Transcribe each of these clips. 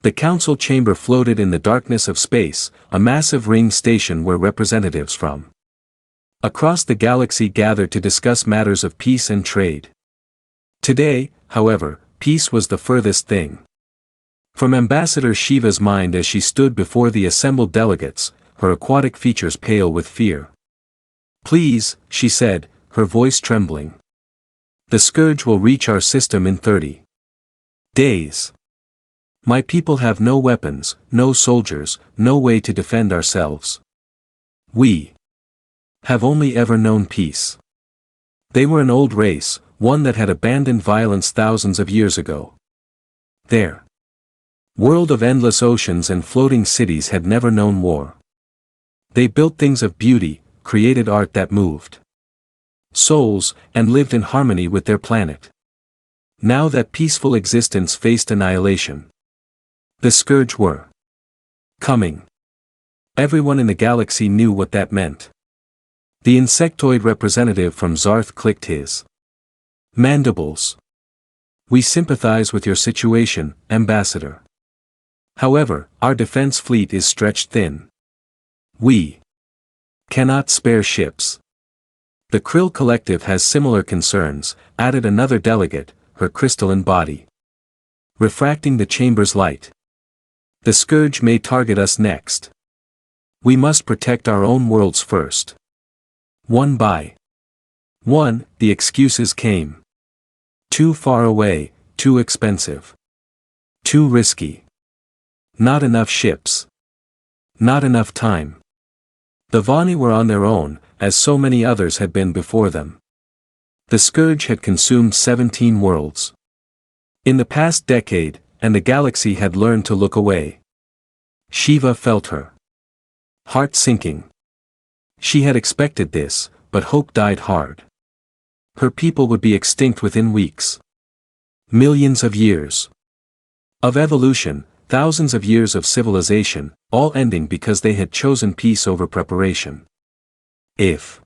The council chamber floated in the darkness of space, a massive ring station where representatives from across the galaxy gathered to discuss matters of peace and trade. Today, however, peace was the furthest thing from Ambassador Shiva's mind as she stood before the assembled delegates, her aquatic features pale with fear. "Please," she said, her voice trembling. "The scourge will reach our system in 30 days. My people have no weapons, no soldiers, no way to defend ourselves. We have only ever known peace." They were an old race, one that had abandoned violence thousands of years ago. Their world of endless oceans and floating cities had never known war. They built things of beauty, created art that moved souls, and lived in harmony with their planet. Now that peaceful existence faced annihilation. The scourge were coming. Everyone in the galaxy knew what that meant. The insectoid representative from Zarth clicked his mandibles. "We sympathize with your situation, Ambassador. However, our defense fleet is stretched thin. We cannot spare ships." "The Krill Collective has similar concerns," added another delegate, her crystalline body refracting the chamber's light. "The scourge may target us next. We must protect our own worlds first." One by one, the excuses came. Too far away, too expensive. Too risky. Not enough ships. Not enough time. The Vani were on their own, as so many others had been before them. The scourge had consumed 17 worlds in the past decade, and the galaxy had learned to look away. Shiva felt her heart sinking. She had expected this, but hope died hard. Her people would be extinct within weeks. Millions of years of evolution, thousands of years of civilization, all ending because they had chosen peace over preparation. "If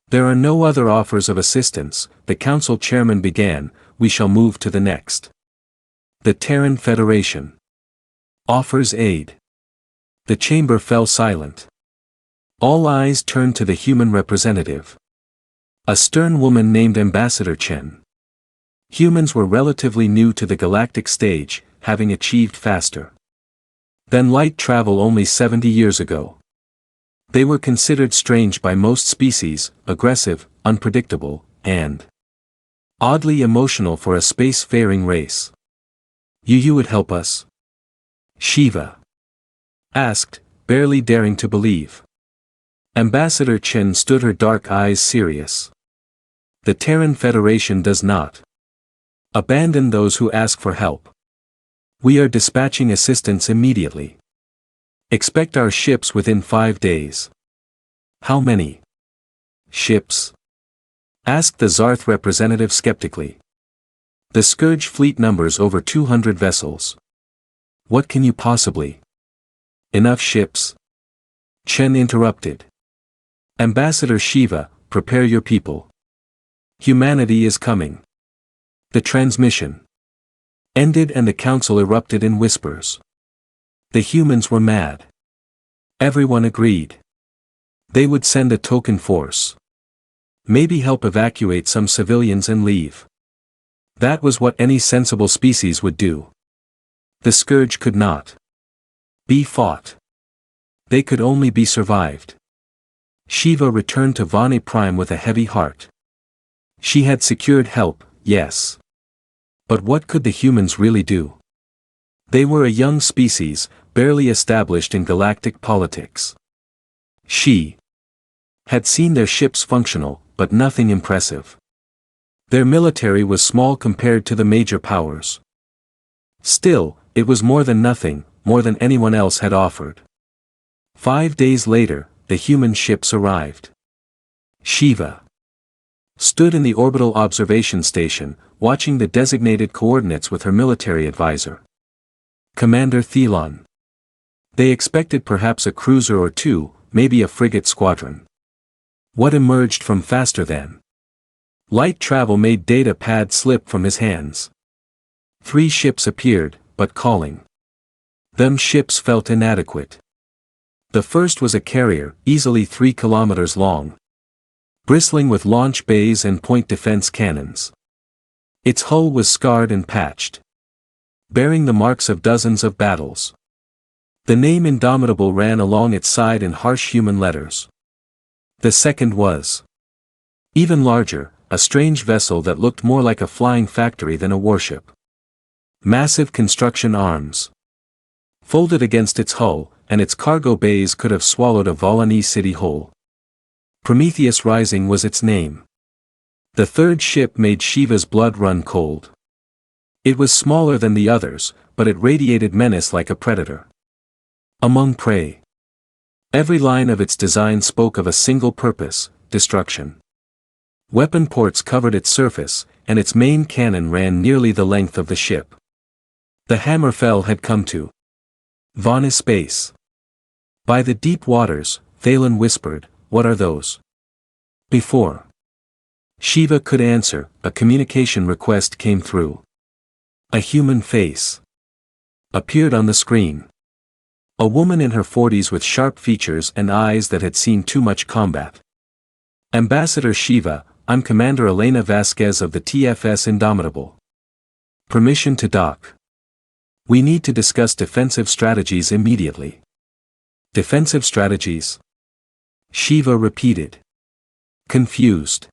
there are no other offers of assistance," the council chairman began, "we shall move to the next. The Terran Federation offers aid." The chamber fell silent. All eyes turned to the human representative. A stern woman named Ambassador Chen. Humans were relatively new to the galactic stage, having achieved faster than light travel only 70 years ago. They were considered strange by most species, aggressive, unpredictable, and oddly emotional for a space-faring race. You would help us?" Shiva asked, barely daring to believe. Ambassador Chen stood, her dark eyes serious. "The Terran Federation does not abandon those who ask for help. We are dispatching assistance immediately. Expect our ships within 5 days." "How many ships?" asked the Zarth representative skeptically. "The Scourge fleet numbers over 200 vessels. What can you possibly—" "Enough ships?" Chen interrupted. "Ambassador Shiva, prepare your people. Humanity is coming." The transmission ended and the council erupted in whispers. The humans were mad. Everyone agreed. They would send a token force. Maybe help evacuate some civilians and leave. That was what any sensible species would do. The scourge could not be fought. They could only be survived. Shiva returned to Vani Prime with a heavy heart. She had secured help, yes. But what could the humans really do? They were a young species, barely established in galactic politics. She had seen their ships functional, but nothing impressive. Their military was small compared to the major powers. Still, it was more than nothing, more than anyone else had offered. 5 days later, the human ships arrived. Shiva stood in the orbital observation station, watching the designated coordinates with her military advisor, Commander Thelon. They expected perhaps a cruiser or two, maybe a frigate squadron. What emerged from faster than light travel made data pad slip from his hands. 3 ships appeared, but calling Them ships felt inadequate. The first was a carrier, easily 3 kilometers long, bristling with launch bays and point defense cannons. Its hull was scarred and patched, bearing the marks of dozens of battles. The name Indomitable ran along its side in harsh human letters. The second was even larger, a strange vessel that looked more like a flying factory than a warship. Massive construction arms folded against its hull, and its cargo bays could have swallowed a Volonese city whole. Prometheus Rising was its name. The third ship made Shiva's blood run cold. It was smaller than the others, but it radiated menace like a predator among prey. Every line of its design spoke of a single purpose: destruction. Weapon ports covered its surface, and its main cannon ran nearly the length of the ship. The Hammerfell had come to Vana's space. By the deep waters, Thalen whispered, "What are those?" Before Shiva could answer, a communication request came through. A human face appeared on the screen. A woman in her 40s with sharp features and eyes that had seen too much combat. "Ambassador Shiva, I'm Commander Elena Vasquez of the TFS Indomitable. Permission to dock. We need to discuss defensive strategies immediately." "Defensive strategies?" Shiva repeated, confused.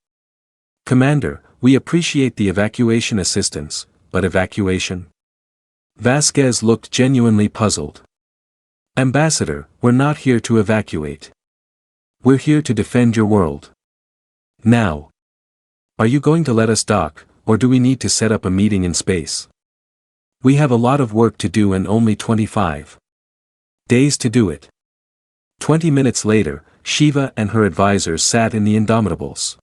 "Commander, we appreciate the evacuation assistance, but evacuation?" Vasquez looked genuinely puzzled. "Ambassador, we're not here to evacuate. We're here to defend your world. Now. Are you going to let us dock, or do we need to set up a meeting in space? We have a lot of work to do and only 25 days to do it." 20 minutes later, Shiva and her advisors sat in the Indomitable's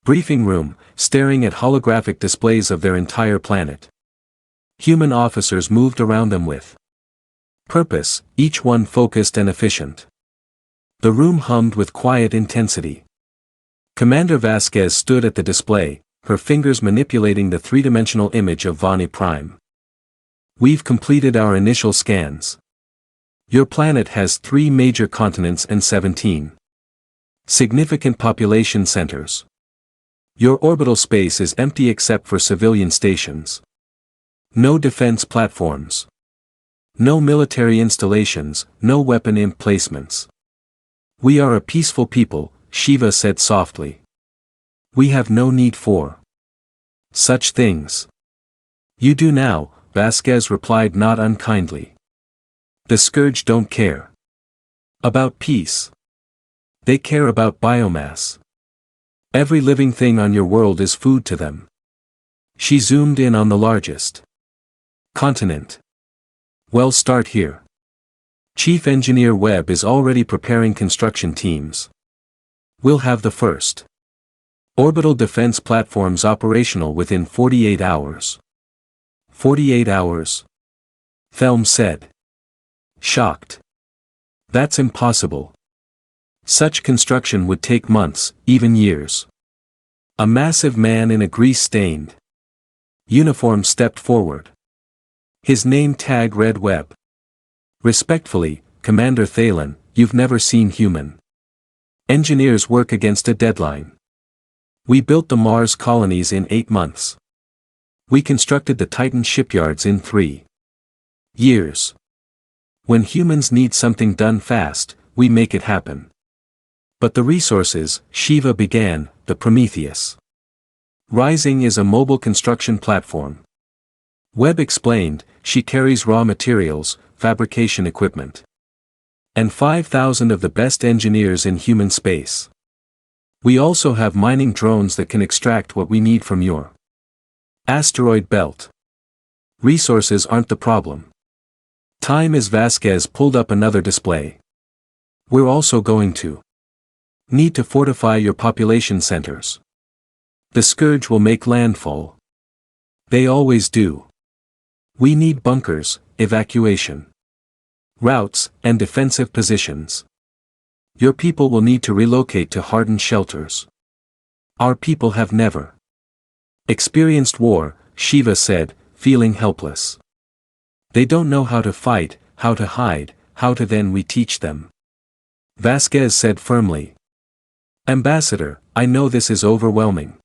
briefing room, staring at holographic displays of their entire planet. Human officers moved around them with purpose, each one focused and efficient. The room hummed with quiet intensity. Commander Vasquez stood at the display, her fingers manipulating the three-dimensional image of Vani Prime. "We've completed our initial scans. Your planet has 3 major continents and 17 significant population centers. Your orbital space is empty except for civilian stations. No defense platforms. No military installations, no weapon emplacements. We are a peaceful people," Shiva said softly. "We have no need for such things." "You do now," Vasquez replied not unkindly. "The Scourge don't care about peace. They care about biomass. Every living thing on your world is food to them." She zoomed in on the largest continent. "Well, start here. Chief Engineer Webb is already preparing construction teams. We'll have the first orbital defense platforms operational within 48 hours. 48 hours? Thelm said, shocked. "That's impossible. Such construction would take months, even years." A massive man in a grease-stained uniform stepped forward. His name tag read Webb. "Respectfully, Commander Thalen, you've never seen human engineers work against a deadline. We built the Mars colonies in 8 months. We constructed the Titan shipyards in 3 years. When humans need something done fast, we make it happen." "But the resources," Shiva began, "the Prometheus Rising is a mobile construction platform." Webb explained, "She carries raw materials, fabrication equipment, and 5,000 of the best engineers in human space. We also have mining drones that can extract what we need from your asteroid belt. Resources aren't the problem. Time is." Vasquez pulled up another display. "We're also going to need to fortify your population centers. The Scourge will make landfall. They always do. We need bunkers, evacuation routes, and defensive positions. Your people will need to relocate to hardened shelters. Our people have never experienced war," Shiva said, feeling helpless. "They don't know how to fight, how to hide, how to then we teach them. Vasquez said firmly. Ambassador, I know this is overwhelming.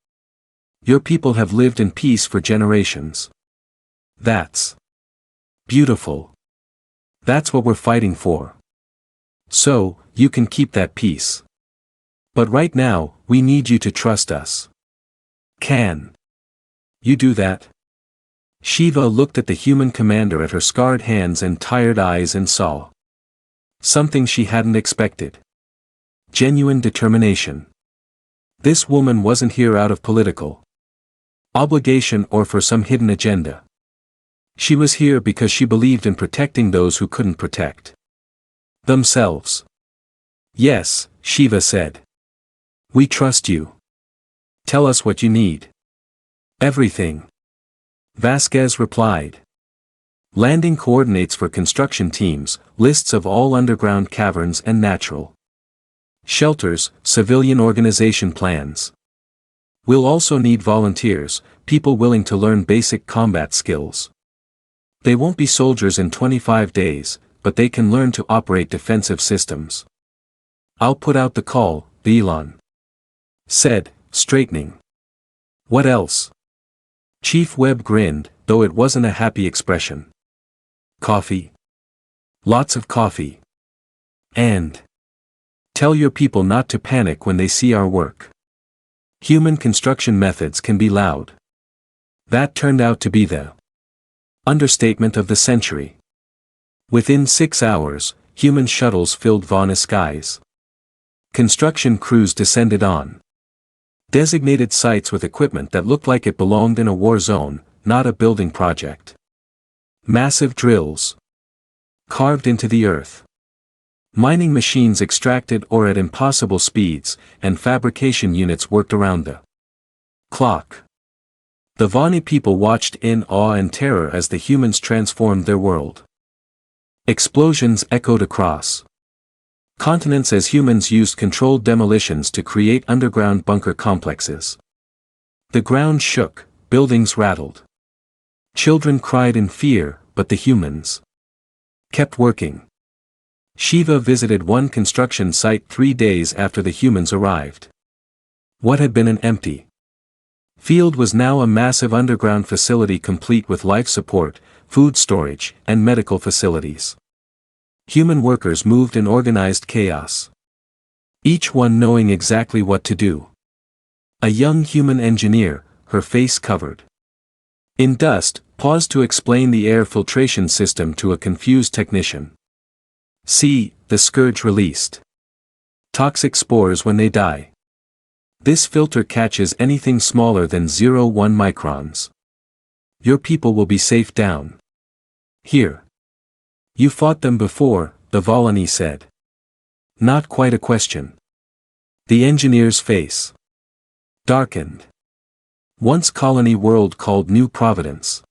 Your people have lived in peace for generations. That's beautiful. That's what we're fighting for. So, you can keep that peace. But right now, we need you to trust us. Can you do that? Shiva looked at the human commander at her scarred hands and tired eyes and saw something she hadn't expected. Genuine determination. This woman wasn't here out of political obligation or for some hidden agenda. She was here because she believed in protecting those who couldn't protect themselves. Yes, Shiva said. We trust you. Tell us what you need. Everything. Vasquez replied. Landing coordinates for construction teams, lists of all underground caverns and natural shelters, civilian organization plans. We'll also need volunteers, people willing to learn basic combat skills. They won't be soldiers in 25 days, but they can learn to operate defensive systems. I'll put out the call, Elon said, straightening. What else? Chief Webb grinned, though it wasn't a happy expression. Coffee. Lots of coffee. And tell your people not to panic when they see our work. Human construction methods can be loud. That turned out to be the understatement of the century. Within 6 hours, human shuttles filled Vana skies. Construction crews descended on designated sites with equipment that looked like it belonged in a war zone, not a building project. Massive drills carved into the earth. Mining machines extracted ore at impossible speeds, and fabrication units worked around the clock. The Vani people watched in awe and terror as the humans transformed their world. Explosions echoed across continents as humans used controlled demolitions to create underground bunker complexes. The ground shook, buildings rattled. Children cried in fear, but the humans kept working. Shiva visited one construction site 3 days after the humans arrived. What had been an empty field was now a massive underground facility complete with life support, food storage, and medical facilities. Human workers moved in organized chaos. Each one knowing exactly what to do. A young human engineer, her face covered in dust, paused to explain the air filtration system to a confused technician. See, the scourge released toxic spores when they die. This filter catches anything smaller than 0.1 microns. Your people will be safe down here. You fought them before, the Volani said. Not quite a question. The engineer's face darkened. Once colony world called New Providence.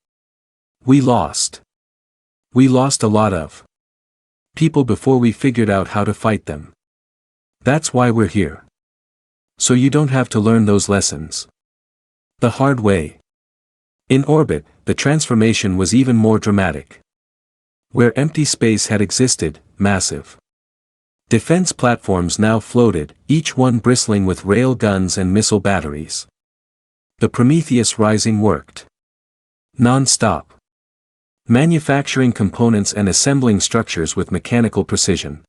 We lost. We lost a lot of people before we figured out how to fight them. That's why we're here. So you don't have to learn those lessons the hard way. In orbit, the transformation was even more dramatic. Where empty space had existed, massive defense platforms now floated, each one bristling with rail guns and missile batteries. The Prometheus Rising worked non-stop, manufacturing components and assembling structures with mechanical precision.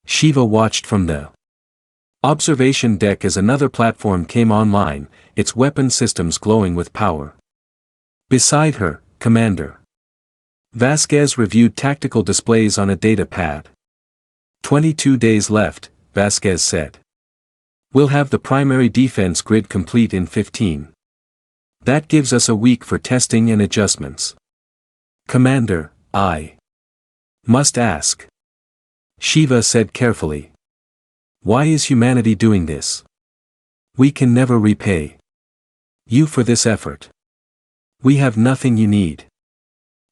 Shiva watched from the observation deck as another platform came online, its weapon systems glowing with power. Beside her, Commander Vasquez reviewed tactical displays on a data pad. 22 days left, Vasquez said. We'll have the primary defense grid complete in 15. That gives us a week for testing and adjustments. Commander, I must ask. Shiva said carefully. Why is humanity doing this? We can never repay you for this effort. We have nothing you need.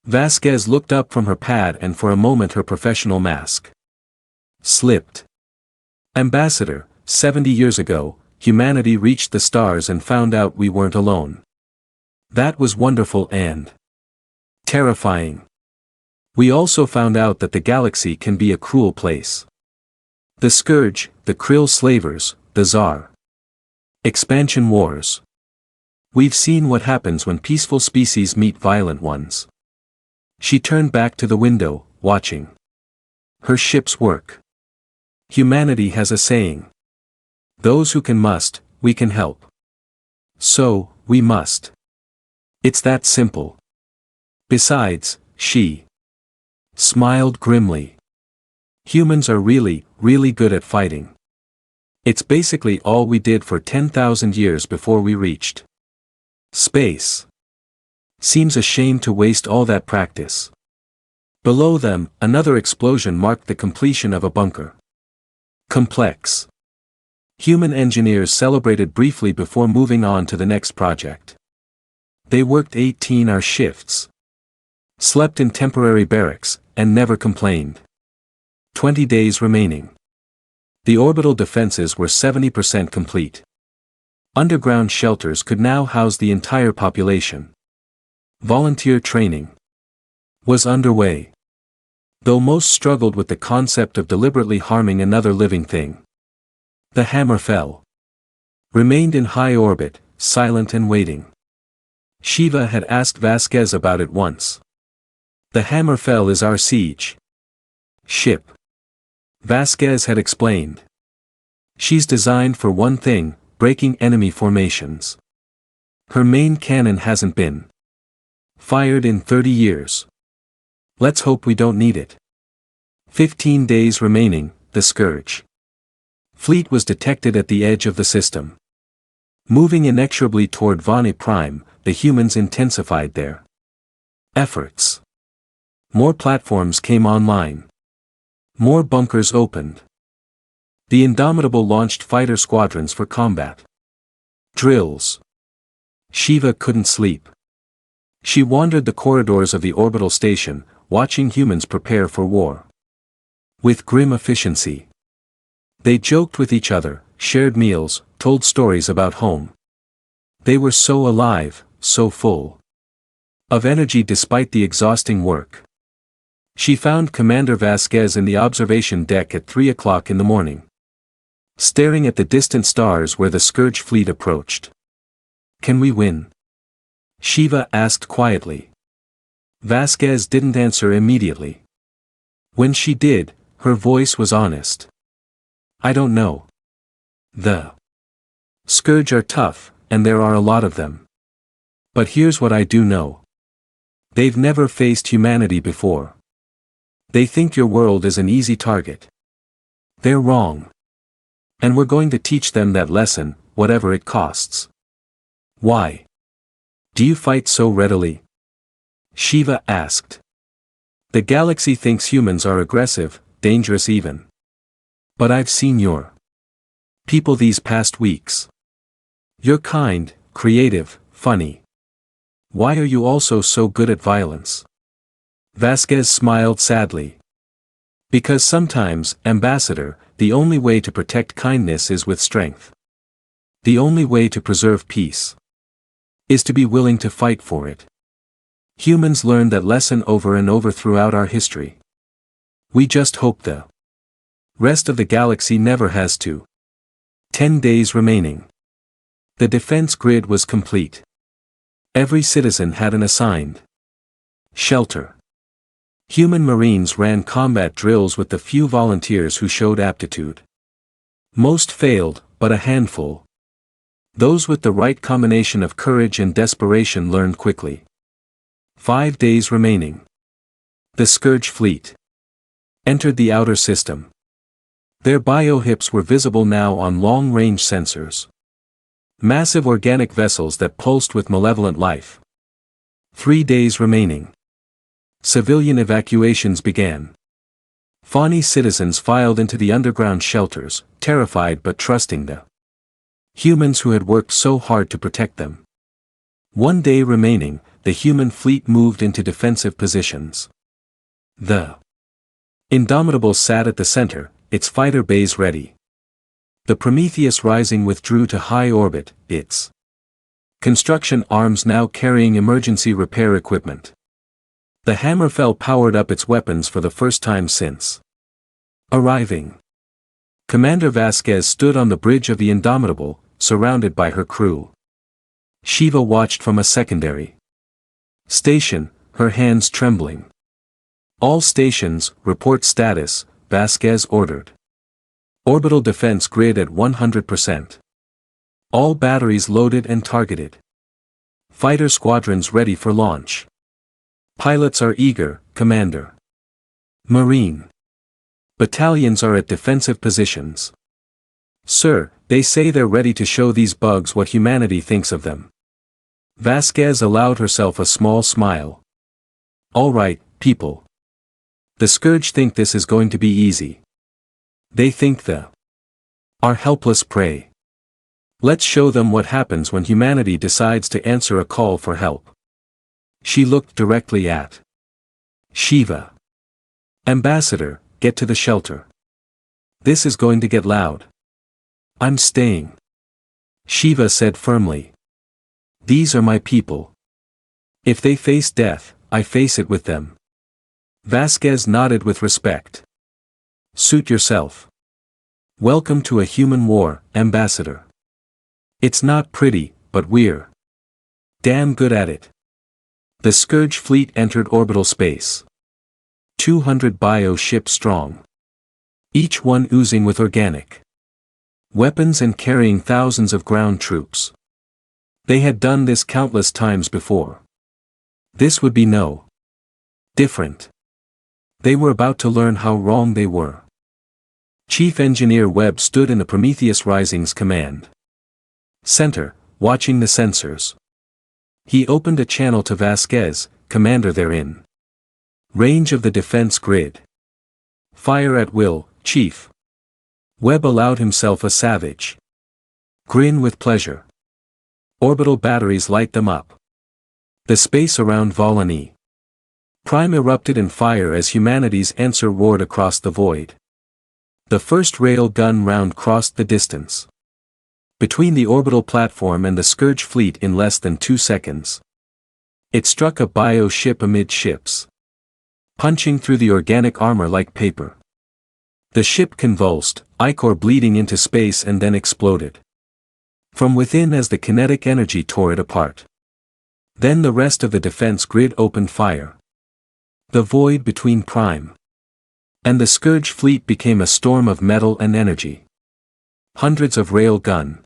Vasquez looked up from her pad and for a moment her professional mask slipped. Ambassador, 70 years ago, humanity reached the stars and found out we weren't alone. That was wonderful and terrifying. We also found out that the galaxy can be a cruel place. The Scourge, the Krill slavers, the Tsar. Expansion wars. We've seen what happens when peaceful species meet violent ones. She turned back to the window, watching her ship's work. Humanity has a saying. Those who can must, we can help. So, we must. It's that simple. Besides, she smiled grimly. Humans are really, really good at fighting. It's basically all we did for 10,000 years before we reached space. Seems a shame to waste all that practice. Below them, another explosion marked the completion of a bunker complex. Human engineers celebrated briefly before moving on to the next project. They worked 18-hour shifts, slept in temporary barracks, and never complained. 20 days remaining. The orbital defenses were 70% complete. Underground shelters could now house the entire population. Volunteer training was underway. Though most struggled with the concept of deliberately harming another living thing. The hammer fell. Remained in high orbit, silent and waiting. Shiva had asked Vasquez about it once. The Hammerfell is our siege ship. Vasquez had explained. She's designed for one thing, breaking enemy formations. Her main cannon hasn't been fired in 30 years. Let's hope we don't need it. 15 days remaining, the Scourge fleet was detected at the edge of the system. Moving inexorably toward Vani Prime, the humans intensified their efforts. More platforms came online. More bunkers opened. The Indomitable launched fighter squadrons for combat drills. Shiva couldn't sleep. She wandered the corridors of the orbital station, watching humans prepare for war. With grim efficiency. They joked with each other, shared meals, told stories about home. They were so alive, so full of energy despite the exhausting work. She found Commander Vasquez in the observation deck at 3 o'clock in the morning, staring at the distant stars where the Scourge fleet approached. Can we win? Shiva asked quietly. Vasquez didn't answer immediately. When she did, her voice was honest. I don't know. The Scourge are tough, and there are a lot of them. But here's what I do know. They've never faced humanity before. They think your world is an easy target. They're wrong. And we're going to teach them that lesson, whatever it costs. Why? Do you fight so readily? Shiva asked. The galaxy thinks humans are aggressive, dangerous even. But I've seen your people these past weeks. You're kind, creative, funny. Why are you also so good at violence? Vasquez smiled sadly. Because sometimes, Ambassador, the only way to protect kindness is with strength. The only way to preserve peace is to be willing to fight for it. Humans learned that lesson over and over throughout our history. We just hope the rest of the galaxy never has to. 10 days remaining. The defense grid was complete. Every citizen had an assigned shelter. Human Marines ran combat drills with the few volunteers who showed aptitude. Most failed, but a handful. Those with the right combination of courage and desperation learned quickly. 5 days remaining. The Scourge fleet entered the outer system. Their biohips were visible now on long-range sensors. Massive organic vessels that pulsed with malevolent life. 3 days remaining. Civilian evacuations began. Fawny citizens filed into the underground shelters, terrified but trusting the humans who had worked so hard to protect them. 1 day remaining, the human fleet moved into defensive positions. The Indomitable sat at the center, its fighter bays ready. The Prometheus Rising withdrew to high orbit, its construction arms now carrying emergency repair equipment. The Hammerfell powered up its weapons for the first time since arriving. Commander Vasquez stood on the bridge of the Indomitable, surrounded by her crew. Shiva watched from a secondary station, her hands trembling. All stations, report status, Vasquez ordered. Orbital defense grid at 100%. All batteries loaded and targeted. Fighter squadrons ready for launch. Pilots are eager, Commander. Marine battalions are at defensive positions. Sir, they say they're ready to show these bugs what humanity thinks of them. Vasquez allowed herself a small smile. All right, people. The Scourge think this is going to be easy. They think are helpless prey. Let's show them what happens when humanity decides to answer a call for help. She looked directly at Shiva. Ambassador, get to the shelter. This is going to get loud. I'm staying. Shiva said firmly. These are my people. If they face death, I face it with them. Vasquez nodded with respect. Suit yourself. Welcome to a human war, Ambassador. It's not pretty, but we're damn good at it. The Scourge fleet entered orbital space. 200 bio ships strong. Each one oozing with organic weapons and carrying thousands of ground troops. They had done this countless times before. This would be no different. They were about to learn how wrong they were. Chief Engineer Webb stood in the Prometheus Rising's command center, watching the sensors. He opened a channel to Vasquez, Commander therein. Range of the defense grid. Fire at will, Chief. Webb allowed himself a savage grin with pleasure. Orbital batteries light them up. The space around Volani Prime erupted in fire as humanity's answer roared across the void. The first rail gun round crossed the distance between the orbital platform and the Scourge fleet in less than 2 seconds. It struck a bio ship amidships, punching through the organic armor like paper. The ship convulsed, ichor bleeding into space and then exploded from within as the kinetic energy tore it apart. Then the rest of the defense grid opened fire. The void between Prime and the Scourge fleet became a storm of metal and energy. Hundreds of rail gun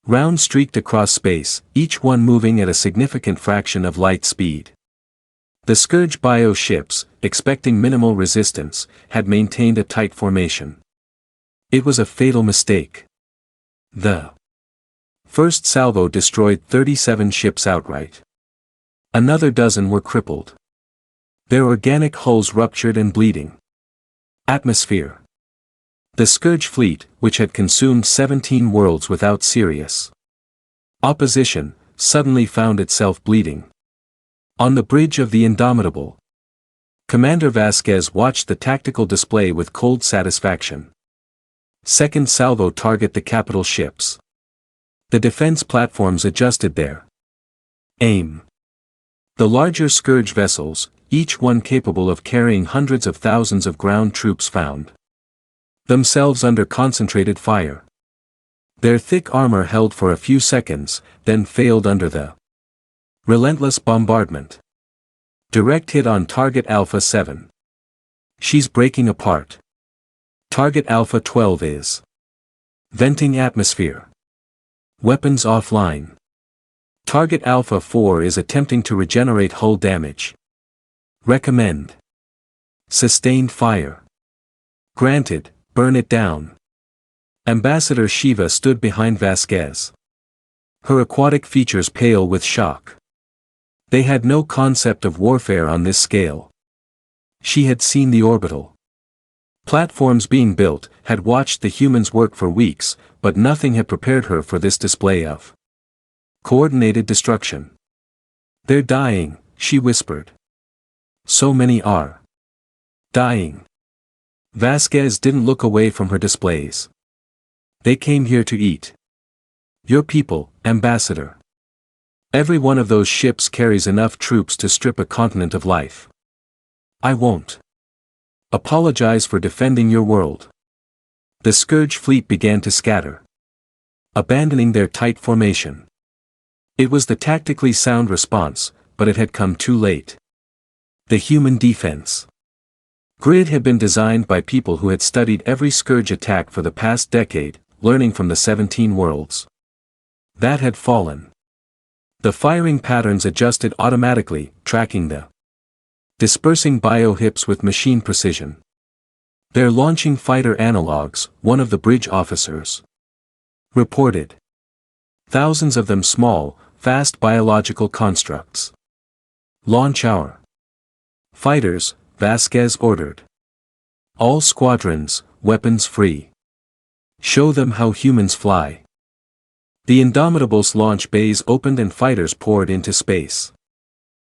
rounds streaked across space, each one moving at a significant fraction of light speed. The Scourge bio ships, expecting minimal resistance, had maintained a tight formation. It was a fatal mistake. The first salvo destroyed 37 ships outright. Another dozen were crippled. Their organic hulls ruptured and bleeding. Atmosphere. The Scourge fleet, which had consumed 17 worlds without serious opposition, suddenly found itself bleeding. On the bridge of the Indomitable, Commander Vasquez watched the tactical display with cold satisfaction. Second salvo target the capital ships. The defense platforms adjusted their aim. The larger Scourge vessels, each one capable of carrying hundreds of thousands of ground troops, found themselves under concentrated fire. Their thick armor held for a few seconds, then failed under the relentless bombardment. Direct hit on Target Alpha 7. She's breaking apart. Target Alpha 12 is venting atmosphere. Weapons offline. Target Alpha 4 is attempting to regenerate hull damage. Recommend sustained fire. Granted, burn it down. Ambassador Shiva stood behind Vasquez. Her aquatic features pale with shock. They had no concept of warfare on this scale. She had seen the orbital platforms being built, had watched the humans work for weeks, but nothing had prepared her for this display of coordinated destruction. They're dying, she whispered. So many are dying. Vasquez didn't look away from her displays. They came here to eat. Your people, Ambassador. Every one of those ships carries enough troops to strip a continent of life. I won't apologize for defending your world. The Scourge fleet began to scatter, abandoning their tight formation. It was the tactically sound response, but it had come too late. The human defense grid had been designed by people who had studied every Scourge attack for the past decade, learning from the 17 worlds. That had fallen. The firing patterns adjusted automatically, tracking the dispersing biohips with machine precision. They're launching fighter analogs, one of the bridge officers reported. Thousands of them small, fast biological constructs. Launch our fighters, Vasquez ordered. All squadrons, weapons free. Show them how humans fly. The Indomitables launch bays opened and fighters poured into space.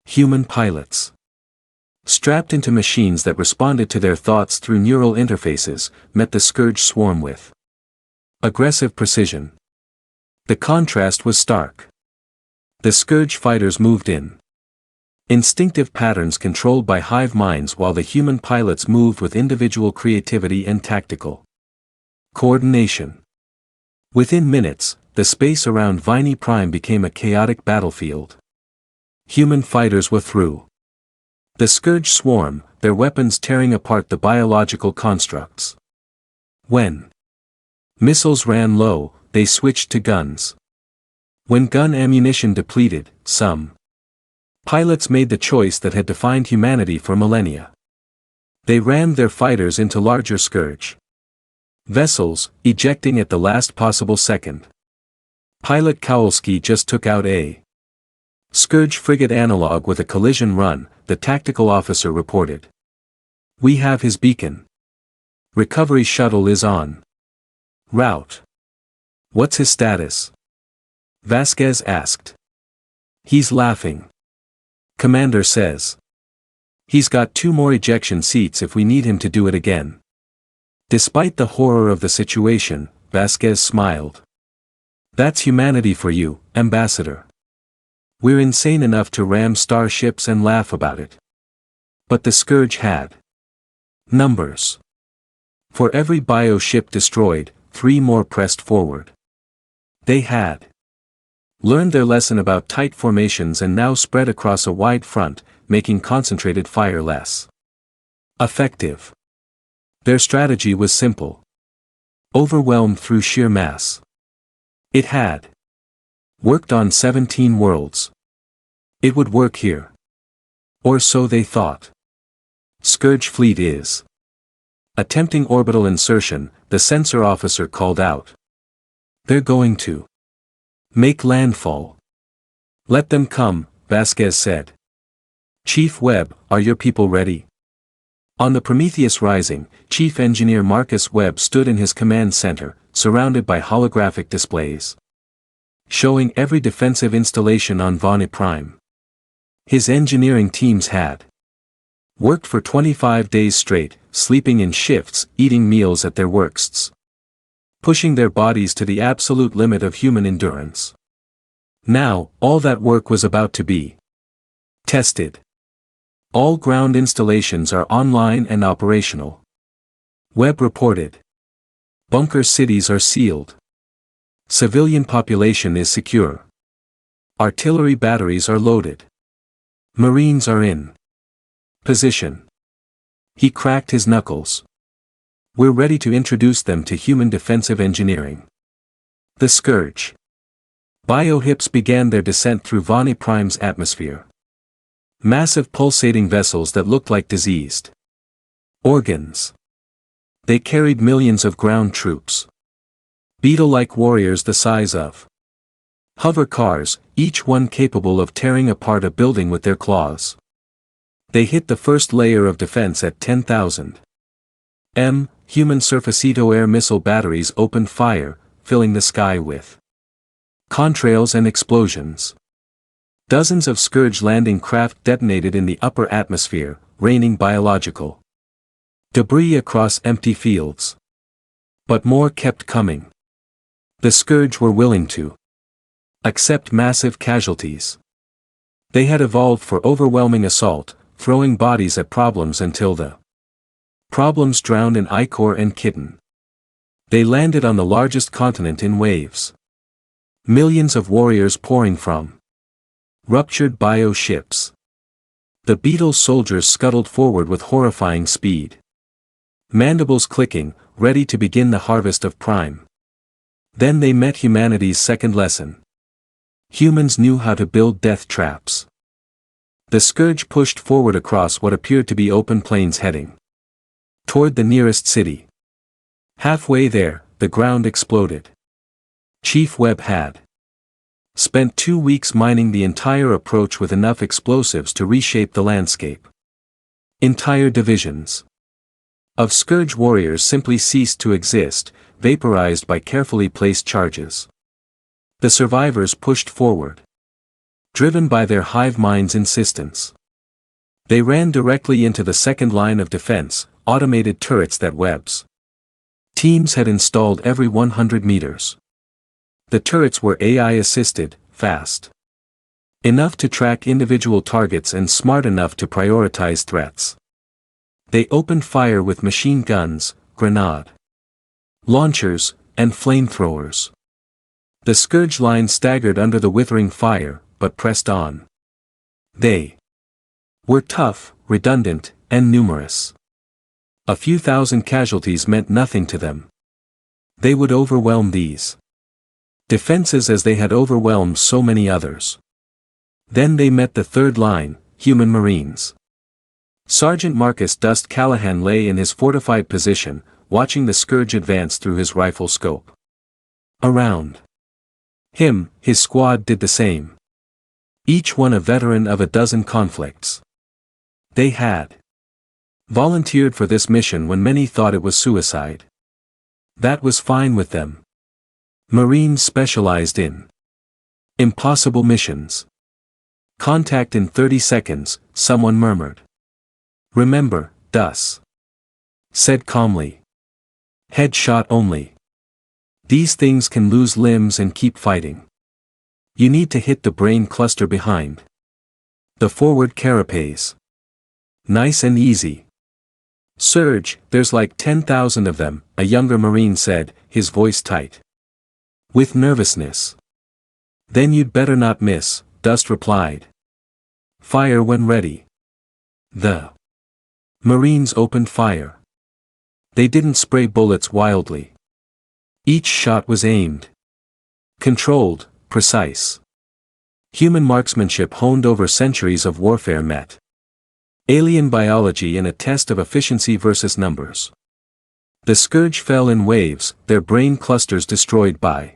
Human pilots, strapped into machines that responded to their thoughts through neural interfaces, met the Scourge swarm with aggressive precision. The contrast was stark. The Scourge fighters moved in instinctive patterns controlled by hive minds, while the human pilots moved with individual creativity and tactical coordination. Within minutes, the space around Viney Prime became a chaotic battlefield. Human fighters were through. The Scourge swarm, their weapons tearing apart the biological constructs. When missiles ran low, they switched to guns. When gun ammunition depleted, some pilots made the choice that had defined humanity for millennia. They rammed their fighters into larger Scourge vessels, ejecting at the last possible second. Pilot Kowalski just took out a Scourge frigate analog with a collision run, the tactical officer reported. We have his beacon. Recovery shuttle is on route. What's his status? Vasquez asked. He's laughing. Commander says. He's got 2 more ejection seats if we need him to do it again. Despite the horror of the situation, Vasquez smiled. That's humanity for you, Ambassador. We're insane enough to ram starships and laugh about it. But the Scourge had numbers. For every bioship destroyed, 3 more pressed forward. They had learned their lesson about tight formations and now spread across a wide front, making concentrated fire less effective. Their strategy was simple. Overwhelmed through sheer mass. It had worked on 17 worlds. It would work here. Or so they thought. Scourge fleet is attempting orbital insertion, the sensor officer called out. They're going to make landfall. Let them come, Vasquez said. Chief Webb, are your people ready? On the Prometheus Rising, Chief Engineer Marcus Webb stood in his command center, surrounded by holographic displays, showing every defensive installation on Viney Prime. His engineering teams had worked for 25 days straight, sleeping in shifts, eating meals at their worsts, pushing their bodies to the absolute limit of human endurance. Now, all that work was about to be tested. All ground installations are online and operational. Webb reported. Bunker cities are sealed. Civilian population is secure. Artillery batteries are loaded. Marines are in position. He cracked his knuckles. We're ready to introduce them to human defensive engineering. The Scourge biohips began their descent through Viney Prime's atmosphere. Massive pulsating vessels that looked like diseased organs. They carried millions of ground troops. Beetle-like warriors the size of hover cars, each one capable of tearing apart a building with their claws. They hit the first layer of defense at 10,000 m. Human surfacito air missile batteries opened fire, filling the sky with contrails and explosions. Dozens of Scourge landing craft detonated in the upper atmosphere, raining biological debris across empty fields. But more kept coming. The Scourge were willing to accept massive casualties. They had evolved for overwhelming assault, throwing bodies at problems until the problems drowned in ichor and kitten. They landed on the largest continent in waves. Millions of warriors pouring from ruptured bio-ships. The beetle soldiers scuttled forward with horrifying speed. Mandibles clicking, ready to begin the harvest of prime. Then they met humanity's second lesson. Humans knew how to build death traps. The scourge pushed forward across what appeared to be open plains heading toward the nearest city. Halfway there, the ground exploded. Chief Webb had spent 2 weeks mining the entire approach with enough explosives to reshape the landscape. Entire divisions of scourge warriors simply ceased to exist, vaporized by carefully placed charges. The survivors pushed forward, driven by their hive mind's insistence. They ran directly into the second line of defense, automated turrets that Webb's teams had installed every 100 meters. The turrets were AI-assisted, fast enough to track individual targets and smart enough to prioritize threats. They opened fire with machine guns, grenade launchers, and flamethrowers. The scourge line staggered under the withering fire, but pressed on. They were tough, redundant, and numerous. A few thousand casualties meant nothing to them. They would overwhelm these defenses as they had overwhelmed so many others. Then they met the third line, human marines. Sergeant Marcus Dust Callahan lay in his fortified position, watching the scourge advance through his rifle scope. Around him, his squad did the same. Each one a veteran of a dozen conflicts. They had volunteered for this mission when many thought it was suicide. That was fine with them. Marines specialized in impossible missions. Contact in 30 seconds, someone murmured. Remember, Dus said calmly. Headshot only. These things can lose limbs and keep fighting. You need to hit the brain cluster behind the forward carapace. Nice and easy. Surge, there's like 10,000 of them, a younger Marine said, his voice tight with nervousness. Then you'd better not miss, Dust replied. Fire when ready. The Marines opened fire. They didn't spray bullets wildly. Each shot was aimed. Controlled, precise. Human marksmanship honed over centuries of warfare met alien biology in a test of efficiency versus numbers. The scourge fell in waves, their brain clusters destroyed by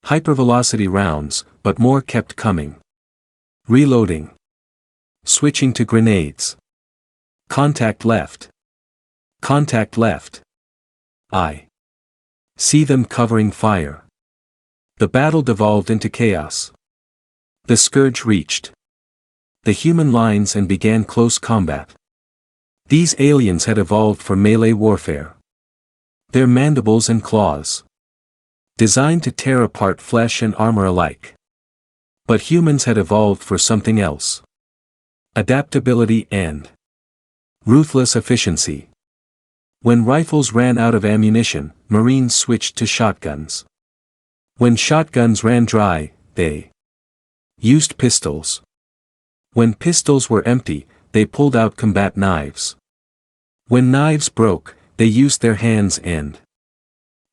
hypervelocity rounds, but more kept coming. Reloading. Switching to grenades. Contact left. Contact left. I see them covering fire. The battle devolved into chaos. The scourge reached the human lines and began close combat. These aliens had evolved for melee warfare. Their mandibles and claws designed to tear apart flesh and armor alike. But humans had evolved for something else. Adaptability and ruthless efficiency. When rifles ran out of ammunition, Marines switched to shotguns. When shotguns ran dry, they used pistols. When pistols were empty, they pulled out combat knives. When knives broke, they used their hands and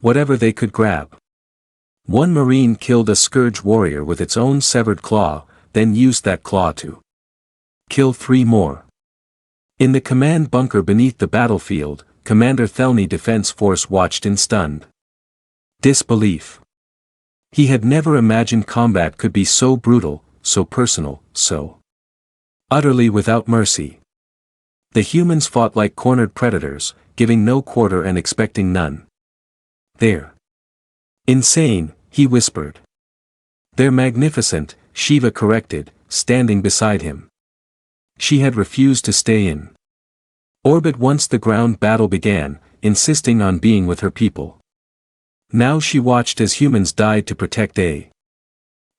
whatever they could grab. One Marine killed a scourge warrior with its own severed claw, then used that claw to kill 3 more. In the command bunker beneath the battlefield, Commander Thelny Defense Force watched in stunned disbelief. He had never imagined combat could be so brutal, so personal, so utterly without mercy. The humans fought like cornered predators, giving no quarter and expecting none. They're insane, he whispered. They're magnificent, Shiva corrected, standing beside him. She had refused to stay in orbit once the ground battle began, insisting on being with her people. Now she watched as humans died to protect a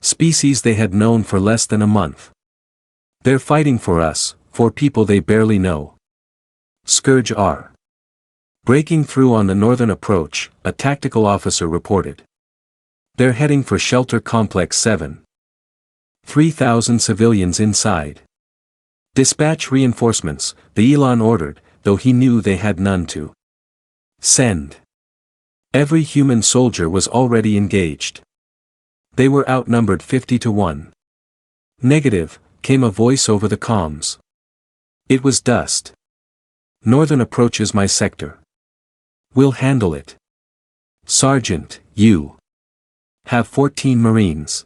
Species they had known for less than a month. They're fighting for us, for people they barely know. Scourge are breaking through on the northern approach, a tactical officer reported. They're heading for Shelter Complex 7. 3,000 civilians inside. Dispatch reinforcements, the Elon ordered, though he knew they had none to send. Every human soldier was already engaged. They were outnumbered 50 to 1. Negative, came a voice over the comms. It was Dust. Northern approach is my sector. We'll handle it. Sergeant, you have 14 Marines.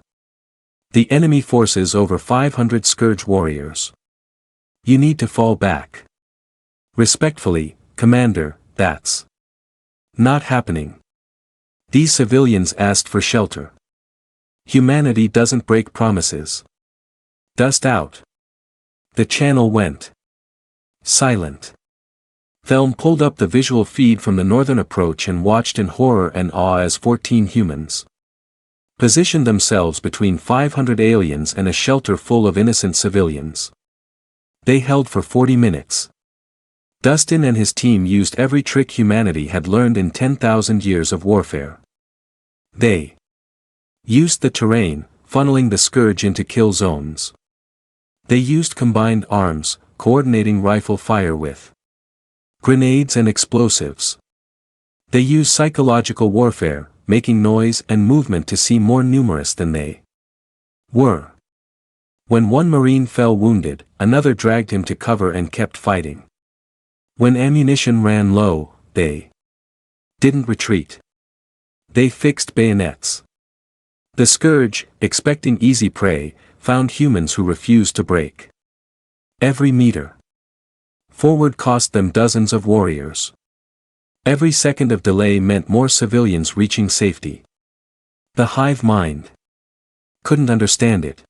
The enemy forces over 500 Scourge warriors. You need to fall back. Respectfully, Commander, that's not happening. These civilians asked for shelter. Humanity doesn't break promises. Dust out. The channel went silent. Thelm pulled up the visual feed from the northern approach and watched in horror and awe as 14 humans positioned themselves between 500 aliens and a shelter full of innocent civilians. They held for 40 minutes. Dustin and his team used every trick humanity had learned in 10,000 years of warfare. They used the terrain, funneling the Scourge into kill zones. They used combined arms, coordinating rifle fire with grenades and explosives. They used psychological warfare, making noise and movement to seem more numerous than they were. When one Marine fell wounded, another dragged him to cover and kept fighting. When ammunition ran low, they didn't retreat. They fixed bayonets. The Scourge, expecting easy prey, found humans who refused to break. Every meter forward cost them dozens of warriors. Every second of delay meant more civilians reaching safety. The hive mind couldn't understand it.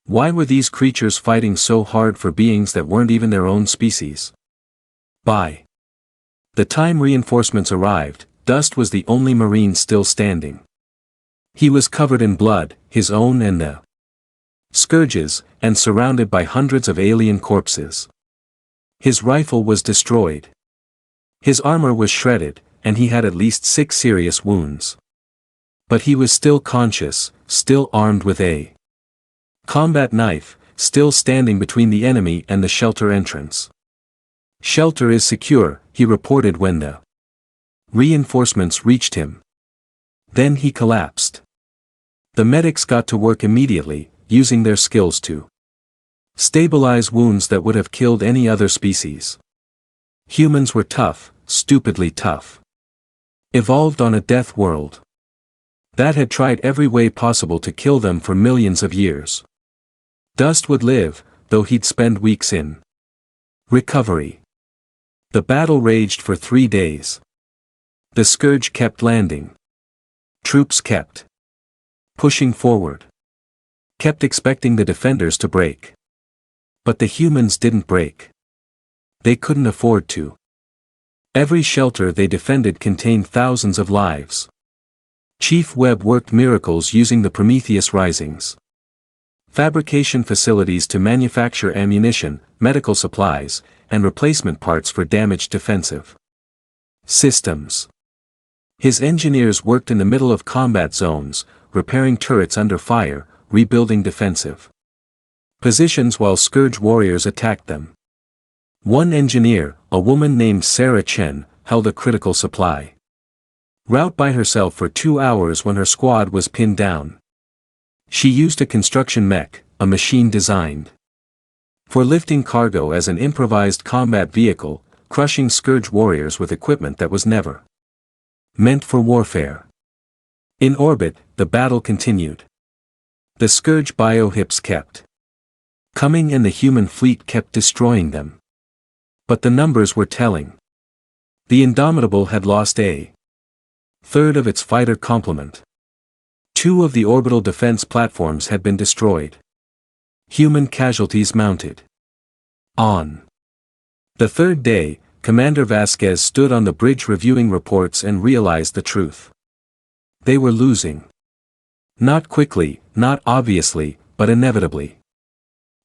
Why were these creatures fighting so hard for beings that weren't even their own species? By the time reinforcements arrived, Dust was the only Marine still standing. He was covered in blood, his own and the Scourge's, and surrounded by hundreds of alien corpses. His rifle was destroyed. His armor was shredded, and he had at least 6 serious wounds. But he was still conscious, still armed with a combat knife, still standing between the enemy and the shelter entrance. Shelter is secure, he reported when the reinforcements reached him. Then he collapsed. The medics got to work immediately, using their skills to stabilize wounds that would have killed any other species. Humans were tough, stupidly tough. Evolved on a death world that had tried every way possible to kill them for millions of years. Dust would live, though he'd spend weeks in recovery. The battle raged for 3 days. The Scourge kept landing. Troops kept pushing forward. Kept expecting the defenders to break. But the humans didn't break. They couldn't afford to. Every shelter they defended contained thousands of lives. Chief Webb worked miracles using the Prometheus Risings fabrication facilities to manufacture ammunition, medical supplies, and replacement parts for damaged defensive systems. His engineers worked in the middle of combat zones, repairing turrets under fire, rebuilding defensive positions while Scourge warriors attacked them. One engineer, a woman named Sarah Chen, held a critical supply route by herself for 2 hours when her squad was pinned down. She used a construction mech, a machine designed for lifting cargo as an improvised combat vehicle, crushing Scourge warriors with equipment that was never meant for warfare. In orbit, the battle continued. The Scourge biohips kept coming and the human fleet kept destroying them. But the numbers were telling. The Indomitable had lost a third of its fighter complement. 2 of the orbital defense platforms had been destroyed. Human casualties mounted. On the 3rd day, Commander Vasquez stood on the bridge reviewing reports and realized the truth. They were losing. Not quickly, not obviously, but inevitably.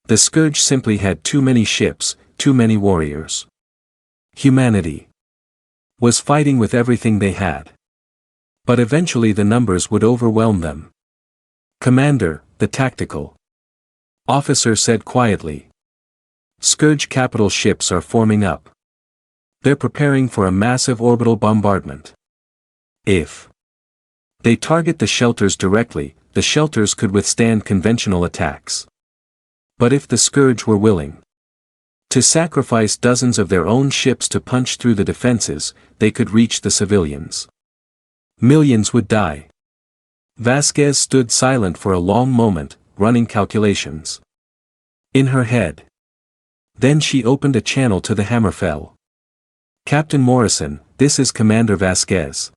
The Scourge simply had too many ships, too many warriors. Humanity was fighting with everything they had. But eventually the numbers would overwhelm them. "Commander," the tactical officer said quietly. "Scourge capital ships are forming up. They're preparing for a massive orbital bombardment. If they target the shelters directly, the shelters could withstand conventional attacks. But if the Scourge were willing to sacrifice dozens of their own ships to punch through the defenses, they could reach the civilians. Millions would die." Vasquez stood silent for a long moment, running calculations in her head. Then she opened a channel to the Hammerfell. "Captain Morrison, this is Commander Vasquez.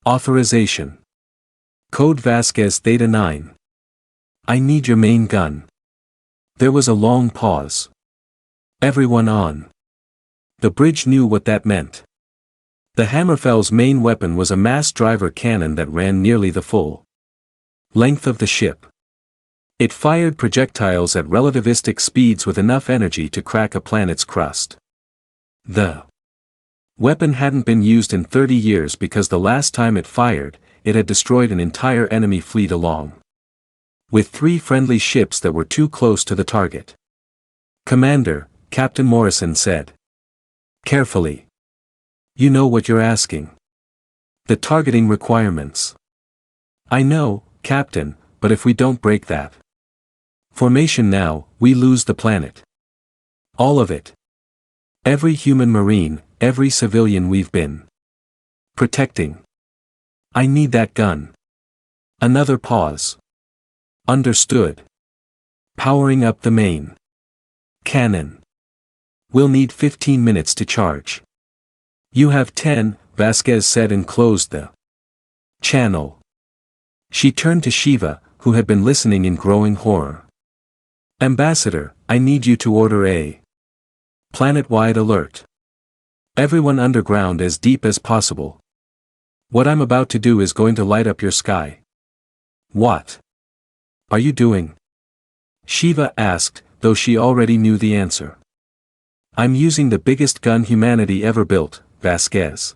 Authorization. Code Vasquez Theta 9. I need your main gun." There was a long pause. Everyone on the bridge knew what that meant. The Hammerfell's main weapon was a mass driver cannon that ran nearly the full length of the ship. It fired projectiles at relativistic speeds with enough energy to crack a planet's crust. The weapon hadn't been used in 30 years because the last time it fired, it had destroyed an entire enemy fleet along with 3 friendly ships that were too close to the target. "Commander," Captain Morrison said carefully. "You know what you're asking. The targeting requirements." "I know, Captain, but if we don't break that formation now, we lose the planet. All of it. Every human marine, every civilian we've been protecting. I need that gun." Another pause. "Understood. Powering up the main cannon. We'll need 15 minutes to charge." "You have 10, Vasquez said and closed the channel. She turned to Shiva, who had been listening in growing horror. "Ambassador, I need you to order a planet-wide alert. Everyone underground as deep as possible. What I'm about to do is going to light up your sky." "What are you doing?" Shiva asked, though she already knew the answer. "I'm using the biggest gun humanity ever built," Vasquez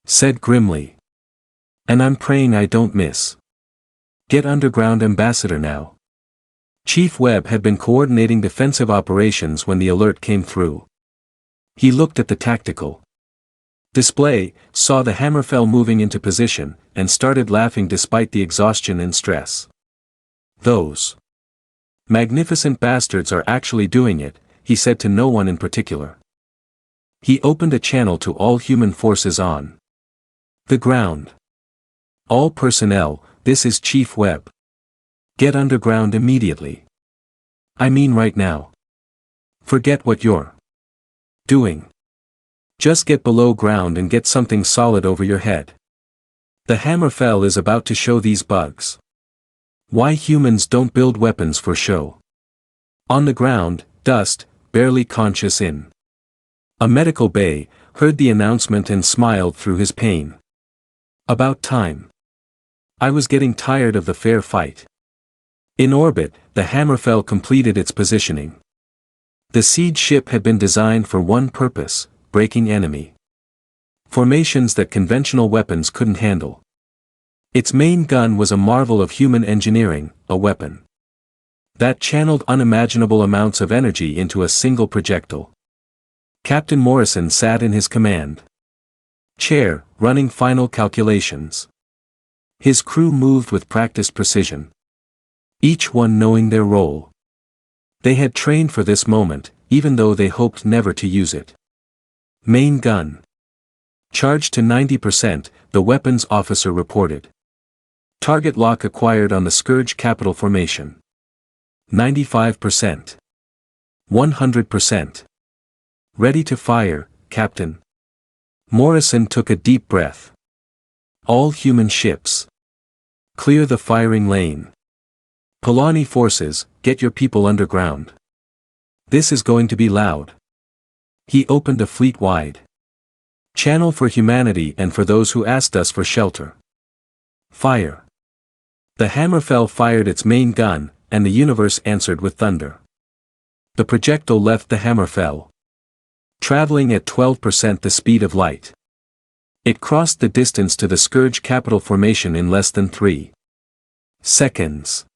said grimly. "And I'm praying I don't miss. Get underground, Ambassador, now." Chief Webb had been coordinating defensive operations when the alert came through. He looked at the tactical display, saw the Hammerfell moving into position, and started laughing despite the exhaustion and stress. "Those magnificent bastards are actually doing it," he said to no one in particular. He opened a channel to all human forces on the ground. "All personnel, this is Chief Webb. Get underground immediately. I mean right now. Forget what you're doing. Just get below ground and get something solid over your head. The Hammerfell is about to show these bugs why humans don't build weapons for show." On the ground, Dust, barely conscious in a medical bay, heard the announcement and smiled through his pain. "About time. I was getting tired of the fair fight." In orbit, the Hammerfell completed its positioning. The siege ship had been designed for one purpose: breaking enemy formations that conventional weapons couldn't handle. Its main gun was a marvel of human engineering, a weapon that channeled unimaginable amounts of energy into a single projectile. Captain Morrison sat in his command chair, running final calculations. His crew moved with practiced precision, each one knowing their role. They had trained for this moment, even though they hoped never to use it. "Main gun charged to 90%, the weapons officer reported. "Target lock acquired on the Scourge capital formation. 95%. 100%. Ready to fire, Captain." Morrison took a deep breath. "All human ships. Clear the firing lane. Polani forces, get your people underground. This is going to be loud." He opened a fleet-wide channel for humanity and for those who asked us for shelter. "Fire." The Hammerfell fired its main gun, and the universe answered with thunder. The projectile left the Hammerfell, traveling at 12% the speed of light. It crossed the distance to the Scourge capital formation in less than 3 seconds.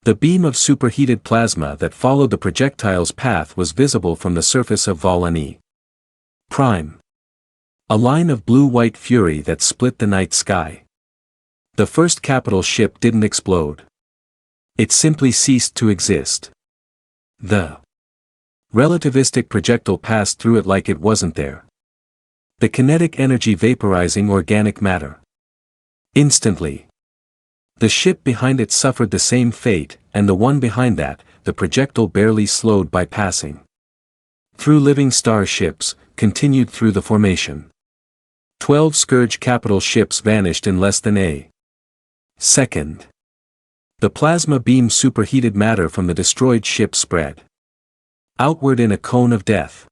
The beam of superheated plasma that followed the projectile's path was visible from the surface of Volani Prime. A line of blue-white fury that split the night sky. The first capital ship didn't explode. It simply ceased to exist. The relativistic projectile passed through it like it wasn't there. The kinetic energy vaporizing organic matter. Instantly. The ship behind it suffered the same fate, and the one behind that, the projectile barely slowed by passing through living star ships, continued through the formation. 12 Scourge capital ships vanished in less than a second. The plasma beam superheated matter from the destroyed ship spread outward in a cone of death.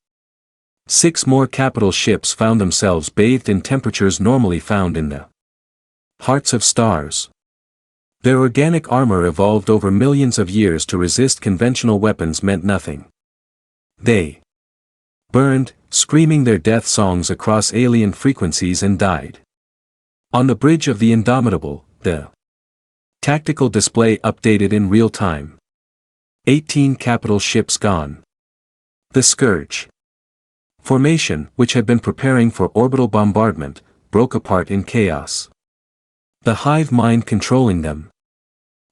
6 more capital ships found themselves bathed in temperatures normally found in the hearts of stars. Their organic armor evolved over millions of years to resist conventional weapons meant nothing. They burned, screaming their death songs across alien frequencies and died. On the bridge of the Indomitable, the tactical display updated in real time. 18 capital ships gone. The Scourge formation, which had been preparing for orbital bombardment, broke apart in chaos. The hive mind controlling them,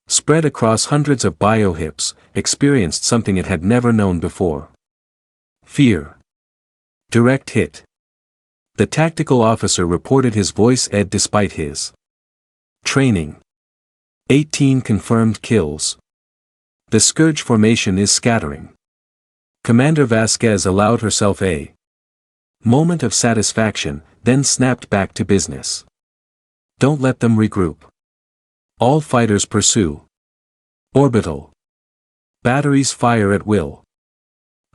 spread across hundreds of biohips, experienced something it had never known before. Fear. Direct hit. The tactical officer reported his voice ed despite his training. 18 confirmed kills. The Scourge formation is scattering. Commander Vasquez allowed herself a moment of satisfaction, then snapped back to business. Don't let them regroup. All fighters pursue. Orbital. Batteries fire at will.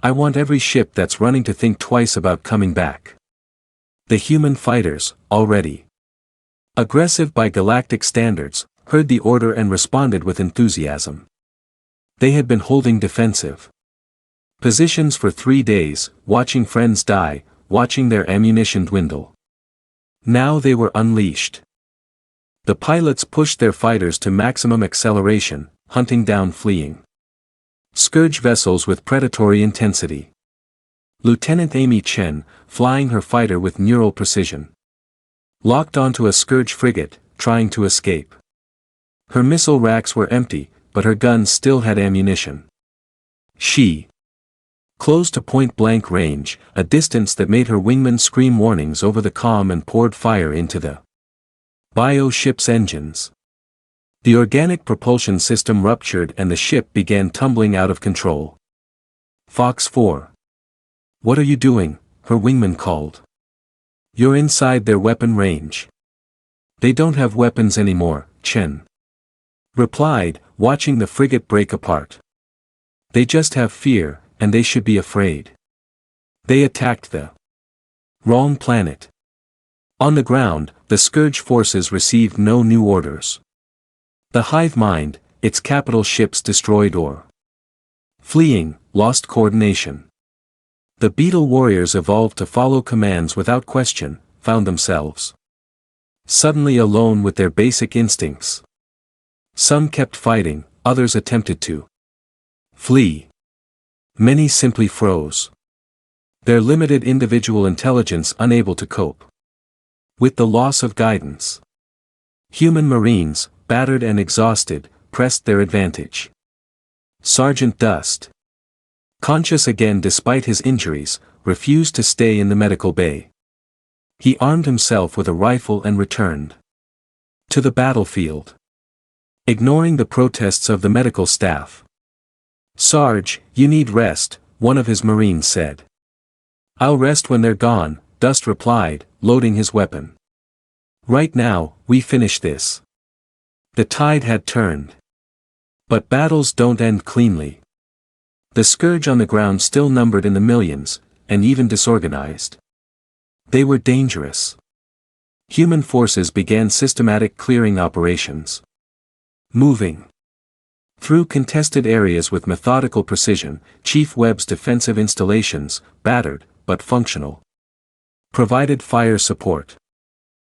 I want every ship that's running to think twice about coming back. The human fighters, already aggressive by galactic standards, heard the order and responded with enthusiasm. They had been holding defensive positions for 3 days, watching friends die, watching their ammunition dwindle. Now they were unleashed. The pilots pushed their fighters to maximum acceleration, hunting down fleeing Scourge vessels with predatory intensity. Lieutenant Amy Chen, flying her fighter with neural precision, locked onto a Scourge frigate, trying to escape. Her missile racks were empty, but her guns still had ammunition. She close to point-blank range, a distance that made her wingmen scream warnings over the comm and poured fire into the bio-ship's engines. The organic propulsion system ruptured and the ship began tumbling out of control. Fox 4. What are you doing? Her wingman called. You're inside their weapon range. They don't have weapons anymore, Chen replied, watching the frigate break apart. They just have fear, and they should be afraid. They attacked the wrong planet. On the ground, the Scourge forces received no new orders. The hive mind, its capital ships destroyed or fleeing, lost coordination. The beetle warriors evolved to follow commands without question, found themselves suddenly alone with their basic instincts. Some kept fighting, others attempted to flee. Many simply froze. Their limited individual intelligence unable to cope with the loss of guidance. Human Marines, battered and exhausted, pressed their advantage. Sergeant Dust, conscious again despite his injuries, refused to stay in the medical bay. He armed himself with a rifle and returned to the battlefield, ignoring the protests of the medical staff. Sarge, you need rest, one of his Marines said. I'll rest when they're gone, Dust replied, loading his weapon. Right now, we finish this. The tide had turned. But battles don't end cleanly. The Scourge on the ground still numbered in the millions, and even disorganized. They were dangerous. Human forces began systematic clearing operations. Moving through contested areas with methodical precision, Chief Webb's defensive installations, battered, but functional, provided fire support.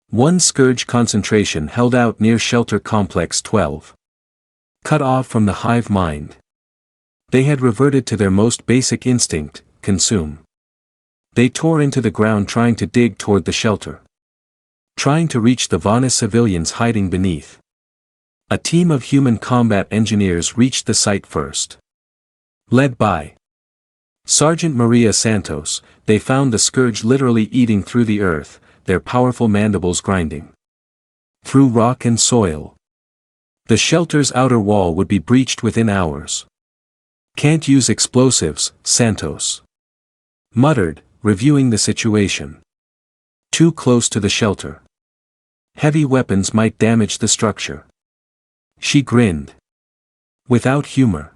One scourge concentration held out near Shelter Complex 12. Cut off from the hive mind, they had reverted to their most basic instinct, consume. They tore into the ground trying to dig toward the shelter, trying to reach the Vanis civilians hiding beneath. A team of human combat engineers reached the site first. Led by Sergeant Maria Santos, they found the scourge literally eating through the earth, their powerful mandibles grinding through rock and soil. The shelter's outer wall would be breached within hours. Can't use explosives, Santos muttered, reviewing the situation. Too close to the shelter. Heavy weapons might damage the structure. She grinned. Without humor.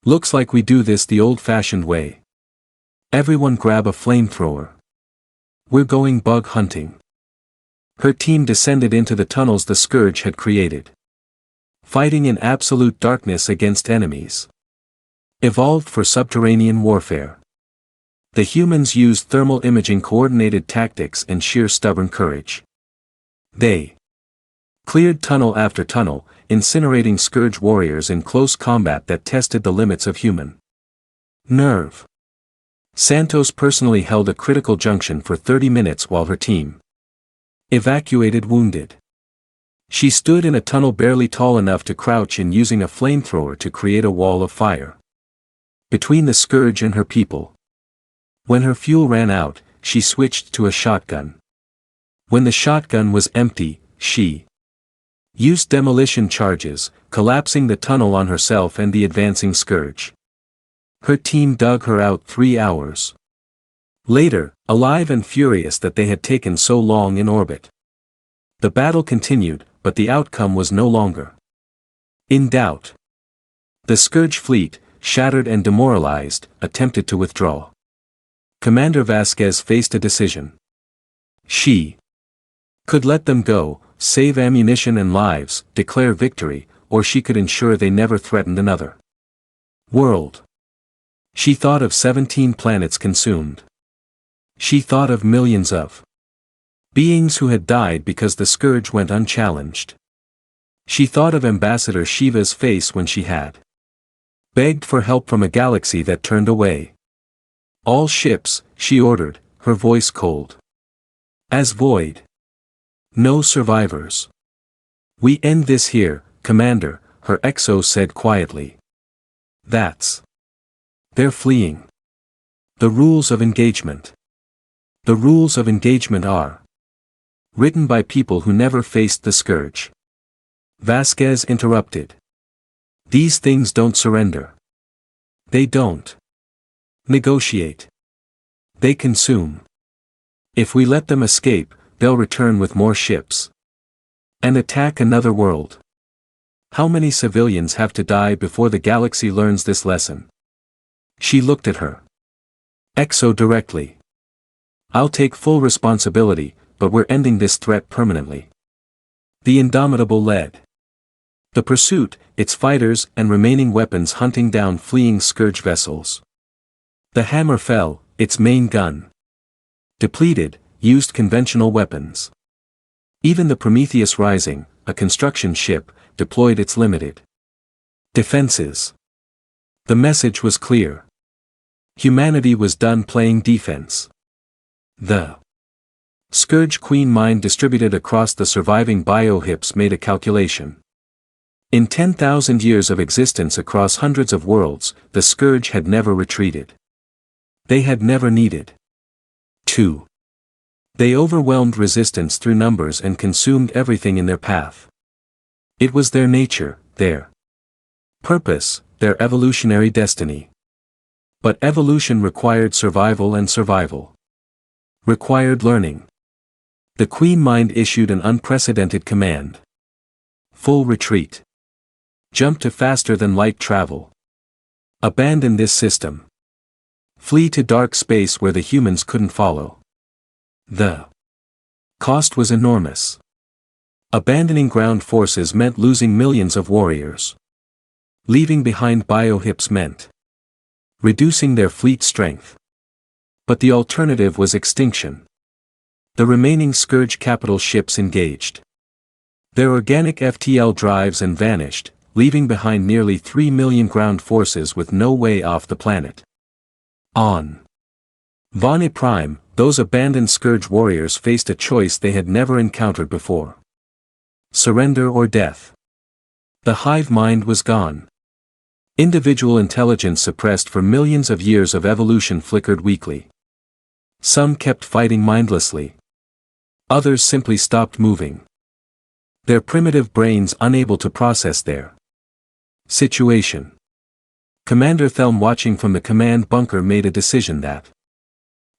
Looks like we do this the old-fashioned way. Everyone grab a flamethrower. We're going bug hunting. Her team descended into the tunnels the scourge had created, fighting in absolute darkness against enemies evolved for subterranean warfare. The humans used thermal imaging coordinated tactics and sheer stubborn courage. They cleared tunnel after tunnel, incinerating scourge warriors in close combat that tested the limits of human nerve. Santos personally held a critical junction for 30 minutes while her team evacuated wounded. She stood in a tunnel barely tall enough to crouch in, using a flamethrower to create a wall of fire between the scourge and her people. When her fuel ran out, she switched to a shotgun. When the shotgun was empty, she used demolition charges, collapsing the tunnel on herself and the advancing scourge. Her team dug her out 3 hours later, alive and furious that they had taken so long in orbit. The battle continued, but the outcome was no longer in doubt. The scourge fleet, shattered and demoralized, attempted to withdraw. Commander Vasquez faced a decision. She could let them go, save ammunition and lives, declare victory, or she could ensure they never threatened another world. She thought of 17 planets consumed. She thought of millions of beings who had died because the scourge went unchallenged. She thought of Ambassador Shiva's face when she had begged for help from a galaxy that turned away. All ships, she ordered, her voice cold as void. No survivors. We end this here, Commander, her XO said quietly. That's. They're fleeing. The rules of engagement. The rules of engagement are written by people who never faced the scourge. Vasquez interrupted. These things don't surrender. They don't negotiate. They consume. If we let them escape, they'll return with more ships and attack another world. How many civilians have to die before the galaxy learns this lesson? She looked at her XO directly. I'll take full responsibility, but we're ending this threat permanently. The Indomitable led the pursuit, its fighters and remaining weapons hunting down fleeing scourge vessels. The Hammer fell, its main gun depleted, used conventional weapons. Even the Prometheus Rising, a construction ship, deployed its limited defenses. The message was clear. Humanity was done playing defense. The Scourge Queen Mind distributed across the surviving biohips made a calculation. In 10,000 years of existence across hundreds of worlds, the Scourge had never retreated. They had never needed to. They overwhelmed resistance through numbers and consumed everything in their path. It was their nature, their purpose, their evolutionary destiny. But evolution required survival, and survival required learning. The Queen Mind issued an unprecedented command. Full retreat. Jump to faster than light travel. Abandon this system. Flee to dark space where the humans couldn't follow. The cost was enormous. Abandoning ground forces meant losing millions of warriors. Leaving behind biohips meant reducing their fleet strength. But the alternative was extinction. The remaining Scourge capital ships engaged their organic FTL drives and vanished, leaving behind nearly 3 million ground forces with no way off the planet. On Vani Prime, those abandoned Scourge warriors faced a choice they had never encountered before. Surrender or death. The hive mind was gone. Individual intelligence suppressed for millions of years of evolution flickered weakly. Some kept fighting mindlessly. Others simply stopped moving. Their primitive brains unable to process their situation. Commander Thelm, watching from the command bunker, made a decision that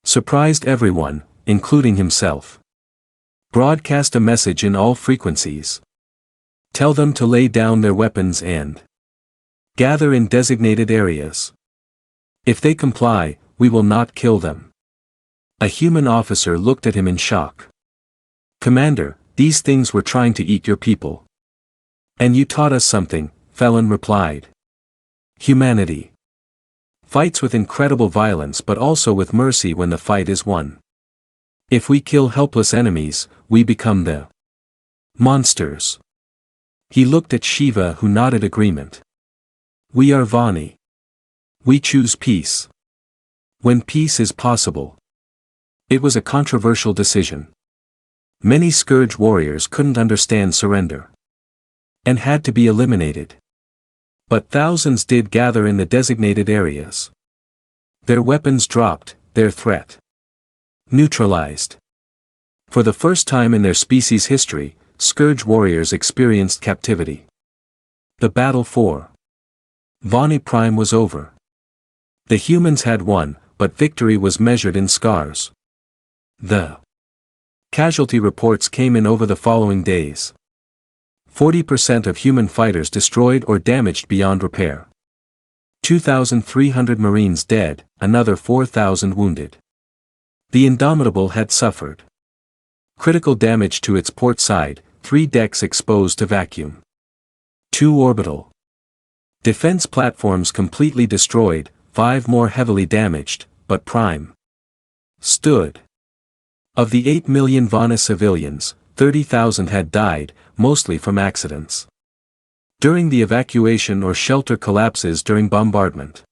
surprised everyone, including himself. Broadcast a message in all frequencies. Tell them to lay down their weapons and gather in designated areas. If they comply, we will not kill them. A human officer looked at him in shock. Commander, these things were trying to eat your people. And you taught us something, Felon replied. Humanity. Fights with incredible violence but also with mercy when the fight is won. If we kill helpless enemies, we become the monsters. He looked at Shiva, who nodded agreement. We are Vani. We choose peace. When peace is possible. It was a controversial decision. Many Scourge warriors couldn't understand surrender and had to be eliminated. But thousands did gather in the designated areas. Their weapons dropped, their threat neutralized. For the first time in their species' history, Scourge warriors experienced captivity. The battle for Vani Prime was over. The humans had won, but victory was measured in scars. The casualty reports came in over the following days. 40% of human fighters destroyed or damaged beyond repair. 2,300 Marines dead, another 4,000 wounded. The Indomitable had suffered critical damage to its port side, 3 decks exposed to vacuum. 2 orbital defense platforms completely destroyed, 5 more heavily damaged, but Prime stood. Of the 8 million Vana civilians, 30,000 had died, mostly from accidents during the evacuation or shelter collapses during bombardment.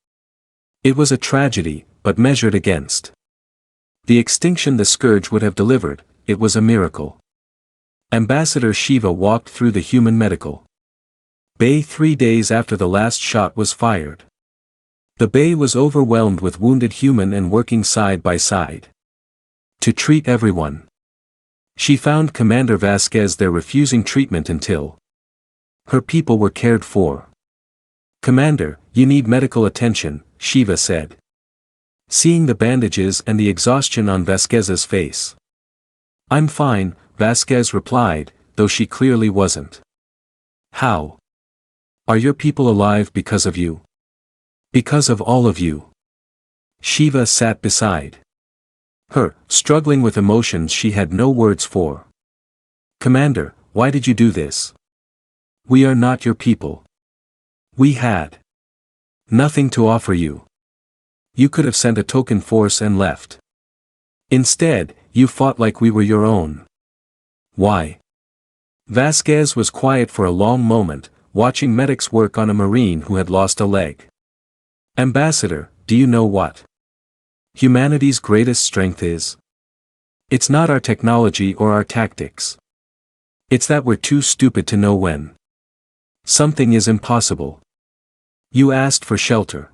It was a tragedy, but measured against the extinction the Scourge would have delivered, it was a miracle. Ambassador Shiva walked through the human medical bay 3 days after the last shot was fired. The bay was overwhelmed with wounded human and working side by side to treat everyone. She found Commander Vasquez there refusing treatment until her people were cared for. Commander, you need medical attention, Shiva said. Seeing the bandages and the exhaustion on Vasquez's face. I'm fine, Vasquez replied, though she clearly wasn't. How? Are your people alive because of you? Because of all of you. Shiva sat beside her, struggling with emotions she had no words for. Commander, why did you do this? We are not your people. We had nothing to offer you. You could have sent a token force and left. Instead, you fought like we were your own. Why? Vasquez was quiet for a long moment, watching medics work on a Marine who had lost a leg. Ambassador, do you know what humanity's greatest strength is? It's not our technology or our tactics. It's that we're too stupid to know when something is impossible. You asked for shelter.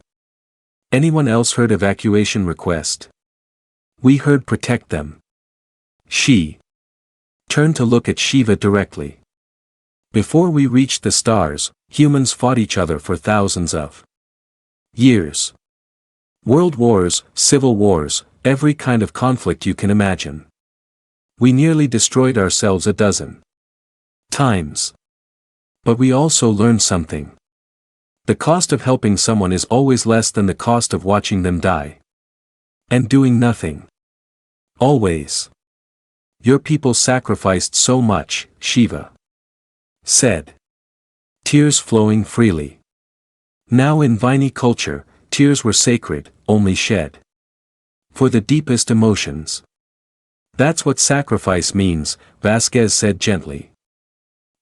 Anyone else heard evacuation request? We heard protect them. She turned to look at Shiva directly. Before we reached the stars, humans fought each other for thousands of years. World wars, civil wars, every kind of conflict you can imagine. We nearly destroyed ourselves a dozen times. But we also learned something. The cost of helping someone is always less than the cost of watching them die. And doing nothing. Always. Your people sacrificed so much, Shiva. said. Tears flowing freely. Now in Viney culture, tears were sacred, only shed for the deepest emotions. That's what sacrifice means, Vasquez said gently.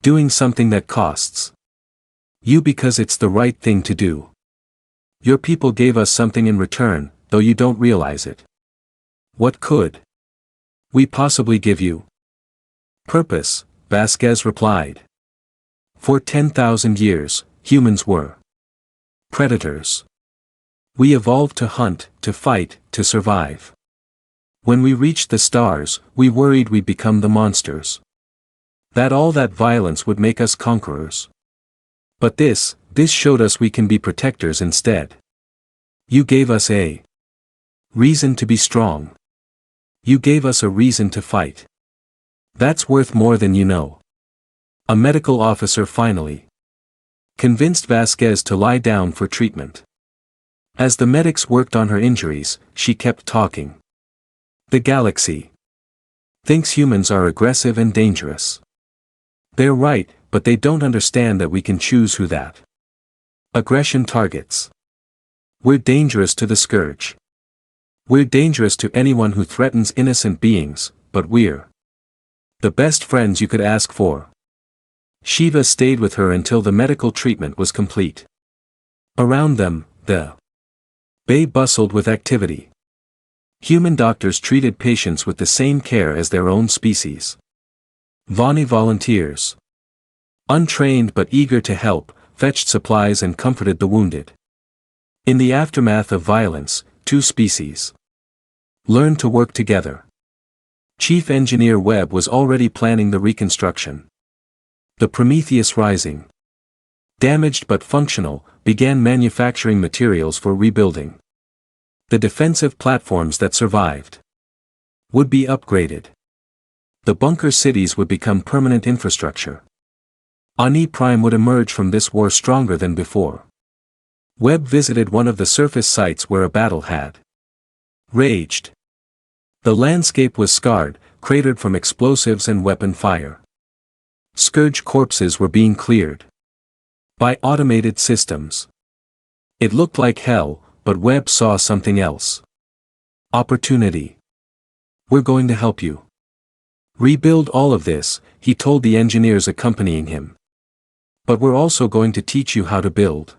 Doing something that costs you because it's the right thing to do. Your people gave us something in return, though you don't realize it. What could we possibly give you? Purpose, Vasquez replied. For 10,000 years, humans were predators. We evolved to hunt, to fight, to survive. When we reached the stars, we worried we'd become the monsters. That all that violence would make us conquerors. But this showed us we can be protectors instead. You gave us a reason to be strong. You gave us a reason to fight. That's worth more than you know. A medical officer finally convinced Vasquez to lie down for treatment. As the medics worked on her injuries, she kept talking. The galaxy thinks humans are aggressive and dangerous. They're right, but they don't understand that we can choose who that aggression targets. We're dangerous to the Scourge. We're dangerous to anyone who threatens innocent beings, but we're the best friends you could ask for. Shiva stayed with her until the medical treatment was complete. Around them, the bay bustled with activity. Human doctors treated patients with the same care as their own species. Vani volunteers, untrained but eager to help, fetched supplies and comforted the wounded. In the aftermath of violence, two species learned to work together. Chief Engineer Webb was already planning the reconstruction. The Prometheus Rising, damaged but functional, began manufacturing materials for rebuilding. The defensive platforms that survived would be upgraded. The bunker cities would become permanent infrastructure. Ani Prime would emerge from this war stronger than before. Webb visited one of the surface sites where a battle had raged. The landscape was scarred, cratered from explosives and weapon fire. Scourge corpses were being cleared by automated systems. It looked like hell, but Webb saw something else. Opportunity. We're going to help you rebuild all of this, he told the engineers accompanying him. But we're also going to teach you how to build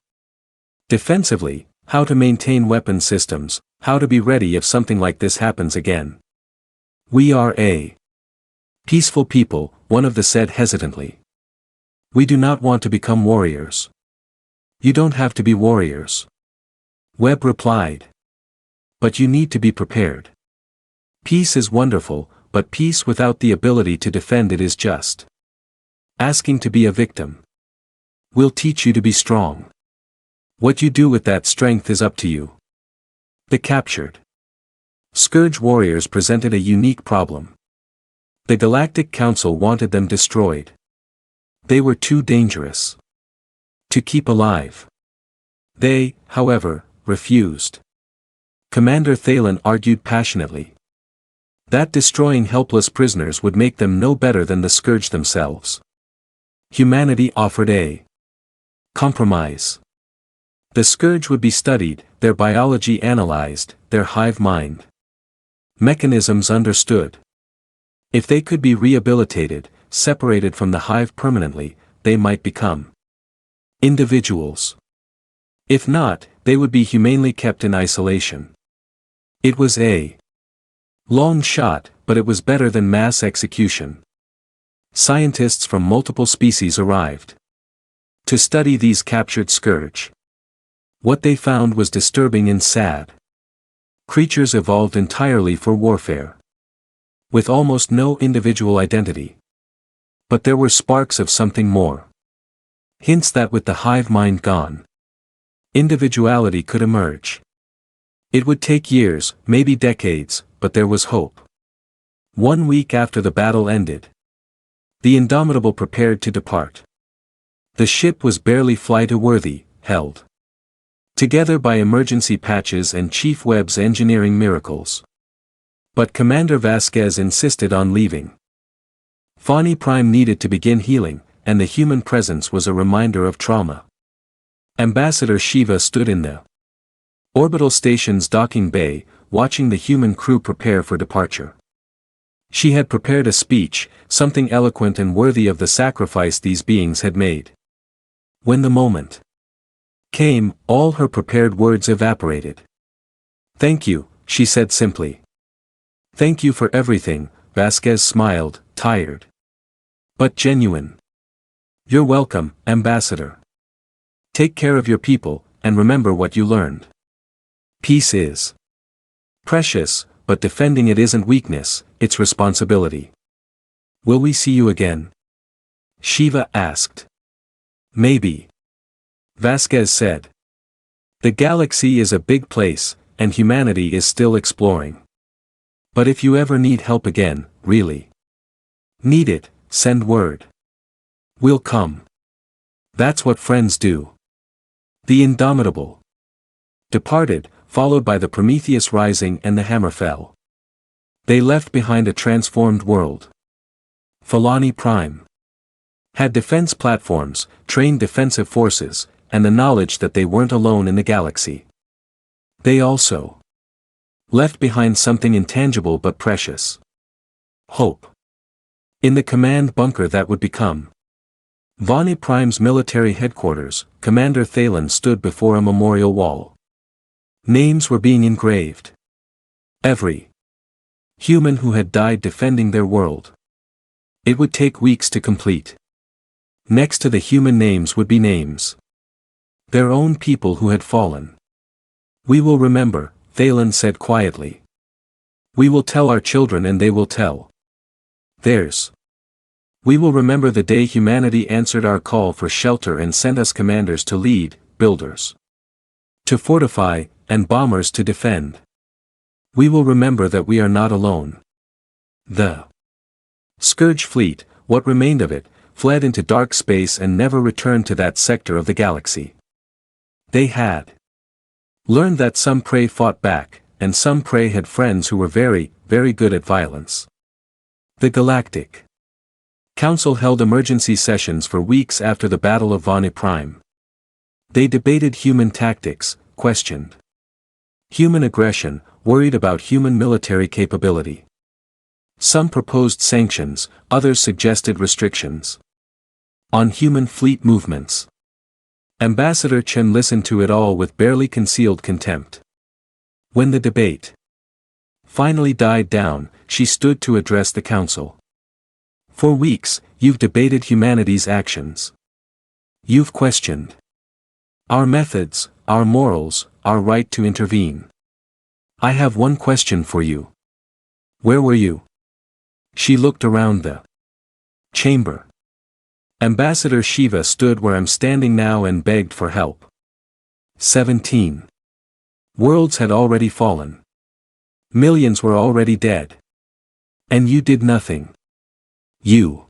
defensively, how to maintain weapon systems, how to be ready if something like this happens again. We are a peaceful people, one of them said hesitantly. We do not want to become warriors. You don't have to be warriors, Webb replied. But you need to be prepared. Peace is wonderful, but peace without the ability to defend it is just asking to be a victim. We'll teach you to be strong. What you do with that strength is up to you. The captured Scourge warriors presented a unique problem. The Galactic Council wanted them destroyed. They were too dangerous to keep alive. They, however, refused. Commander Thalen argued passionately that destroying helpless prisoners would make them no better than the Scourge themselves. Humanity offered a compromise. The Scourge would be studied, their biology analyzed, their hive mind mechanisms understood. If they could be rehabilitated, separated from the hive permanently, they might become individuals. If not, they would be humanely kept in isolation. It was a long shot, but it was better than mass execution. Scientists from multiple species arrived to study these captured Scourge. What they found was disturbing and sad. Creatures evolved entirely for warfare, with almost no individual identity. But there were sparks of something more. Hints that with the hive mind gone, individuality could emerge. It would take years, maybe decades, but there was hope. 1 week after the battle ended, the Indomitable prepared to depart. The ship was barely flight-worthy, held together by emergency patches and Chief Webb's engineering miracles. But Commander Vasquez insisted on leaving. Fani Prime needed to begin healing, and the human presence was a reminder of trauma. Ambassador Shiva stood in the orbital station's docking bay, watching the human crew prepare for departure. She had prepared a speech, something eloquent and worthy of the sacrifice these beings had made. When the moment came, all her prepared words evaporated. "Thank you," she said simply. "Thank you for everything," Vasquez smiled, tired but genuine. "You're welcome, Ambassador. Take care of your people, and remember what you learned. Peace is precious, but defending it isn't weakness, it's responsibility. Will we see you again?" Shiva asked. "Maybe," Vasquez said. "The galaxy is a big place, and humanity is still exploring. But if you ever need help again, really need it, send word. We'll come." That's what friends do. The Indomitable departed, followed by the Prometheus Rising and the Hammer fell. They left behind a transformed world. Philani Prime had defense platforms, trained defensive forces, and the knowledge that they weren't alone in the galaxy. They also left behind something intangible but precious. Hope. In the command bunker that would become Vani Prime's military headquarters, Commander Thalen stood before a memorial wall. Names were being engraved. Every human who had died defending their world. It would take weeks to complete. Next to the human names would be names. Their own people who had fallen. "We will remember," Thalen said quietly. "We will tell our children and they will tell theirs. We will remember the day humanity answered our call for shelter and sent us commanders to lead, builders to fortify, and bombers to defend. We will remember that we are not alone." The Scourge fleet, what remained of it, fled into dark space and never returned to that sector of the galaxy. They had learned that some prey fought back, and some prey had friends who were very, very good at violence. The Galactic Council held emergency sessions for weeks after the Battle of Vani Prime. They debated human tactics, questioned human aggression, worried about human military capability. Some proposed sanctions, others suggested restrictions on human fleet movements. Ambassador Chen listened to it all with barely concealed contempt. When the debate finally died down, she stood to address the council. "For weeks, you've debated humanity's actions. You've questioned our methods, our morals, our right to intervene. I have one question for you. Where were you?" She looked around the chamber. Ambassador Shiva stood where I'm standing now and begged for help. 17 worlds had already fallen. Millions were already dead. And you did nothing. You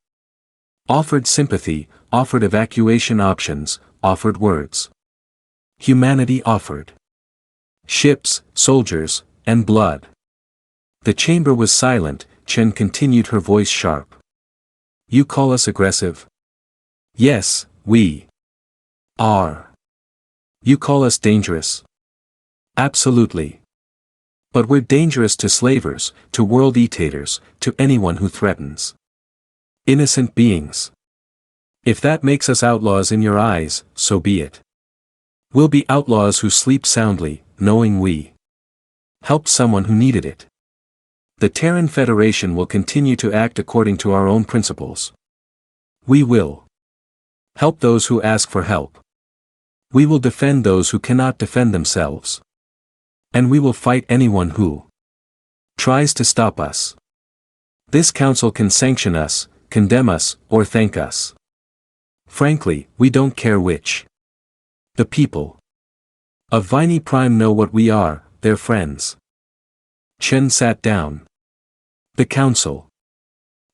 offered sympathy, offered evacuation options, offered words. Humanity offered ships, soldiers, and blood. The chamber was silent. Chen continued, her voice sharp. "You call us aggressive? Yes, we are. You call us dangerous? Absolutely. But we're dangerous to slavers, to world eatators, to anyone who threatens innocent beings. If that makes us outlaws in your eyes, so be it. We'll be outlaws who sleep soundly, knowing we helped someone who needed it. The Terran Federation will continue to act according to our own principles. We will help those who ask for help. We will defend those who cannot defend themselves. And we will fight anyone who tries to stop us. This council can sanction us, condemn us, or thank us. Frankly, we don't care which. The people of Vani Prime know what we are, their friends." Chen sat down. The council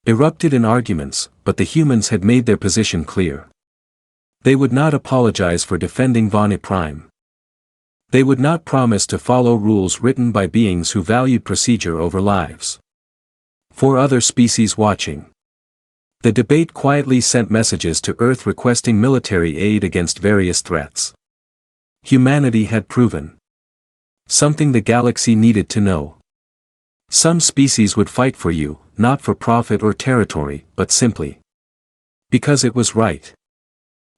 erupted in arguments, but the humans had made their position clear. They would not apologize for defending Vani Prime. They would not promise to follow rules written by beings who valued procedure over lives. For other species watching, The debate quietly sent messages to Earth requesting military aid against various threats. Humanity had proven something the galaxy needed to know. Some species would fight for you, not for profit or territory, but simply because it was right.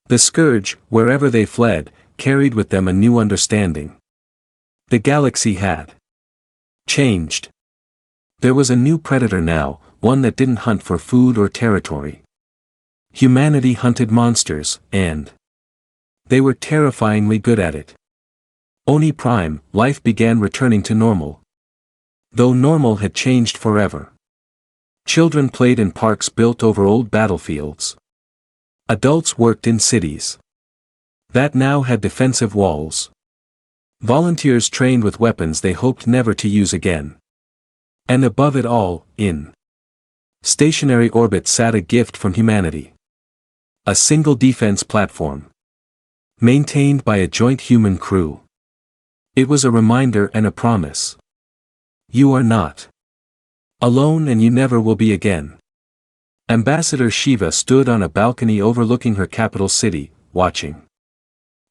The Scourge, wherever they fled, carried with them a new understanding. The galaxy had changed. There was a new predator now, one that didn't hunt for food or territory. Humanity hunted monsters, and they were terrifyingly good at it. Oni Prime, life began returning to normal. Though normal had changed forever. Children played in parks built over old battlefields. Adults worked in cities that now had defensive walls. Volunteers trained with weapons they hoped never to use again. And above it all, in stationary orbit sat a gift from humanity. A single defense platform. Maintained by a joint human crew. It was a reminder and a promise. You are not alone and you never will be again. Ambassador Shiva stood on a balcony overlooking her capital city, watching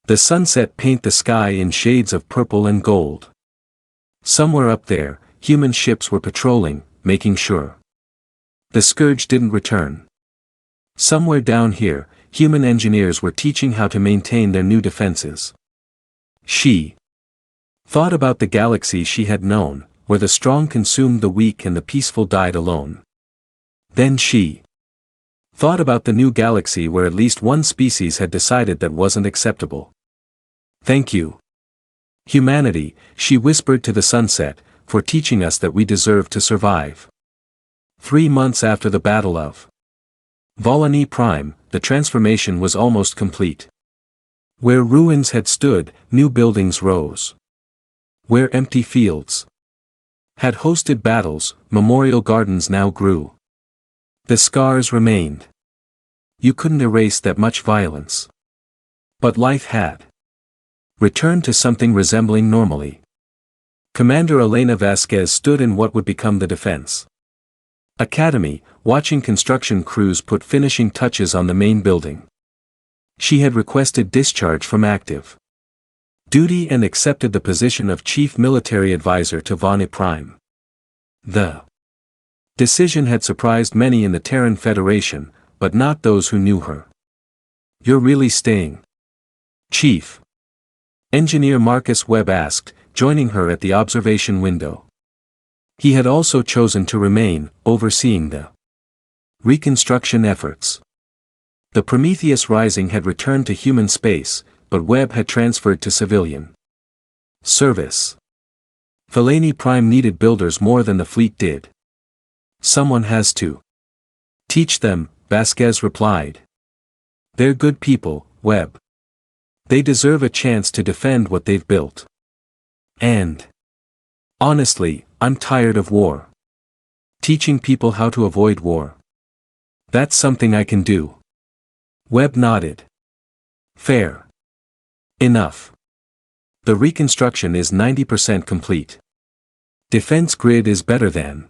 the sunset paint the sky in shades of purple and gold. Somewhere up there, human ships were patrolling, making sure the Scourge didn't return. Somewhere down here, human engineers were teaching how to maintain their new defenses. She thought about the galaxy she had known, where the strong consumed the weak and the peaceful died alone. Then she thought about the new galaxy where at least one species had decided that wasn't acceptable. Thank you, humanity, she whispered to the sunset, for teaching us that we deserve to survive. 3 months after the Battle of Volani Prime, the transformation was almost complete. Where ruins had stood, new buildings rose. Where empty fields had hosted battles, memorial gardens now grew. The scars remained. You couldn't erase that much violence. But life had returned to something resembling normally. Commander Elena Vasquez stood in what would become the defense academy, watching construction crews put finishing touches on the main building. She had requested discharge from active duty and accepted the position of Chief Military Advisor to Vani Prime. The decision had surprised many in the Terran Federation, but not those who knew her. You're really staying, Chief? Engineer Marcus Webb asked, joining her at the observation window. He had also chosen to remain, overseeing the reconstruction efforts. The Prometheus Rising had returned to human space, but Webb had transferred to civilian service. Volani Prime needed builders more than the fleet did. Someone has to teach them, Vasquez replied. They're good people, Webb. They deserve a chance to defend what they've built. And honestly, I'm tired of war. Teaching people how to avoid war. That's something I can do. Webb nodded. Fair enough. The reconstruction is 90% complete. Defense grid is better than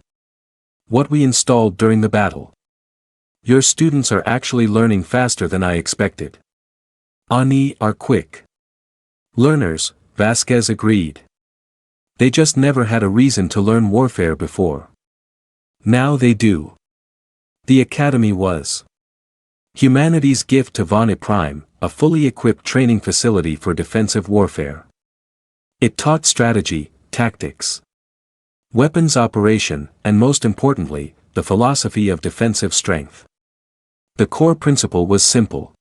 what we installed during the battle. Your students are actually learning faster than I expected. Ani are quick learners, Vasquez agreed. They just never had a reason to learn warfare before. Now they do. The academy was humanity's gift to Vani Prime, a fully equipped training facility for defensive warfare. It taught strategy, tactics, weapons operation, and most importantly, the philosophy of defensive strength. The core principle was simple.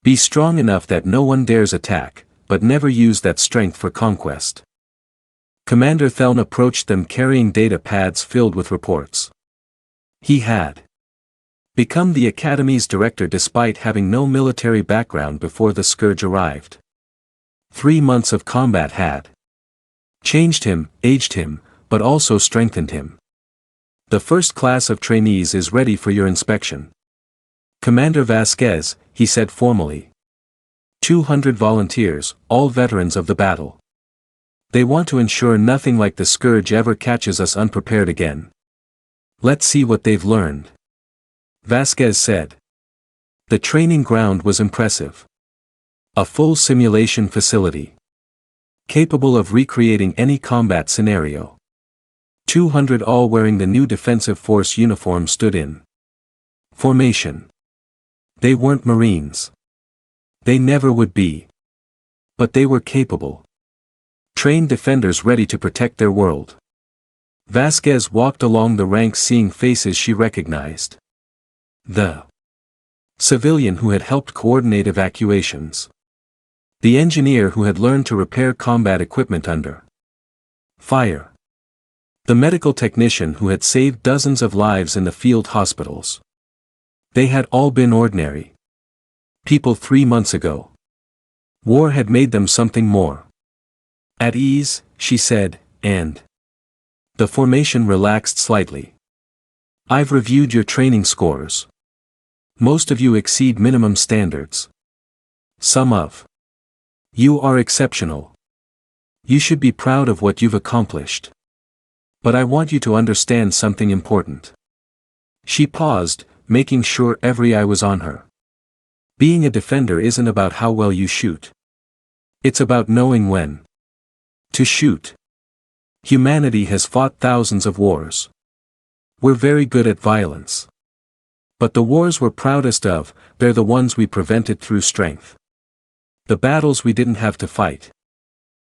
Be strong enough that no one dares attack, but never use that strength for conquest. Commander Theln approached them carrying data pads filled with reports. He had become the Academy's director despite having no military background before the Scourge arrived. 3 months of combat had changed him, aged him, but also strengthened him. The first class of trainees is ready for your inspection. Commander Vasquez, he said formally. 200 volunteers, all veterans of the battle. They want to ensure nothing like the Scourge ever catches us unprepared again. Let's see what they've learned. Vasquez said. The training ground was impressive. A full simulation facility. Capable of recreating any combat scenario. 200 all wearing the new defensive force uniform stood in formation. They weren't Marines. They never would be. But they were capable. Trained defenders ready to protect their world. Vasquez walked along the ranks seeing faces she recognized. The civilian who had helped coordinate evacuations. The engineer who had learned to repair combat equipment under fire. The medical technician who had saved dozens of lives in the field hospitals. They had all been ordinary people 3 months ago. War had made them something more. At ease, she said, and the formation relaxed slightly. I've reviewed your training scores. Most of you exceed minimum standards. Some of you are exceptional. You should be proud of what you've accomplished. But I want you to understand something important. She paused, making sure every eye was on her. Being a defender isn't about how well you shoot. It's about knowing when to shoot. Humanity has fought thousands of wars. We're very good at violence. But the wars we're proudest of, they're the ones we prevented through strength. The battles we didn't have to fight.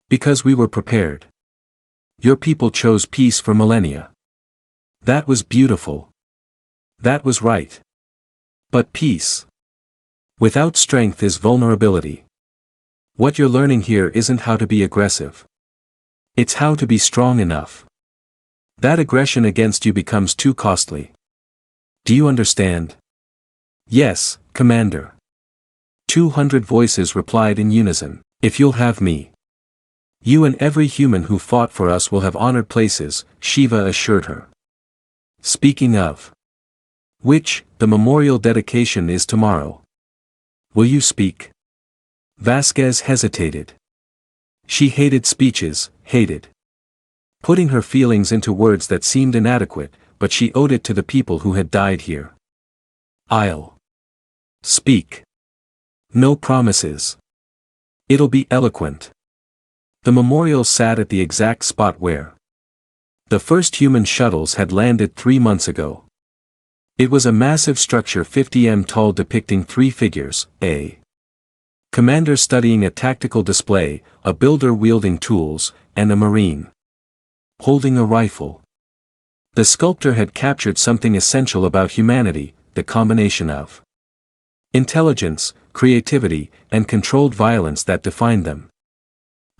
Because we were prepared. Your people chose peace for millennia. That was beautiful. That was right. But peace without strength is vulnerability. What you're learning here isn't how to be aggressive. It's how to be strong enough. That aggression against you becomes too costly. Do you understand? Yes, Commander. 200 voices replied in unison. If you'll have me. You and every human who fought for us will have honored places, Shiva assured her. Speaking of which, the memorial dedication is tomorrow. Will you speak? Vasquez hesitated. She hated speeches, hated putting her feelings into words that seemed inadequate, but she owed it to the people who had died here. I'll speak. No promises. It'll be eloquent. The memorial sat at the exact spot where the first human shuttles had landed 3 months ago. It was a massive structure 50 m tall depicting 3 figures, a commander studying a tactical display, a builder wielding tools, and a marine holding a rifle. The sculptor had captured something essential about humanity, the combination of intelligence, creativity, and controlled violence that defined them.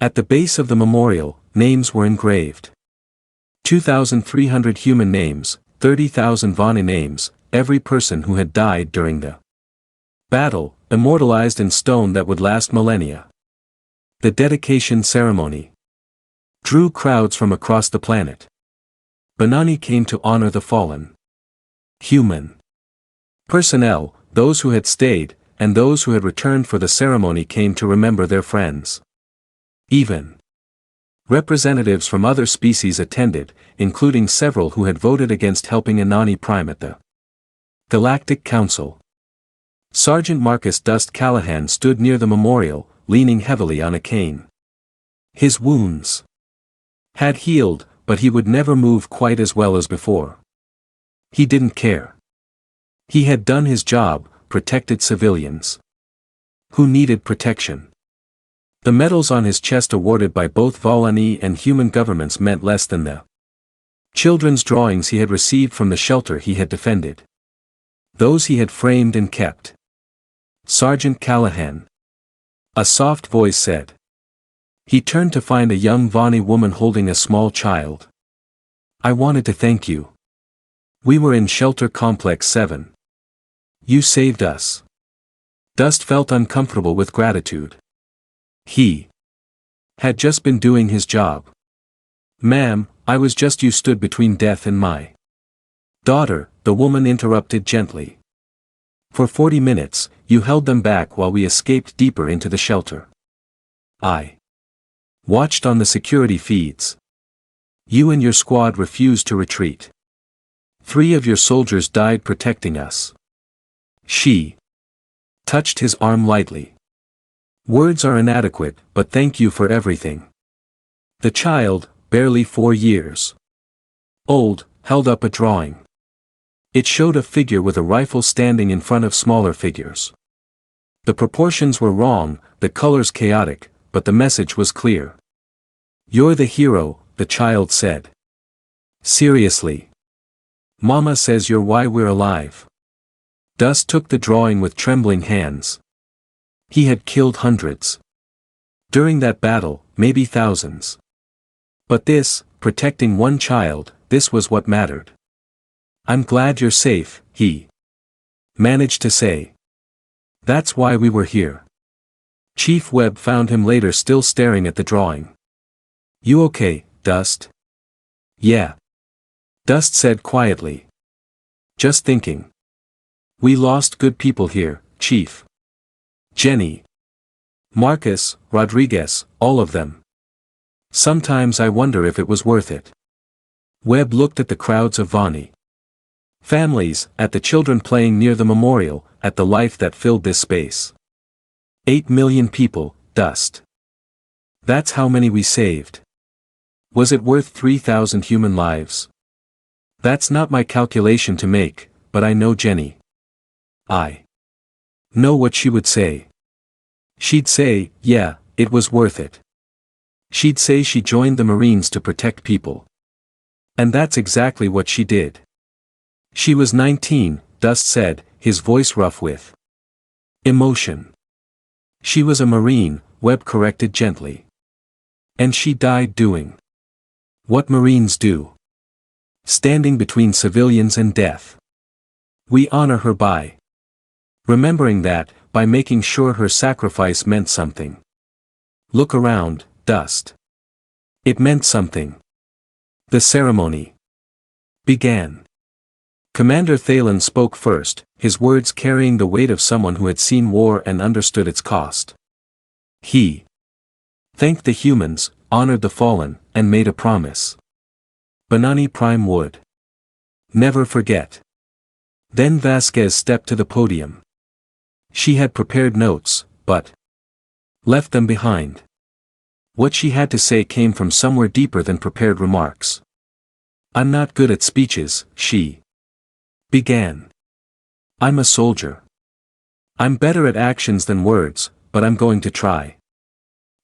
At the base of the memorial, names were engraved. 2,300 human names, 30,000 Vani names, every person who had died during the battle, immortalized in stone that would last millennia. The dedication ceremony drew crowds from across the planet. Banani came to honor the fallen human personnel, those who had stayed, and those who had returned for the ceremony came to remember their friends. Even representatives from other species attended, including several who had voted against helping Anani Prime at the Galactic Council. Sergeant Marcus Dust Callahan stood near the memorial, leaning heavily on a cane. His wounds had healed, but he would never move quite as well as before. He didn't care. He had done his job, protected civilians who needed protection. The medals on his chest awarded by both Volani and human governments meant less than the children's drawings he had received from the shelter he had defended. Those he had framed and kept. Sergeant Callahan. A soft voice said. He turned to find a young Vani woman holding a small child. I wanted to thank you. We were in Shelter Complex 7. You saved us. Dust felt uncomfortable with gratitude. He had just been doing his job. Ma'am, I was just you stood between death and my daughter, the woman interrupted gently. For 40 minutes, you held them back while we escaped deeper into the shelter. I watched on the security feeds. You and your squad refused to retreat. 3 of your soldiers died protecting us. She touched his arm lightly. Words are inadequate, but thank you for everything. The child, barely 4 years old, held up a drawing. It showed a figure with a rifle standing in front of smaller figures. The proportions were wrong, the colors chaotic, but the message was clear. You're the hero, the child said. Seriously. Mama says you're why we're alive. Dust took the drawing with trembling hands. He had killed hundreds. During that battle, maybe thousands. But this, protecting one child, this was what mattered. I'm glad you're safe, he managed to say. That's why we were here. Chief Webb found him later still staring at the drawing. You okay, Dust? Yeah. Dust said quietly. Just thinking. We lost good people here, Chief. Jenny. Marcus, Rodriguez, all of them. Sometimes I wonder if it was worth it. Webb looked at the crowds of Vani families, at the children playing near the memorial, at the life that filled this space. 8 million people, Dust. That's how many we saved. Was it worth 3,000 human lives? That's not my calculation to make, but I know Jenny. I know what she would say. She'd say, yeah, it was worth it. She'd say she joined the Marines to protect people. And that's exactly what she did. She was 19, Dust said, his voice rough with emotion. She was a Marine, Webb corrected gently. And she died doing what Marines do. Standing between civilians and death. We honor her by remembering that, by making sure her sacrifice meant something. Look around, Dust. It meant something. The ceremony began. Commander Thalen spoke first, his words carrying the weight of someone who had seen war and understood its cost. He thanked the humans, honored the fallen, and made a promise. Banani Prime would never forget. Then Vasquez stepped to the podium. She had prepared notes, but left them behind. What she had to say came from somewhere deeper than prepared remarks. I'm not good at speeches, she began. I'm a soldier. I'm better at actions than words, but I'm going to try.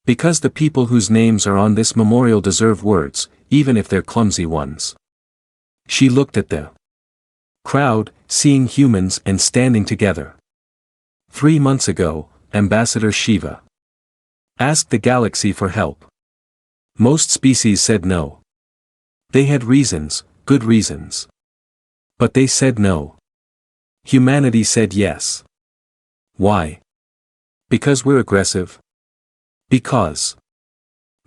Because the people whose names are on this memorial deserve words, even if they're clumsy ones. She looked at the crowd, seeing humans and standing together. 3 months ago, Ambassador Shiva asked the galaxy for help. Most species said no. They had reasons, good reasons. But they said no. Humanity said yes. Why? Because we're aggressive? Because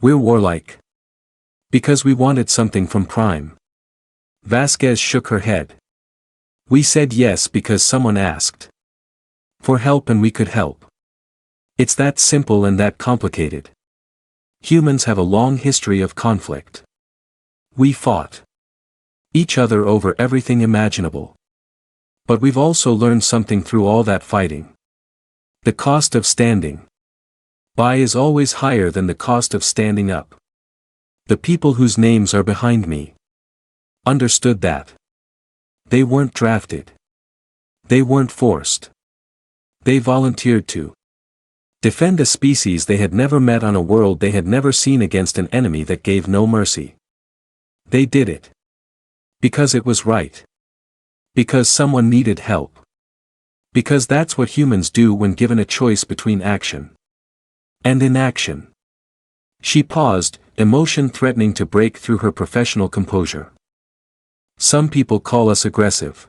we're warlike? Because we wanted something from Prime? Vasquez shook her head. We said yes because someone asked for help and we could help. It's that simple and that complicated. Humans have a long history of conflict. We fought each other over everything imaginable. But we've also learned something through all that fighting. The cost of standing by is always higher than the cost of standing up. The people whose names are behind me understood that. They weren't drafted. They weren't forced. They volunteered to defend a species they had never met on a world they had never seen against an enemy that gave no mercy. They did it because it was right. Because someone needed help. Because that's what humans do when given a choice between action and inaction. She paused, emotion threatening to break through her professional composure. Some people call us aggressive.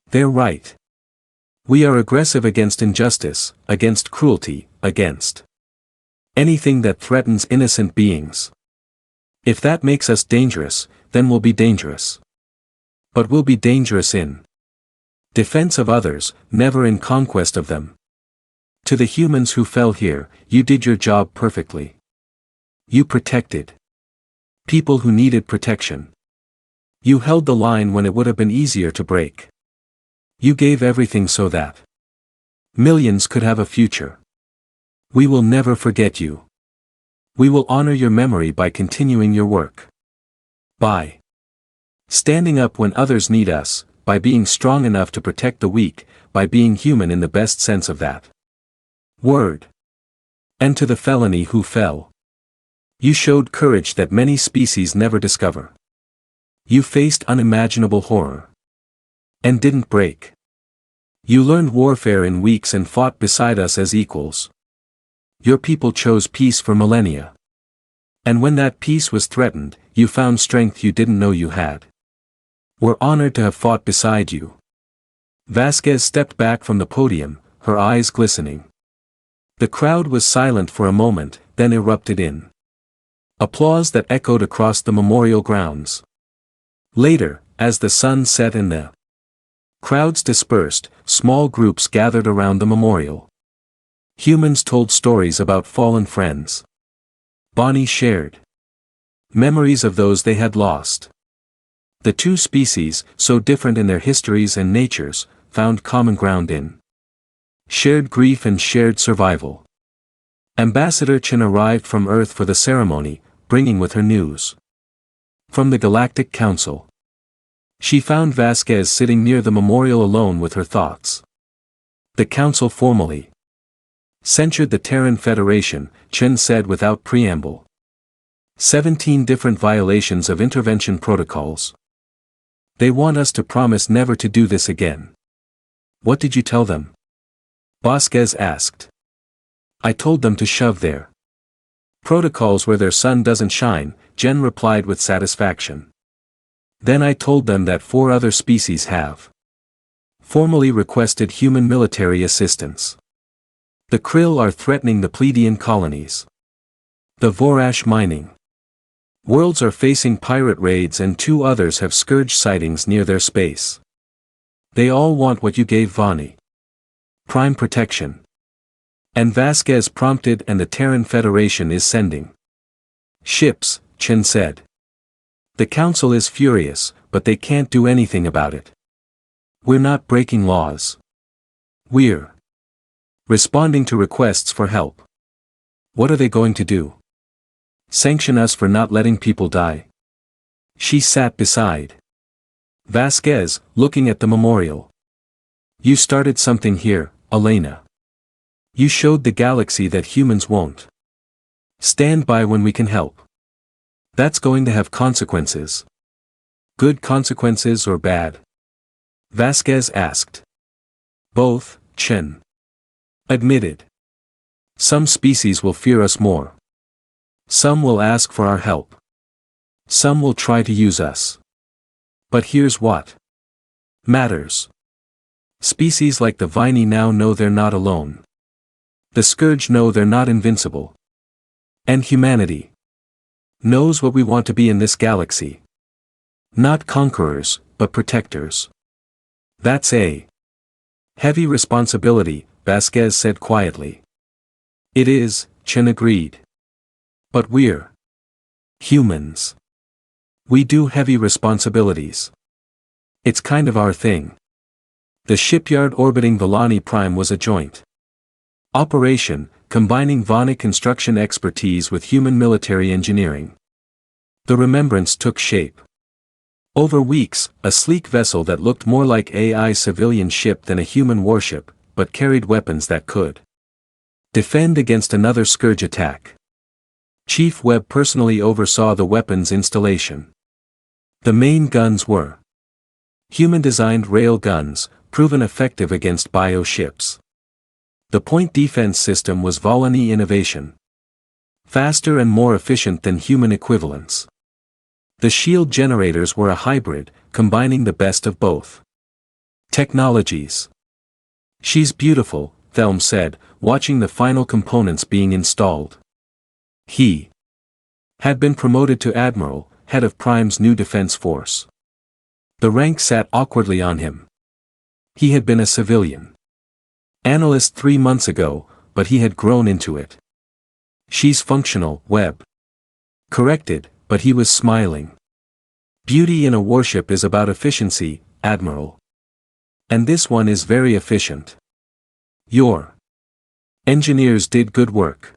They're right. We are aggressive against injustice, against cruelty, against anything that threatens innocent beings. If that makes us dangerous, then we'll be dangerous. But we'll be dangerous in defense of others, never in conquest of them. To the humans who fell here, you did your job perfectly. You protected people who needed protection. You held the line when it would have been easier to break. You gave everything so that millions could have a future. We will never forget you. We will honor your memory by continuing your work. By standing up when others need us, by being strong enough to protect the weak, by being human in the best sense of that word. And to the felony who fell. You showed courage that many species never discover. You faced unimaginable horror. And didn't break. You learned warfare in weeks and fought beside us as equals. Your people chose peace for millennia. And when that peace was threatened, you found strength you didn't know you had. We're honored to have fought beside you. Vasquez stepped back from the podium, her eyes glistening. The crowd was silent for a moment, then erupted in applause that echoed across the memorial grounds. Later, as the sun set and the crowds dispersed, small groups gathered around the memorial. Humans told stories about fallen friends. Bonnie shared memories of those they had lost. The two species, so different in their histories and natures, found common ground in shared grief and shared survival. Ambassador Chen arrived from Earth for the ceremony, bringing with her news from the Galactic Council. She found Vasquez sitting near the memorial alone with her thoughts. The council formally censured the Terran Federation, Chen said without preamble. 17 different violations of intervention protocols. They want us to promise never to do this again. What did you tell them? Vasquez asked. I told them to shove their protocols where their sun doesn't shine, Jen replied with satisfaction. Then I told them that 4 other species have formally requested human military assistance. The Krill are threatening the Pleiadian colonies. The Vorash mining worlds are facing pirate raids and 2 others have scourge sightings near their space. They all want what you gave Vani. Prime protection. And Vasquez prompted and the Terran Federation is sending ships, Chen said. The council is furious, but they can't do anything about it. We're not breaking laws. We're responding to requests for help. What are they going to do? Sanction us for not letting people die? She sat beside Vasquez, looking at the memorial. You started something here, Elena. You showed the galaxy that humans won't stand by when we can help. That's going to have consequences. Good consequences or bad? Vasquez asked. Both, Chen admitted. Some species will fear us more. Some will ask for our help. Some will try to use us. But here's what matters. Species like the Viney now know they're not alone. The Scourge know they're not invincible. And humanity knows what we want to be in this galaxy. Not conquerors, but protectors. That's a heavy responsibility, Vasquez said quietly. It is, Chen agreed. But we're humans. We do heavy responsibilities. It's kind of our thing. The shipyard orbiting Villani Prime was a joint operation, combining Vonic construction expertise with human military engineering. The remembrance took shape. Over weeks, a sleek vessel that looked more like AI civilian ship than a human warship, but carried weapons that could defend against another Scourge attack. Chief Webb personally oversaw the weapons installation. The main guns were human-designed rail guns, proven effective against bio ships. The point defense system was Volani innovation. Faster and more efficient than human equivalents. The shield generators were a hybrid, combining the best of both technologies. She's beautiful, Thelm said, watching the final components being installed. He had been promoted to Admiral, head of Prime's new defense force. The rank sat awkwardly on him. He had been a civilian analyst 3 months ago, but he had grown into it. She's functional, Webb corrected, but he was smiling. Beauty in a warship is about efficiency, Admiral. And this one is very efficient. Your engineers did good work.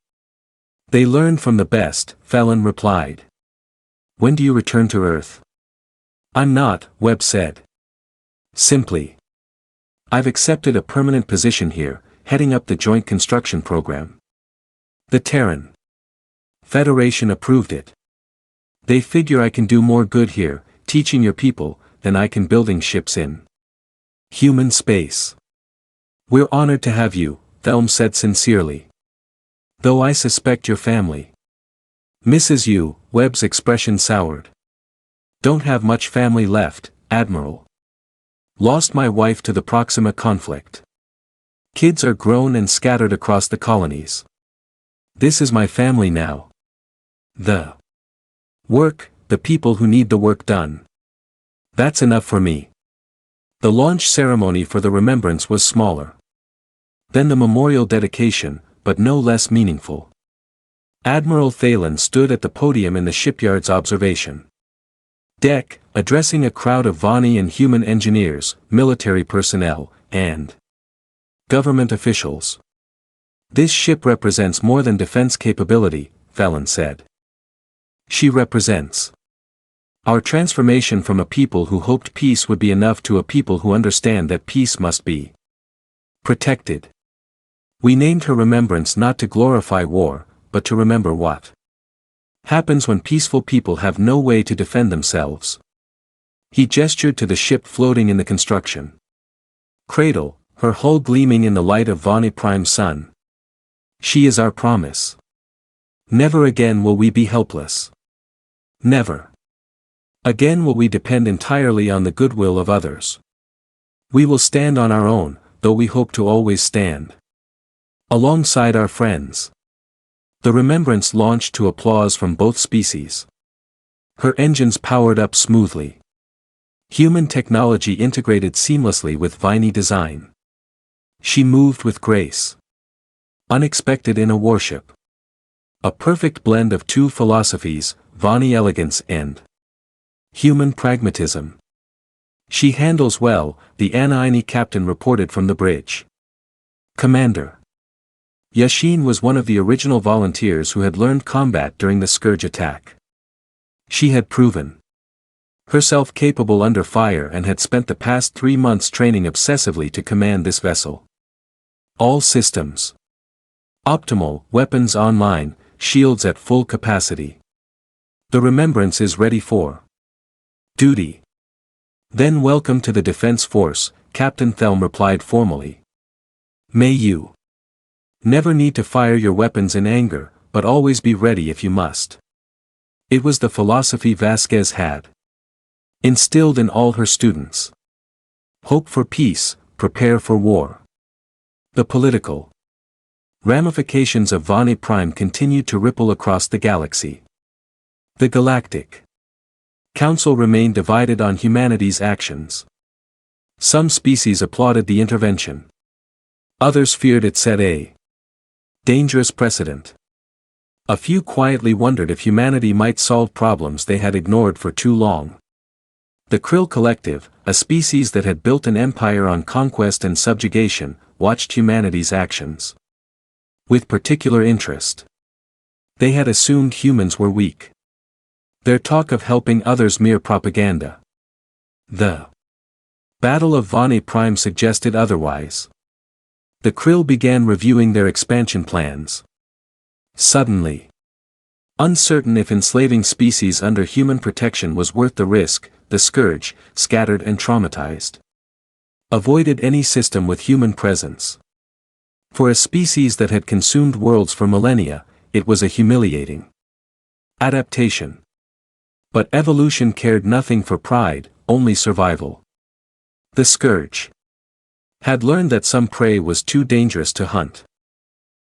They learned from the best, Felon replied. When do you return to Earth? I'm not, Webb said. Simply. I've accepted a permanent position here, heading up the Joint Construction Program. The Terran Federation approved it. They figure I can do more good here, teaching your people, than I can building ships in human space. We're honored to have you, Thelm said sincerely. Though I suspect your family misses you, Webb's expression soured. Don't have much family left, Admiral. Lost my wife to the Proxima conflict. Kids are grown and scattered across the colonies. This is my family now. The work, the people who need the work done. That's enough for me. The launch ceremony for the remembrance was smaller than the memorial dedication, but no less meaningful. Admiral Thalen stood at the podium in the shipyard's observation deck, addressing a crowd of Vani and human engineers, military personnel, and government officials. This ship represents more than defense capability, Fallon said. She represents our transformation from a people who hoped peace would be enough to a people who understand that peace must be protected. We named her remembrance not to glorify war, but to remember what happens when peaceful people have no way to defend themselves. He gestured to the ship floating in the construction cradle, her hull gleaming in the light of Vani Prime's sun. She is our promise. Never again will we be helpless. Never again will we depend entirely on the goodwill of others. We will stand on our own, though we hope to always stand alongside our friends. The remembrance launched to applause from both species. Her engines powered up smoothly. Human technology integrated seamlessly with Vini design. She moved with grace. Unexpected in a warship. A perfect blend of two philosophies, Vani elegance and human pragmatism. She handles well, the Anaini captain reported from the bridge. Commander Yashin was one of the original volunteers who had learned combat during the Scourge attack. She had proven herself capable under fire and had spent the past 3 months training obsessively to command this vessel. All systems optimal, weapons online, shields at full capacity. The remembrance is ready for duty. Then welcome to the Defense Force, Captain Thelm replied formally. May you never need to fire your weapons in anger, but always be ready if you must. It was the philosophy Vasquez had instilled in all her students. Hope for peace, prepare for war. The political ramifications of Vani Prime continued to ripple across the galaxy. The Galactic Council remained divided on humanity's actions. Some species applauded the intervention. Others feared it set a dangerous precedent. A few quietly wondered if humanity might solve problems they had ignored for too long. The Krill Collective, a species that had built an empire on conquest and subjugation, watched humanity's actions with particular interest. They had assumed humans were weak. Their talk of helping others mere propaganda. The Battle of Vani Prime suggested otherwise. The Krill began reviewing their expansion plans. Suddenly, uncertain if enslaving species under human protection was worth the risk, the Scourge, scattered and traumatized, avoided any system with human presence. For a species that had consumed worlds for millennia, it was a humiliating adaptation. But evolution cared nothing for pride, only survival. The Scourge had learned that some prey was too dangerous to hunt.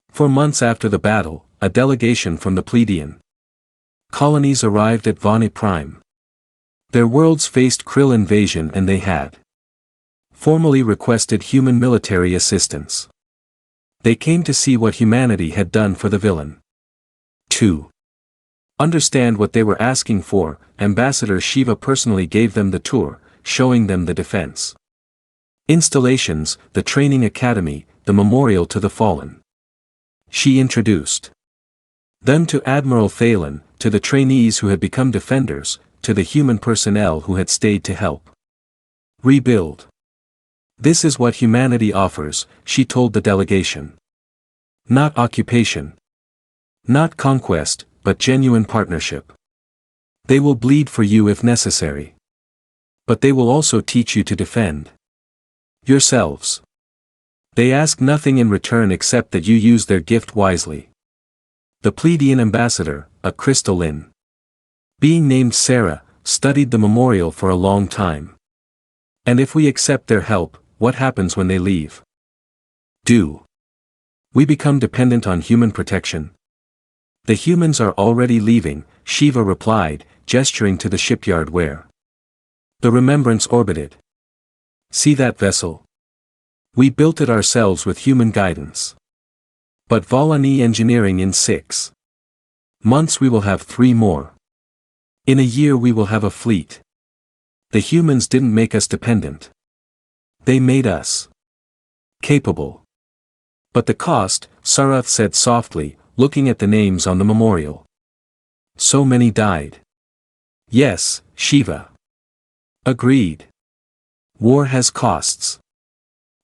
For months after the battle, a delegation from the Pleiadian colonies arrived at Vani Prime. Their worlds faced Krill invasion and they had formally requested human military assistance. They came to see what humanity had done for the villain. To understand what they were asking for, Ambassador Shiva personally gave them the tour, showing them the defense Installations, the training academy, the memorial to the fallen. She introduced them to Admiral Thalen, to the trainees who had become defenders, to the human personnel who had stayed to help rebuild. This is what humanity offers, she told the delegation. Not occupation. Not conquest, but genuine partnership. They will bleed for you if necessary. But they will also teach you to defend yourselves. They ask nothing in return except that you use their gift wisely. The Pleiadian ambassador, a crystalline being named Sarah, studied the memorial for a long time. And if we accept their help, what happens when they leave? Do we become dependent on human protection? The humans are already leaving, Shiva replied, gesturing to the shipyard where the Remembrance orbited. See that vessel? We built it ourselves with human guidance. But Volani engineering in 6 months we will have 3 more. In a year we will have a fleet. The humans didn't make us dependent. They made us capable. But the cost, Sarath said softly, looking at the names on the memorial. So many died. Yes, Shiva agreed. War has costs.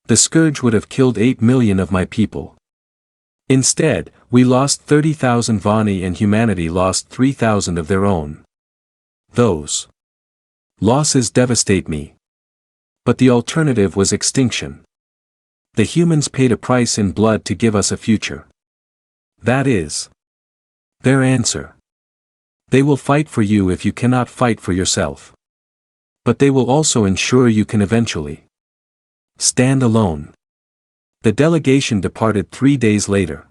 The scourge would have killed 8 million of my people. Instead, we lost 30,000 Vani and humanity lost 3,000 of their own. Those losses devastate me. But the alternative was extinction. The humans paid a price in blood to give us a future. That is their answer. They will fight for you if you cannot fight for yourself. But they will also ensure you can eventually stand alone. The delegation departed 3 days later.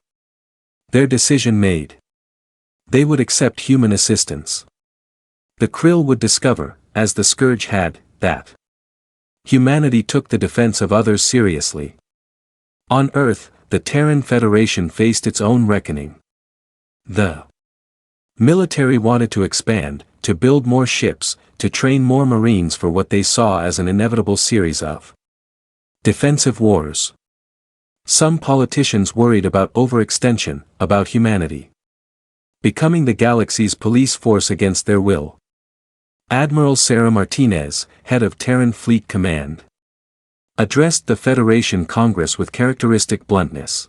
Their decision made. They would accept human assistance. The Krill would discover, as the Scourge had, that humanity took the defense of others seriously. On Earth, the Terran Federation faced its own reckoning. The military wanted to expand, to build more ships, to train more Marines for what they saw as an inevitable series of defensive wars. Some politicians worried about overextension, about humanity becoming the galaxy's police force against their will. Admiral Sarah Martinez, head of Terran Fleet Command, addressed the Federation Congress with characteristic bluntness.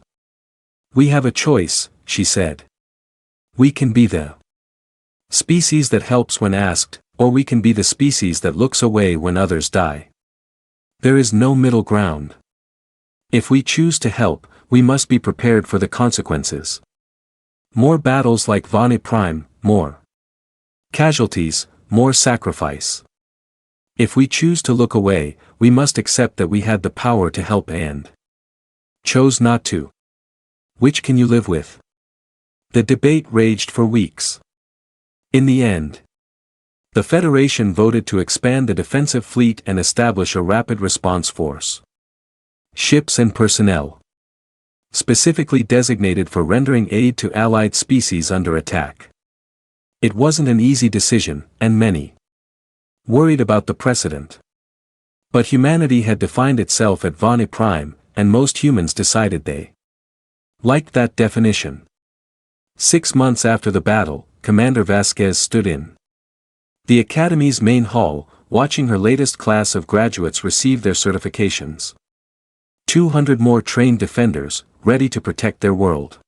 We have a choice, she said. We can be the species that helps when asked, or we can be the species that looks away when others die. There is no middle ground. If we choose to help, we must be prepared for the consequences. More battles like Vani Prime, more casualties, more sacrifice. If we choose to look away, we must accept that we had the power to help and chose not to. Which can you live with? The debate raged for weeks. In the end, the Federation voted to expand the defensive fleet and establish a rapid response force. Ships and personnel, specifically designated for rendering aid to allied species under attack. It wasn't an easy decision, and many worried about the precedent. But humanity had defined itself at Vani Prime, and most humans decided they liked that definition. 6 months after the battle, Commander Vasquez stood in the Academy's main hall, watching her latest class of graduates receive their certifications. 200 more trained defenders, ready to protect their world.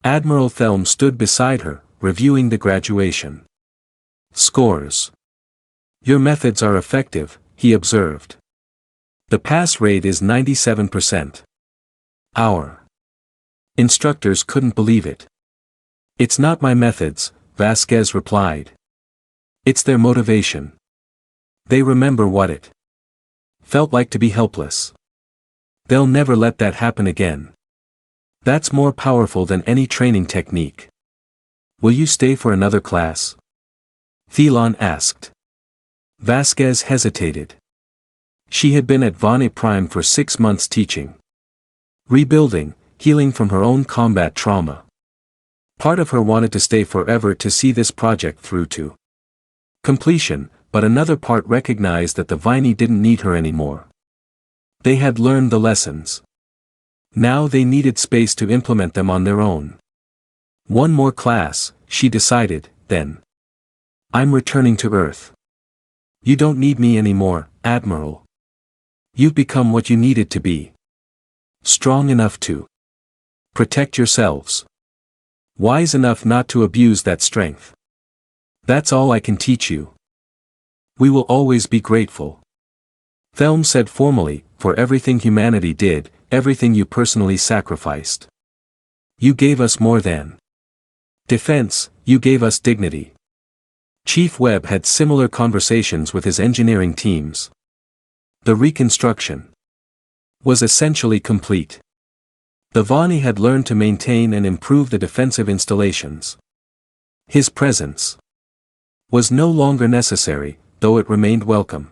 Admiral Thelm stood beside her, reviewing the graduation scores. Your methods are effective, he observed. The pass rate is 97%. Our instructors couldn't believe it. It's not my methods, Vasquez replied. It's their motivation. They remember what it felt like to be helpless. They'll never let that happen again. That's more powerful than any training technique. Will you stay for another class? Thelon asked. Vasquez hesitated. She had been at Vani Prime for 6 months teaching, rebuilding, healing from her own combat trauma. Part of her wanted to stay forever to see this project through to completion, but another part recognized that the Vini didn't need her anymore. They had learned the lessons. Now they needed space to implement them on their own. One more class, she decided, then. I'm returning to Earth. You don't need me anymore, Admiral. You've become what you needed to be. Strong enough to protect yourselves. Wise enough not to abuse that strength. That's all I can teach you. We will always be grateful. Thelm said formally, for everything humanity did, everything you personally sacrificed. You gave us more than defense, you gave us dignity. Chief Webb had similar conversations with his engineering teams. The reconstruction was essentially complete. The Vani had learned to maintain and improve the defensive installations. His presence was no longer necessary, though it remained welcome.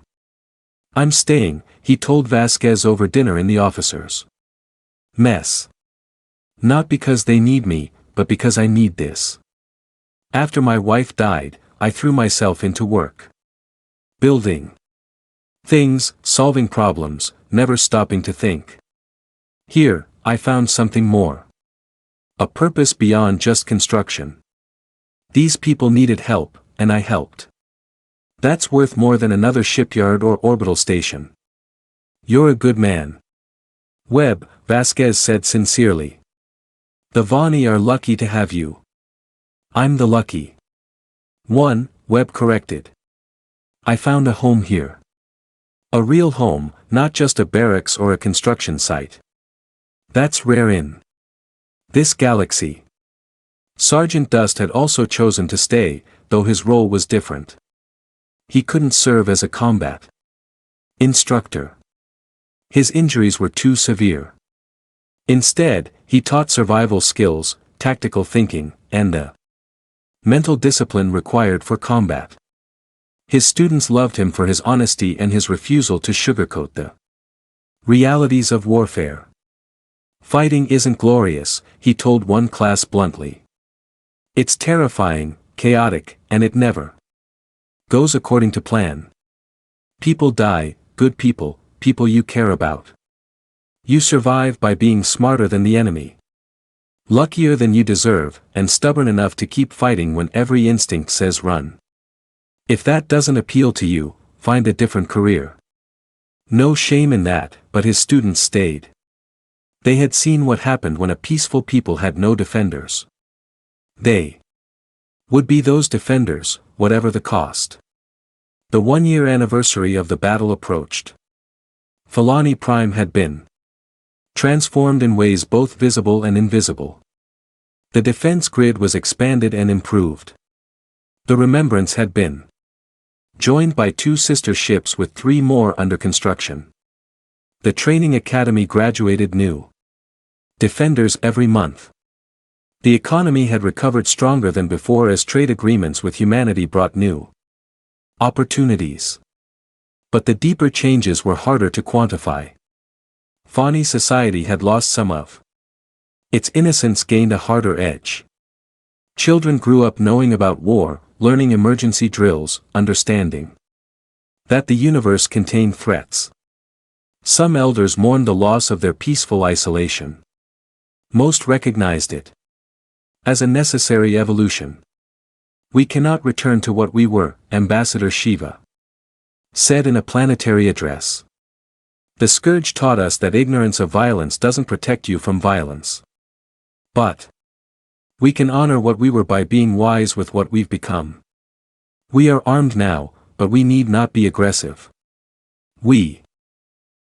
I'm staying, he told Vasquez over dinner in the officers' mess. Not because they need me, but because I need this. After my wife died, I threw myself into work. Building things, solving problems, never stopping to think. Here, I found something more. A purpose beyond just construction. These people needed help, and I helped. That's worth more than another shipyard or orbital station. You're a good man. Webb, Vasquez said sincerely. The Vani are lucky to have you. I'm the lucky one, Webb corrected. I found a home here. A real home, not just a barracks or a construction site. That's rare in this galaxy. Sergeant Dust had also chosen to stay, though his role was different. He couldn't serve as a combat instructor. His injuries were too severe. Instead, he taught survival skills, tactical thinking, and the mental discipline required for combat. His students loved him for his honesty and his refusal to sugarcoat the realities of warfare. Fighting isn't glorious, he told one class bluntly. It's terrifying, chaotic, and it never goes according to plan. People die, good people, people you care about. You survive by being smarter than the enemy. Luckier than you deserve, and stubborn enough to keep fighting when every instinct says run. If that doesn't appeal to you, find a different career. No shame in that, but his students stayed. They had seen what happened when a peaceful people had no defenders. They would be those defenders, whatever the cost. The 1-year anniversary of the battle approached. Filani Prime had been transformed in ways both visible and invisible. The defense grid was expanded and improved. The Remembrance had been joined by 2 sister ships with 3 more under construction. The training academy graduated new defenders every month. The economy had recovered stronger than before as trade agreements with humanity brought new opportunities. But the deeper changes were harder to quantify. Fani society had lost some of its innocence, gained a harder edge. Children grew up knowing about war, learning emergency drills, understanding that the universe contained threats. Some elders mourned the loss of their peaceful isolation. Most recognized it as a necessary evolution. We cannot return to what we were, Ambassador Shiva said in a planetary address. The scourge taught us that ignorance of violence doesn't protect you from violence. But we can honor what we were by being wise with what we've become. We are armed now, but we need not be aggressive. We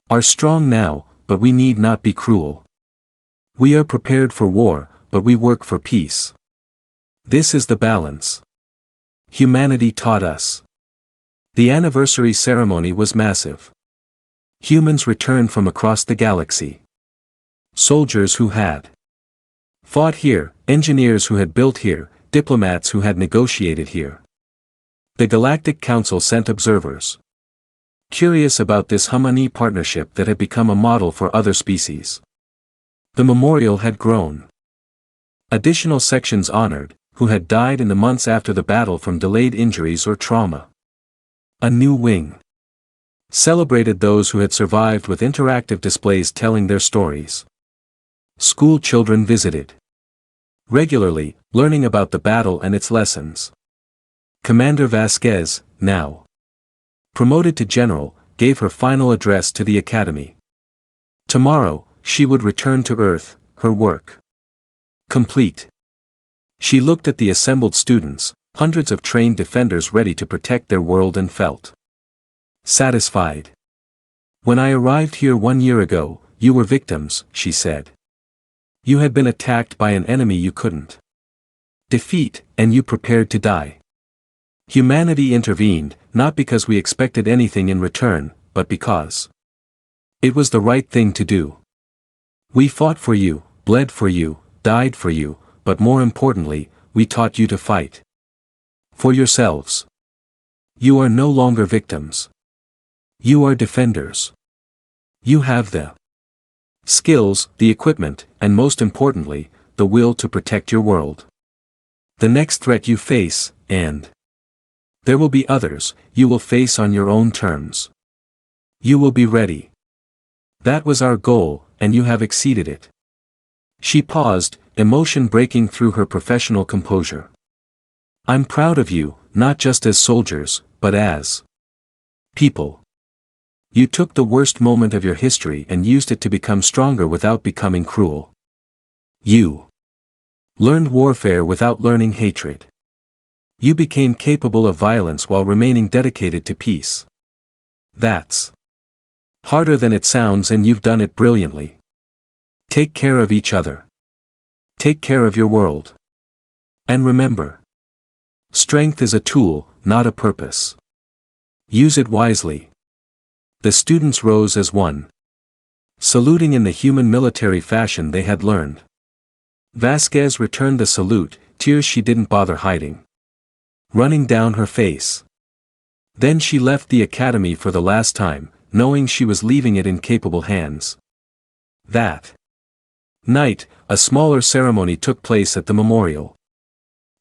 are strong now, but we need not be cruel. We are prepared for war, but we work for peace. This is the balance humanity taught us. The anniversary ceremony was massive. Humans returned from across the galaxy. Soldiers who had fought here, engineers who had built here, diplomats who had negotiated here. The Galactic Council sent observers, curious about this Humani partnership that had become a model for other species. The memorial had grown. Additional sections honored, who had died in the months after the battle from delayed injuries or trauma. A new wing Celebrated those who had survived with interactive displays telling their stories. School children visited regularly, learning about the battle and its lessons. Commander Vasquez, now promoted to general, gave her final address to the academy. Tomorrow, she would return to Earth, her work complete. She looked at the assembled students, hundreds of trained defenders ready to protect their world, and felt satisfied. When I arrived here 1 year ago, you were victims, she said. You had been attacked by an enemy you couldn't defeat, and you prepared to die. Humanity intervened, not because we expected anything in return, but because it was the right thing to do. We fought for you, bled for you, died for you, but more importantly, we taught you to fight for yourselves. You are no longer victims. You are defenders. You have the skills, the equipment, and most importantly, the will to protect your world. The next threat you face, and there will be others, you will face on your own terms. You will be ready. That was our goal, and you have exceeded it. She paused, emotion breaking through her professional composure. I'm proud of you, not just as soldiers, but as people. You took the worst moment of your history and used it to become stronger without becoming cruel. You learned warfare without learning hatred. You became capable of violence while remaining dedicated to peace. That's harder than it sounds, and you've done it brilliantly. Take care of each other. Take care of your world. And remember, strength is a tool, not a purpose. Use it wisely. The students rose as one, saluting in the human military fashion they had learned. Vasquez returned the salute, tears she didn't bother hiding running down her face. Then she left the academy for the last time, knowing she was leaving it in capable hands. That night, a smaller ceremony took place at the memorial.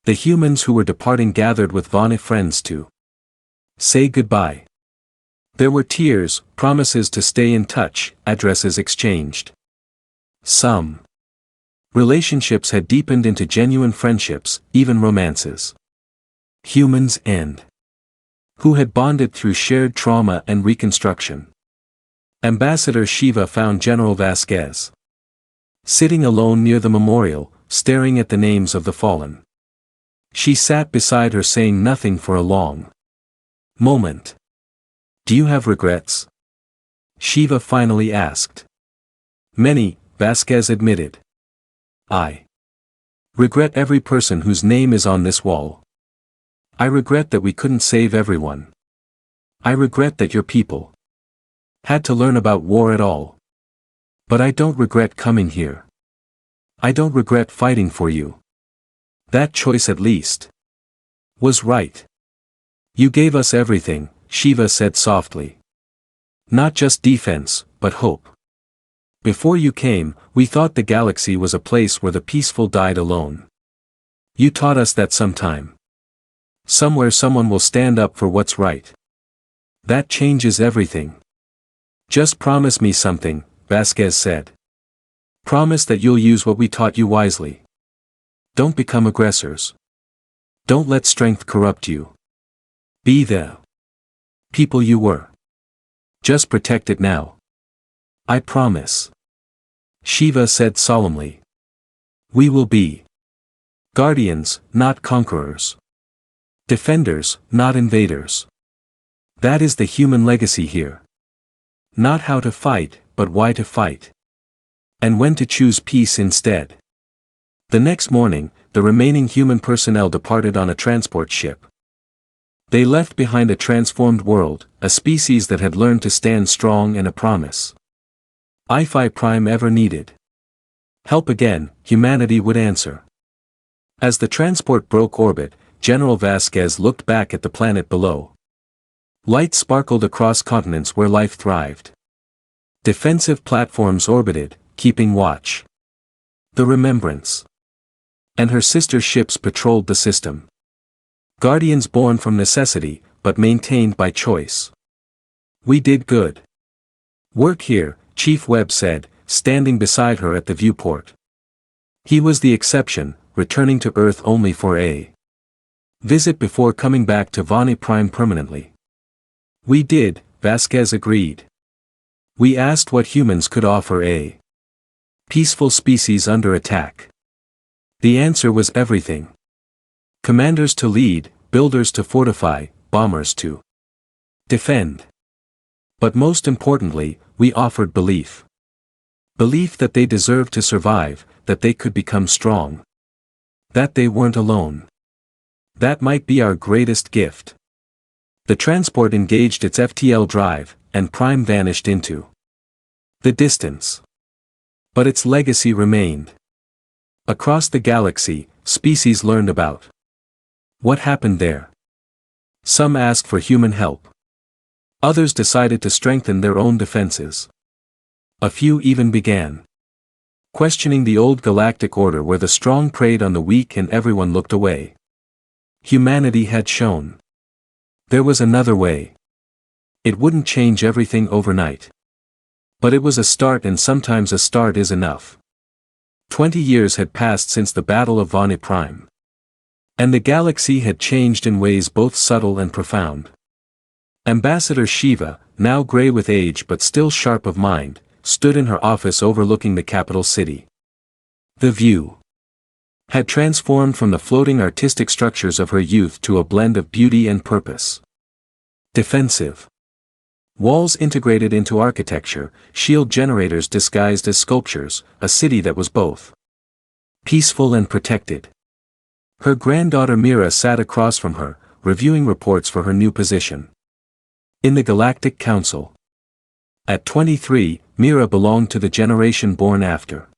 The humans who were departing gathered with Vaughn friends to say goodbye. There were tears, promises to stay in touch, addresses exchanged. Some relationships had deepened into genuine friendships, even romances. Humans and who had bonded through shared trauma and reconstruction. Ambassador Shiva found General Vasquez sitting alone near the memorial, staring at the names of the fallen. She sat beside her, saying nothing for a long moment. Do you have regrets? Shiva finally asked. Many, Vasquez admitted. I regret every person whose name is on this wall. I regret that we couldn't save everyone. I regret that your people had to learn about war at all. But I don't regret coming here. I don't regret fighting for you. That choice at least was right. You gave us everything, Shiva said softly. Not just defense, but hope. Before you came, we thought the galaxy was a place where the peaceful died alone. You taught us that sometime, somewhere someone will stand up for what's right. That changes everything. Just promise me something, Vasquez said. Promise that you'll use what we taught you wisely. Don't become aggressors. Don't let strength corrupt you. Be the people you were. Just protect it now. I promise. Shiva said solemnly. We will be guardians, not conquerors. Defenders, not invaders. That is the human legacy here. Not how to fight, but why to fight. And when to choose peace instead. The next morning, the remaining human personnel departed on a transport ship. They left behind a transformed world, a species that had learned to stand strong, and a promise. If Prime ever needed help again, humanity would answer. As the transport broke orbit, General Vasquez looked back at the planet below. Light sparkled across continents where life thrived. Defensive platforms orbited, keeping watch. The Remembrance and her sister ships patrolled the system. Guardians born from necessity, but maintained by choice. We did good work here, Chief Webb said, standing beside her at the viewport. He was the exception, returning to Earth only for a visit before coming back to Vani Prime permanently. We did, Vasquez agreed. We asked what humans could offer a peaceful species under attack. The answer was everything. Commanders to lead, builders to fortify, bombers to defend. But most importantly, we offered belief. Belief that they deserved to survive, that they could become strong. That they weren't alone. That might be our greatest gift. The transport engaged its FTL drive, and Prime vanished into the distance. But its legacy remained. Across the galaxy, species learned about what happened there. Some asked for human help. Others decided to strengthen their own defenses. A few even began questioning the old galactic order where the strong preyed on the weak and everyone looked away. Humanity had shown there was another way. It wouldn't change everything overnight. But it was a start, and sometimes a start is enough. 20 years had passed since the Battle of Vani Prime. And the galaxy had changed in ways both subtle and profound. Ambassador Shiva, now gray with age but still sharp of mind, stood in her office overlooking the capital city. The view had transformed from the floating artistic structures of her youth to a blend of beauty and purpose. Defensive walls integrated into architecture, shield generators disguised as sculptures, a city that was both peaceful and protected. Her granddaughter Mira sat across from her, reviewing reports for her new position in the Galactic Council. At 23, Mira belonged to the generation born after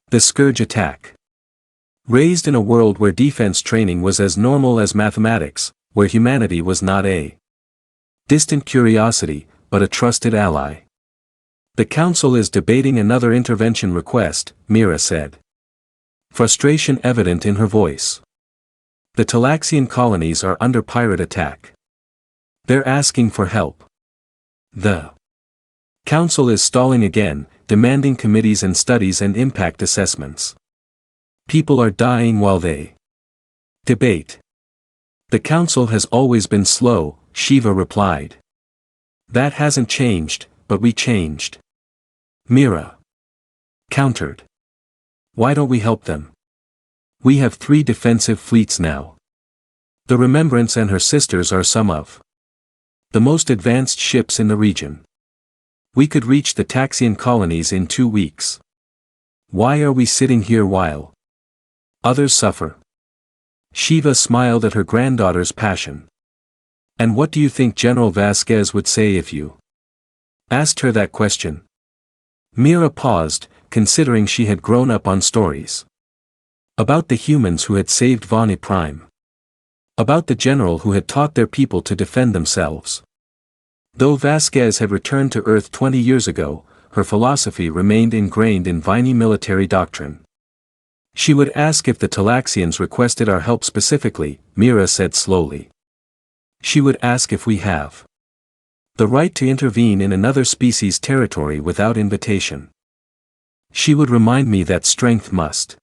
the Scourge attack. Raised in a world where defense training was as normal as mathematics, where humanity was not a distant curiosity, but a trusted ally. The Council is debating another intervention request, Mira said. Frustration evident in her voice. The Talaxian colonies are under pirate attack. They're asking for help. The Council is stalling again, demanding committees and studies and impact assessments. People are dying while they debate. The Council has always been slow, Shiva replied. That hasn't changed, but we changed. Mira countered. Why don't we help them? We have 3 defensive fleets now. The Remembrance and her sisters are some of the most advanced ships in the region. We could reach the Taxian colonies in 2 weeks. Why are we sitting here while others suffer? Shiva smiled at her granddaughter's passion. And what do you think General Vasquez would say if you asked her that question? Mira paused, considering she had grown up on stories about the humans who had saved Vani Prime. About the general who had taught their people to defend themselves. Though Vasquez had returned to Earth 20 years ago, her philosophy remained ingrained in Vani military doctrine. She would ask if the Talaxians requested our help specifically, Mira said slowly. She would ask if we have the right to intervene in another species' territory without invitation. She would remind me that strength must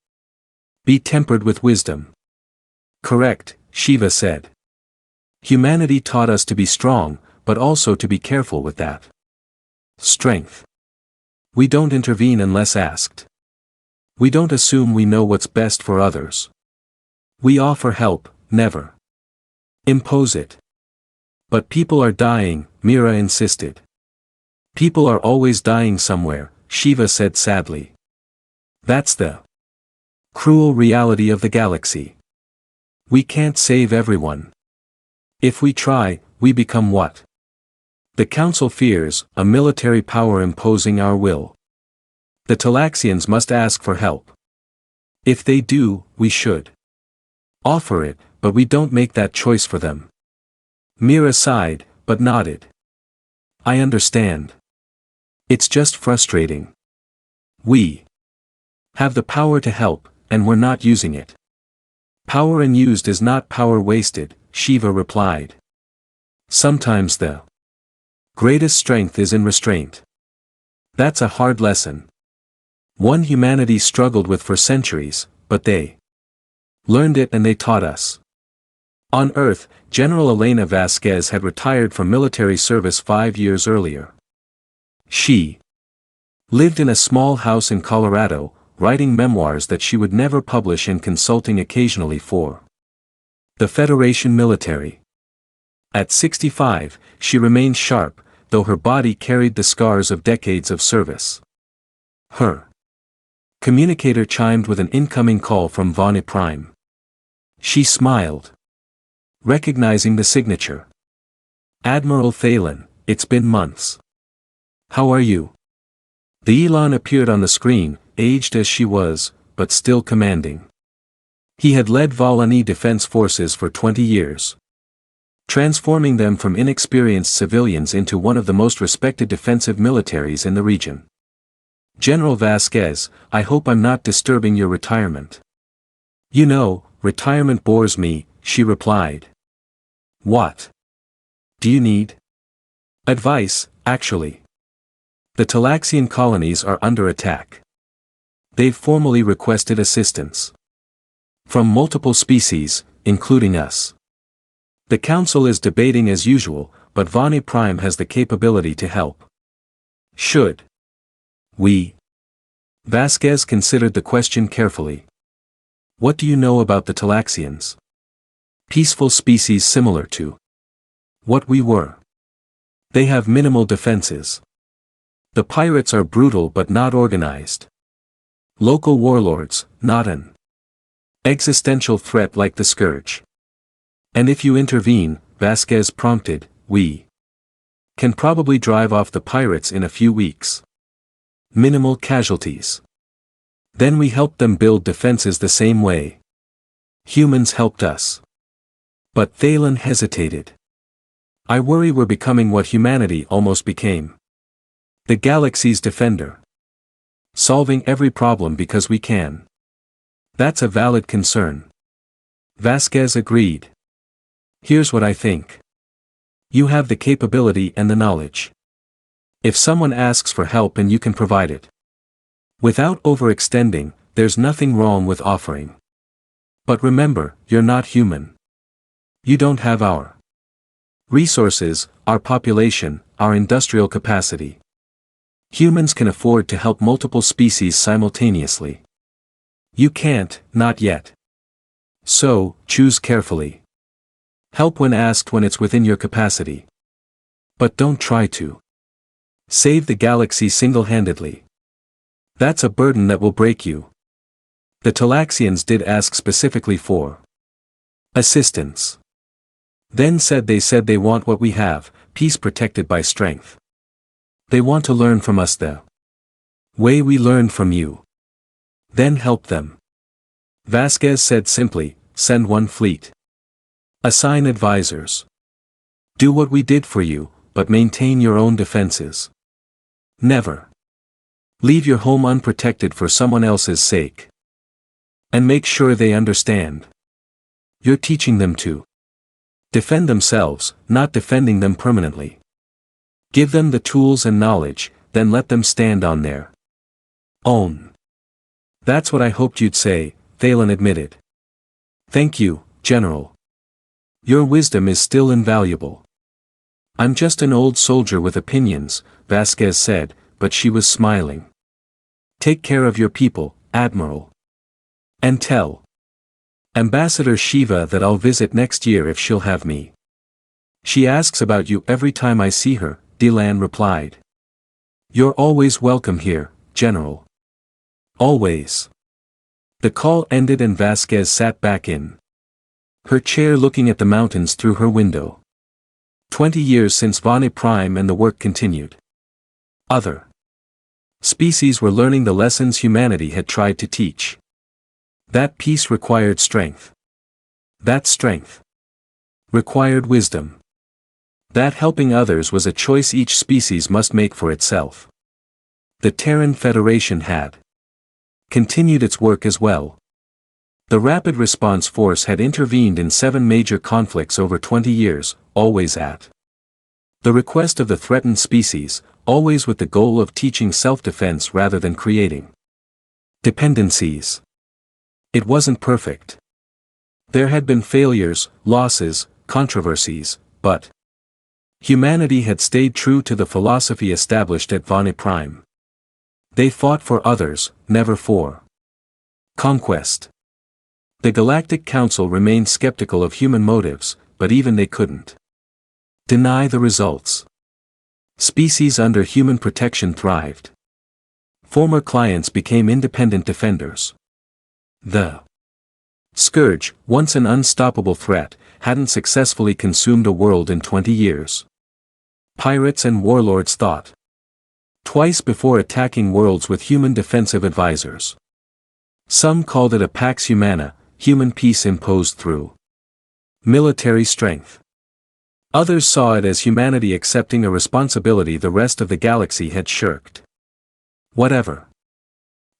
be tempered with wisdom. Correct, Shiva said. Humanity taught us to be strong, but also to be careful with that strength. We don't intervene unless asked. We don't assume we know what's best for others. We offer help, never impose it. But people are dying, Mira insisted. People are always dying somewhere, Shiva said sadly. That's the cruel reality of the galaxy. We can't save everyone. If we try, we become what? The Council fears, a military power imposing our will. The Talaxians must ask for help. If they do, we should offer it, but we don't make that choice for them. Mira sighed, but nodded. I understand. It's just frustrating. We have the power to help, and we're not using it. Power unused is not power wasted, Shiva replied. Sometimes the Greatest strength is in restraint. That's a hard lesson. One humanity struggled with for centuries, but they learned it and they taught us. On Earth, General Elena Vasquez had retired from military service 5 years earlier. She lived in a small house in Colorado, writing memoirs that she would never publish and consulting occasionally for the Federation military. At 65, she remained sharp, though her body carried the scars of decades of service. Her communicator chimed with an incoming call from Vani Prime. She smiled, recognizing the signature. Admiral Thalen, it's been months. How are you? The Elan appeared on the screen, aged as she was, but still commanding. He had led Volani Defense Forces for 20 years. Transforming them from inexperienced civilians into one of the most respected defensive militaries in the region. General Vasquez, I hope I'm not disturbing your retirement. You know, retirement bores me, she replied. What do you need? Advice, actually. The Talaxian colonies are under attack. They've formally requested assistance from multiple species, including us. The Council is debating as usual, but Vani Prime has the capability to help. Should we? Vasquez considered the question carefully. What do you know about the Talaxians? Peaceful species similar to what we were. They have minimal defenses. The pirates are brutal but not organized. Local warlords, not an existential threat like the Scourge. And if you intervene, Vasquez prompted, we can probably drive off the pirates in a few weeks. Minimal casualties. Then we helped them build defenses the same way humans helped us. But Thalen hesitated. I worry we're becoming what humanity almost became. The galaxy's defender. Solving every problem because we can. That's a valid concern. Vasquez agreed. Here's what I think. You have the capability and the knowledge. If someone asks for help and you can provide it, without overextending, there's nothing wrong with offering. But remember, you're not human. You don't have our resources, our population, our industrial capacity. Humans can afford to help multiple species simultaneously. You can't, not yet. So, choose carefully. Help when asked when it's within your capacity. But don't try to save the galaxy single-handedly. That's a burden that will break you. The Talaxians did ask specifically for assistance. Then said they want what we have, peace protected by strength. They want to learn from us the way we learned from you. Then help them. Vasquez said simply, send one fleet. Assign advisors. Do what we did for you, but maintain your own defenses. Never leave your home unprotected for someone else's sake. And make sure they understand. You're teaching them to defend themselves, not defending them permanently. Give them the tools and knowledge, then let them stand on their own. That's what I hoped you'd say, Thalen admitted. Thank you, General. Your wisdom is still invaluable. I'm just an old soldier with opinions, Vasquez said, but she was smiling. Take care of your people, Admiral. And tell Ambassador Shiva that I'll visit next year if she'll have me. She asks about you every time I see her, Delan replied. You're always welcome here, General. Always. The call ended and Vasquez sat back in her chair looking at the mountains through her window. 20 years since Vani Prime and the work continued. Other species were learning the lessons humanity had tried to teach. That peace required strength. That strength required wisdom. That helping others was a choice each species must make for itself. The Terran Federation had continued its work as well. The Rapid Response Force had intervened in 7 major conflicts over 20 years, always at The request of the threatened species, always with the goal of teaching self-defense rather than creating dependencies. It wasn't perfect. There had been failures, losses, controversies, but humanity had stayed true to the philosophy established at Vani Prime. They fought for others, never for conquest. The Galactic Council remained skeptical of human motives, but even they couldn't deny the results. Species under human protection thrived. Former clients became independent defenders. The Scourge, once an unstoppable threat, hadn't successfully consumed a world in 20 years. Pirates and warlords thought twice before attacking worlds with human defensive advisors. Some called it a pax humana, human peace imposed through military strength. Others saw it as humanity accepting a responsibility the rest of the galaxy had shirked. Whatever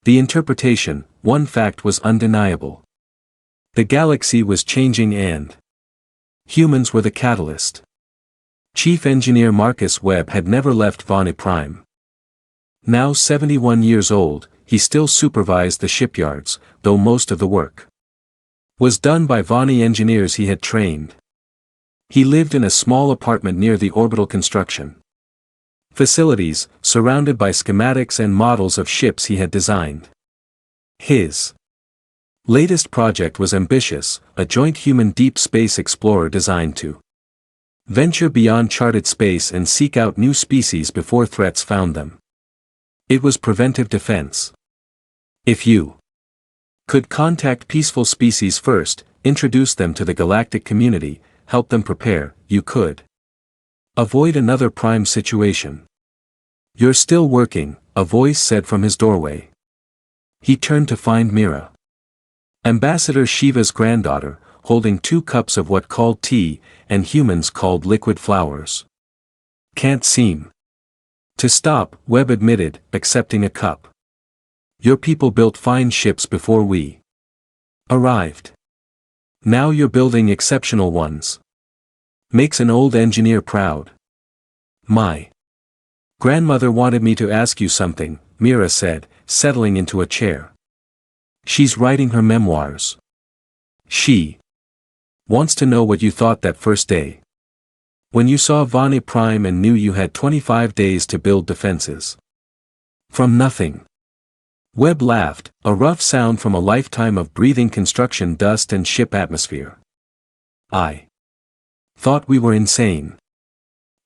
the interpretation, one fact was undeniable. The galaxy was changing and humans were the catalyst. Chief Engineer Marcus Webb had never left Vani Prime. Now 71 years old, he still supervised the shipyards, though most of the work was done by Vani engineers he had trained. He lived in a small apartment near the orbital construction facilities, surrounded by schematics and models of ships he had designed. His latest project was ambitious, a joint human deep space explorer designed to venture beyond charted space and seek out new species before threats found them. It was preventive defense. If you could contact peaceful species first, introduce them to the galactic community, help them prepare, you could avoid another prime situation. You're still working, a voice said from his doorway. He turned to find Mira, Ambassador Shiva's granddaughter, holding 2 cups of what called tea, and humans called liquid flowers. Can't seem to stop, Webb admitted, accepting a cup. Your people built fine ships before we arrived. Now you're building exceptional ones. Makes an old engineer proud. My grandmother wanted me to ask you something, Mira said, settling into a chair. She's writing her memoirs. She wants to know what you thought that first day, when you saw Vani Prime and knew you had 25 days to build defenses. From nothing. Webb laughed, a rough sound from a lifetime of breathing construction dust and ship atmosphere. I thought we were insane.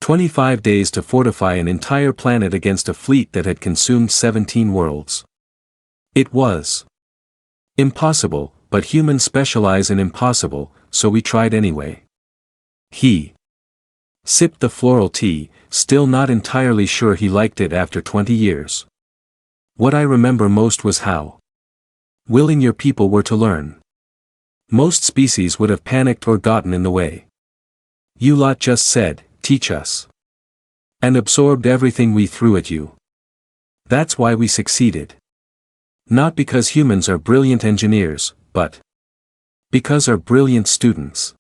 25 days to fortify an entire planet against a fleet that had consumed 17 worlds. It was impossible, but humans specialize in impossible, so we tried anyway. He sipped the floral tea, still not entirely sure he liked it after 20 years. What I remember most was how willing your people were to learn. Most species would have panicked or gotten in the way. You lot just said, teach us. And absorbed everything we threw at you. That's why we succeeded. Not because humans are brilliant engineers, but because are brilliant students.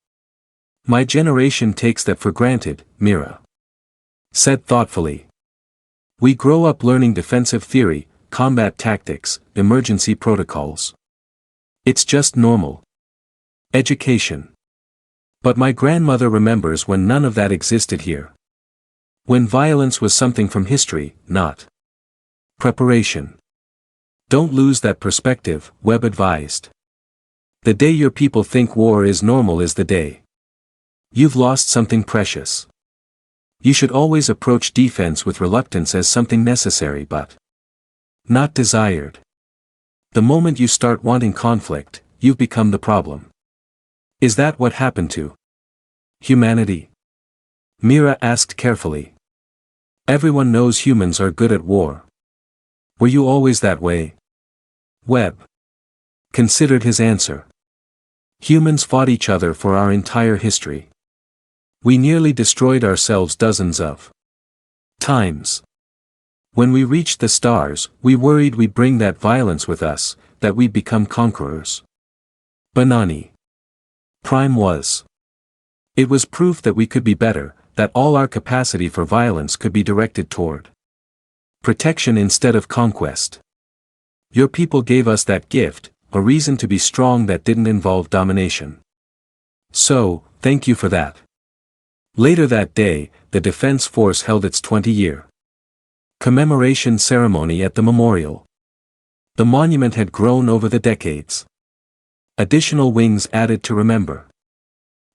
My generation takes that for granted, Mira said thoughtfully. We grow up learning defensive theory, combat tactics, emergency protocols. It's just normal education. But my grandmother remembers when none of that existed here. When violence was something from history, not preparation. Don't lose that perspective, Webb advised. The day your people think war is normal is the day you've lost something precious. You should always approach defense with reluctance as something necessary but not desired. The moment you start wanting conflict, you've become the problem. Is that what happened to humanity? Mira asked carefully. Everyone knows humans are good at war. Were you always that way? Webb considered his answer. Humans fought each other for our entire history. We nearly destroyed ourselves dozens of times. When we reached the stars, we worried we'd bring that violence with us, that we'd become conquerors. Banani Prime was. It was proof that we could be better, that all our capacity for violence could be directed toward protection instead of conquest. Your people gave us that gift, a reason to be strong that didn't involve domination. So, thank you for that. Later that day, the Defense Force held its 20-year commemoration ceremony at the memorial. The monument had grown over the decades. Additional wings added to remember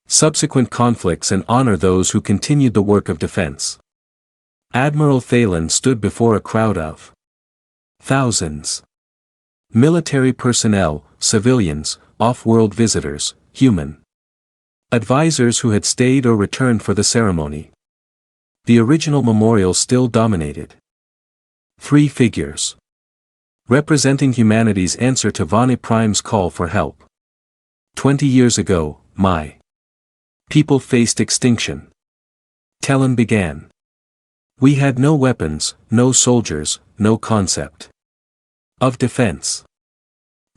subsequent conflicts and honor those who continued the work of defense. Admiral Thalen stood before a crowd of thousands. Military personnel, civilians, off-world visitors, human advisors who had stayed or returned for the ceremony. The original memorial still dominated. 3 figures representing humanity's answer to Vani Prime's call for help. 20 years ago, my people faced extinction. Terran began. We had no weapons, no soldiers, no concept of defense.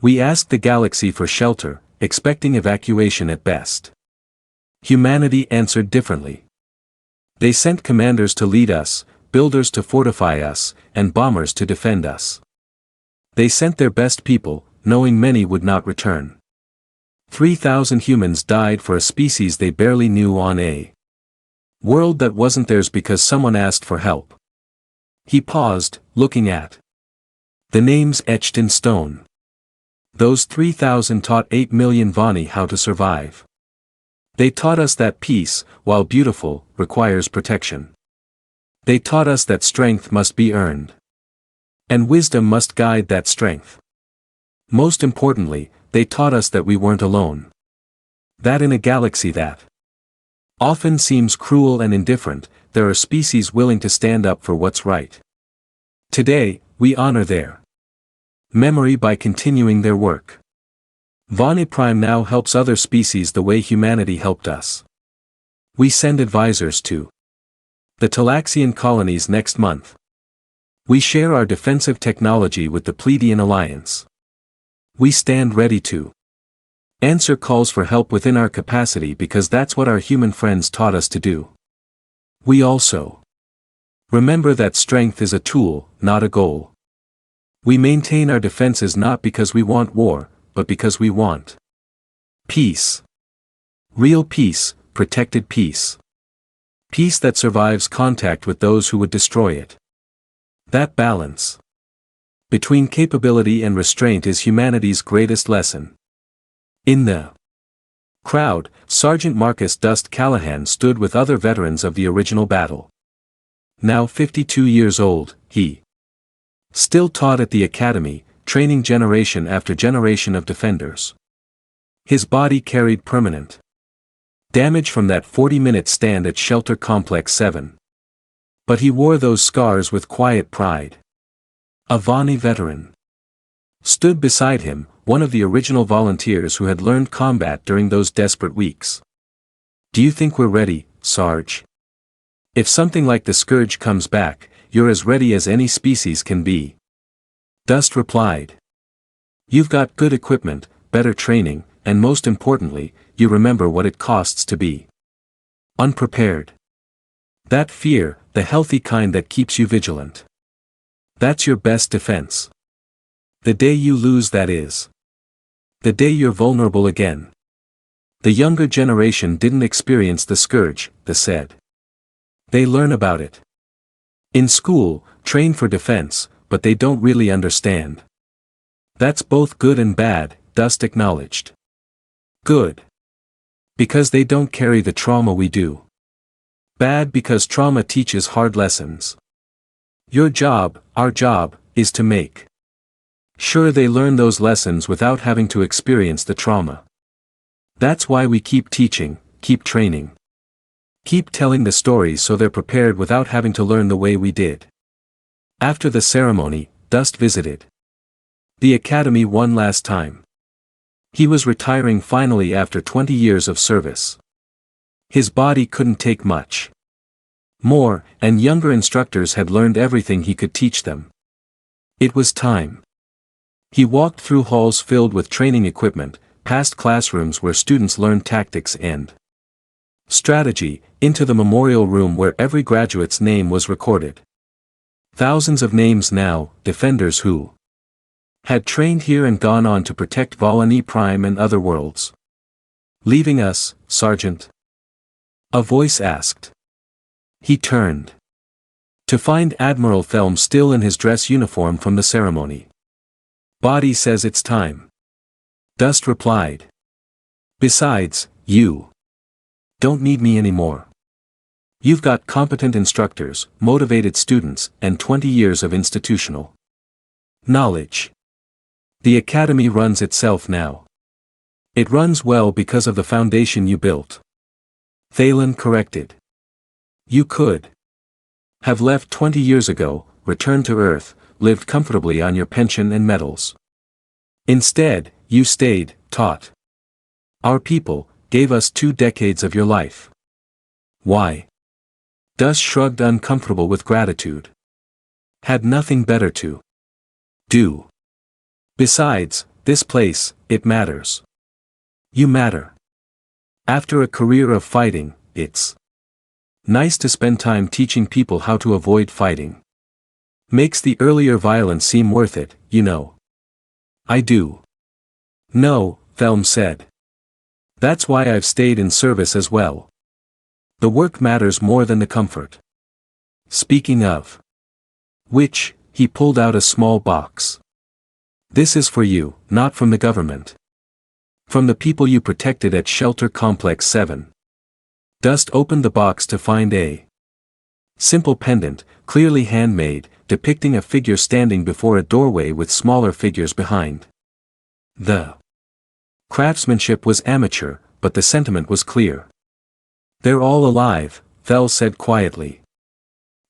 We asked the galaxy for shelter, expecting evacuation at best. Humanity answered differently. They sent commanders to lead us, builders to fortify us, and bombers to defend us. They sent their best people, knowing many would not return. 3,000 humans died for a species they barely knew on a world that wasn't theirs because someone asked for help. He paused, looking at the names etched in stone. Those 3,000 taught 8 million Vani how to survive. They taught us that peace, while beautiful, requires protection. They taught us that strength must be earned. And wisdom must guide that strength. Most importantly, they taught us that we weren't alone. That in a galaxy that often seems cruel and indifferent, there are species willing to stand up for what's right. Today, we honor their memory by continuing their work. Vani Prime now helps other species the way humanity helped us. We send advisors to the Talaxian colonies next month. We share our defensive technology with the Pleiadian Alliance. We stand ready to answer calls for help within our capacity because that's what our human friends taught us to do. We also remember that strength is a tool, not a goal. We maintain our defenses not because we want war, but because we want peace. Real peace, protected peace. Peace that survives contact with those who would destroy it. That balance between capability and restraint is humanity's greatest lesson. In the crowd, Sergeant Marcus Dust Callahan stood with other veterans of the original battle. Now 52 years old, he still taught at the academy, training generation after generation of defenders. His body carried permanent damage from that 40-minute stand at Shelter Complex 7. But he wore those scars with quiet pride. A Vani veteran stood beside him, one of the original volunteers who had learned combat during those desperate weeks. Do you think we're ready, Sarge? If something like the Scourge comes back, you're as ready as any species can be. Dust replied. You've got good equipment, better training, and most importantly, you remember what it costs to be unprepared. That fear, the healthy kind that keeps you vigilant. That's your best defense. The day you lose that is the day you're vulnerable again. The younger generation didn't experience the Scourge, they said. They learn about it in school, train for defense, but they don't really understand. That's both good and bad, Dust acknowledged. Good. Because they don't carry the trauma we do. Bad because trauma teaches hard lessons. Your job, our job, is to make sure they learn those lessons without having to experience the trauma. That's why we keep teaching, keep training. Keep telling the stories so they're prepared without having to learn the way we did. After the ceremony, Dust visited the academy one last time. He was retiring finally after 20 years of service. His body couldn't take much more, and younger instructors had learned everything he could teach them. It was time. He walked through halls filled with training equipment, past classrooms where students learned tactics and Strategy, into the memorial room where every graduate's name was recorded. Thousands of names now, defenders who had trained here and gone on to protect Volany Prime and other worlds. Leaving us, Sergeant? A voice asked. He turned to find Admiral Thelm still in his dress uniform from the ceremony. Body says it's time. Dust replied. Besides, you don't need me anymore. You've got competent instructors, motivated students, and 20 years of institutional knowledge. The academy runs itself now. It runs well because of the foundation you built. Thalen corrected. You could have left 20 years ago, returned to Earth, lived comfortably on your pension and medals. Instead, you stayed, taught our people, gave us 2 decades of your life. Why? Dust shrugged, uncomfortable with gratitude. Had nothing better to do. Besides, this place, it matters. You matter. After a career of fighting, it's nice to spend time teaching people how to avoid fighting. Makes the earlier violence seem worth it, you know. I do. No, Thelm said. That's why I've stayed in service as well. The work matters more than the comfort. Speaking of which, he pulled out a small box. This is for you, not from the government. From the people you protected at Shelter Complex 7. Dust opened the box to find a simple pendant, clearly handmade, depicting a figure standing before a doorway with smaller figures behind. The craftsmanship was amateur, but the sentiment was clear. They're all alive, Thel said quietly.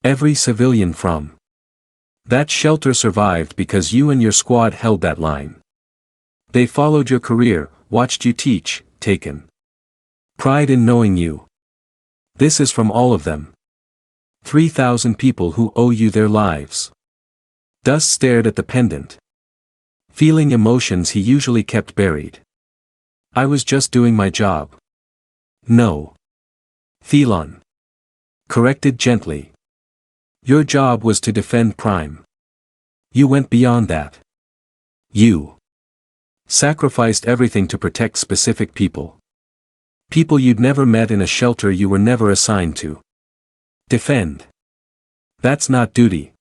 Every civilian from that shelter survived because you and your squad held that line. They followed your career, watched you teach, taken pride in knowing you. This is from all of them. 3,000 people who owe you their lives. Dust stared at the pendant, feeling emotions he usually kept buried. I was just doing my job. No. Thelon corrected gently. Your job was to defend Prime. You went beyond that. You sacrificed everything to protect specific people. People you'd never met in a shelter you were never assigned to defend. That's not duty.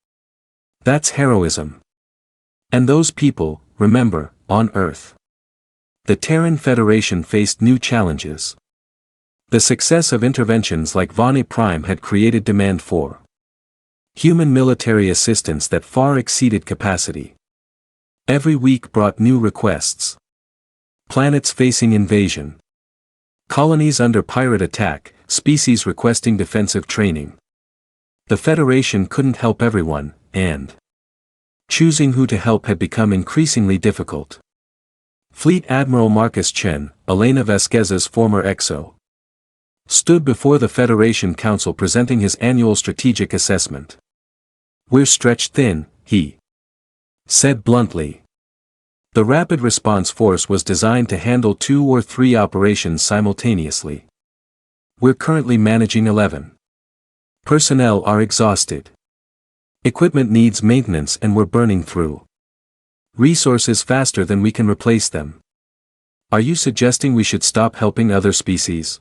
That's heroism. And those people, remember, on Earth. The Terran Federation faced new challenges. The success of interventions like Volany Prime had created demand for human military assistance that far exceeded capacity. Every week brought new requests. Planets facing invasion. Colonies under pirate attack, species requesting defensive training. The Federation couldn't help everyone, and choosing who to help had become increasingly difficult. Fleet Admiral Marcus Chen, Elena Vasquez's former XO, stood before the Federation Council presenting his annual strategic assessment. We're stretched thin, he said bluntly. The Rapid Response Force was designed to handle 2 or 3 operations simultaneously. We're currently managing 11. Personnel are exhausted. Equipment needs maintenance and we're burning through resources faster than we can replace them. Are you suggesting we should stop helping other species?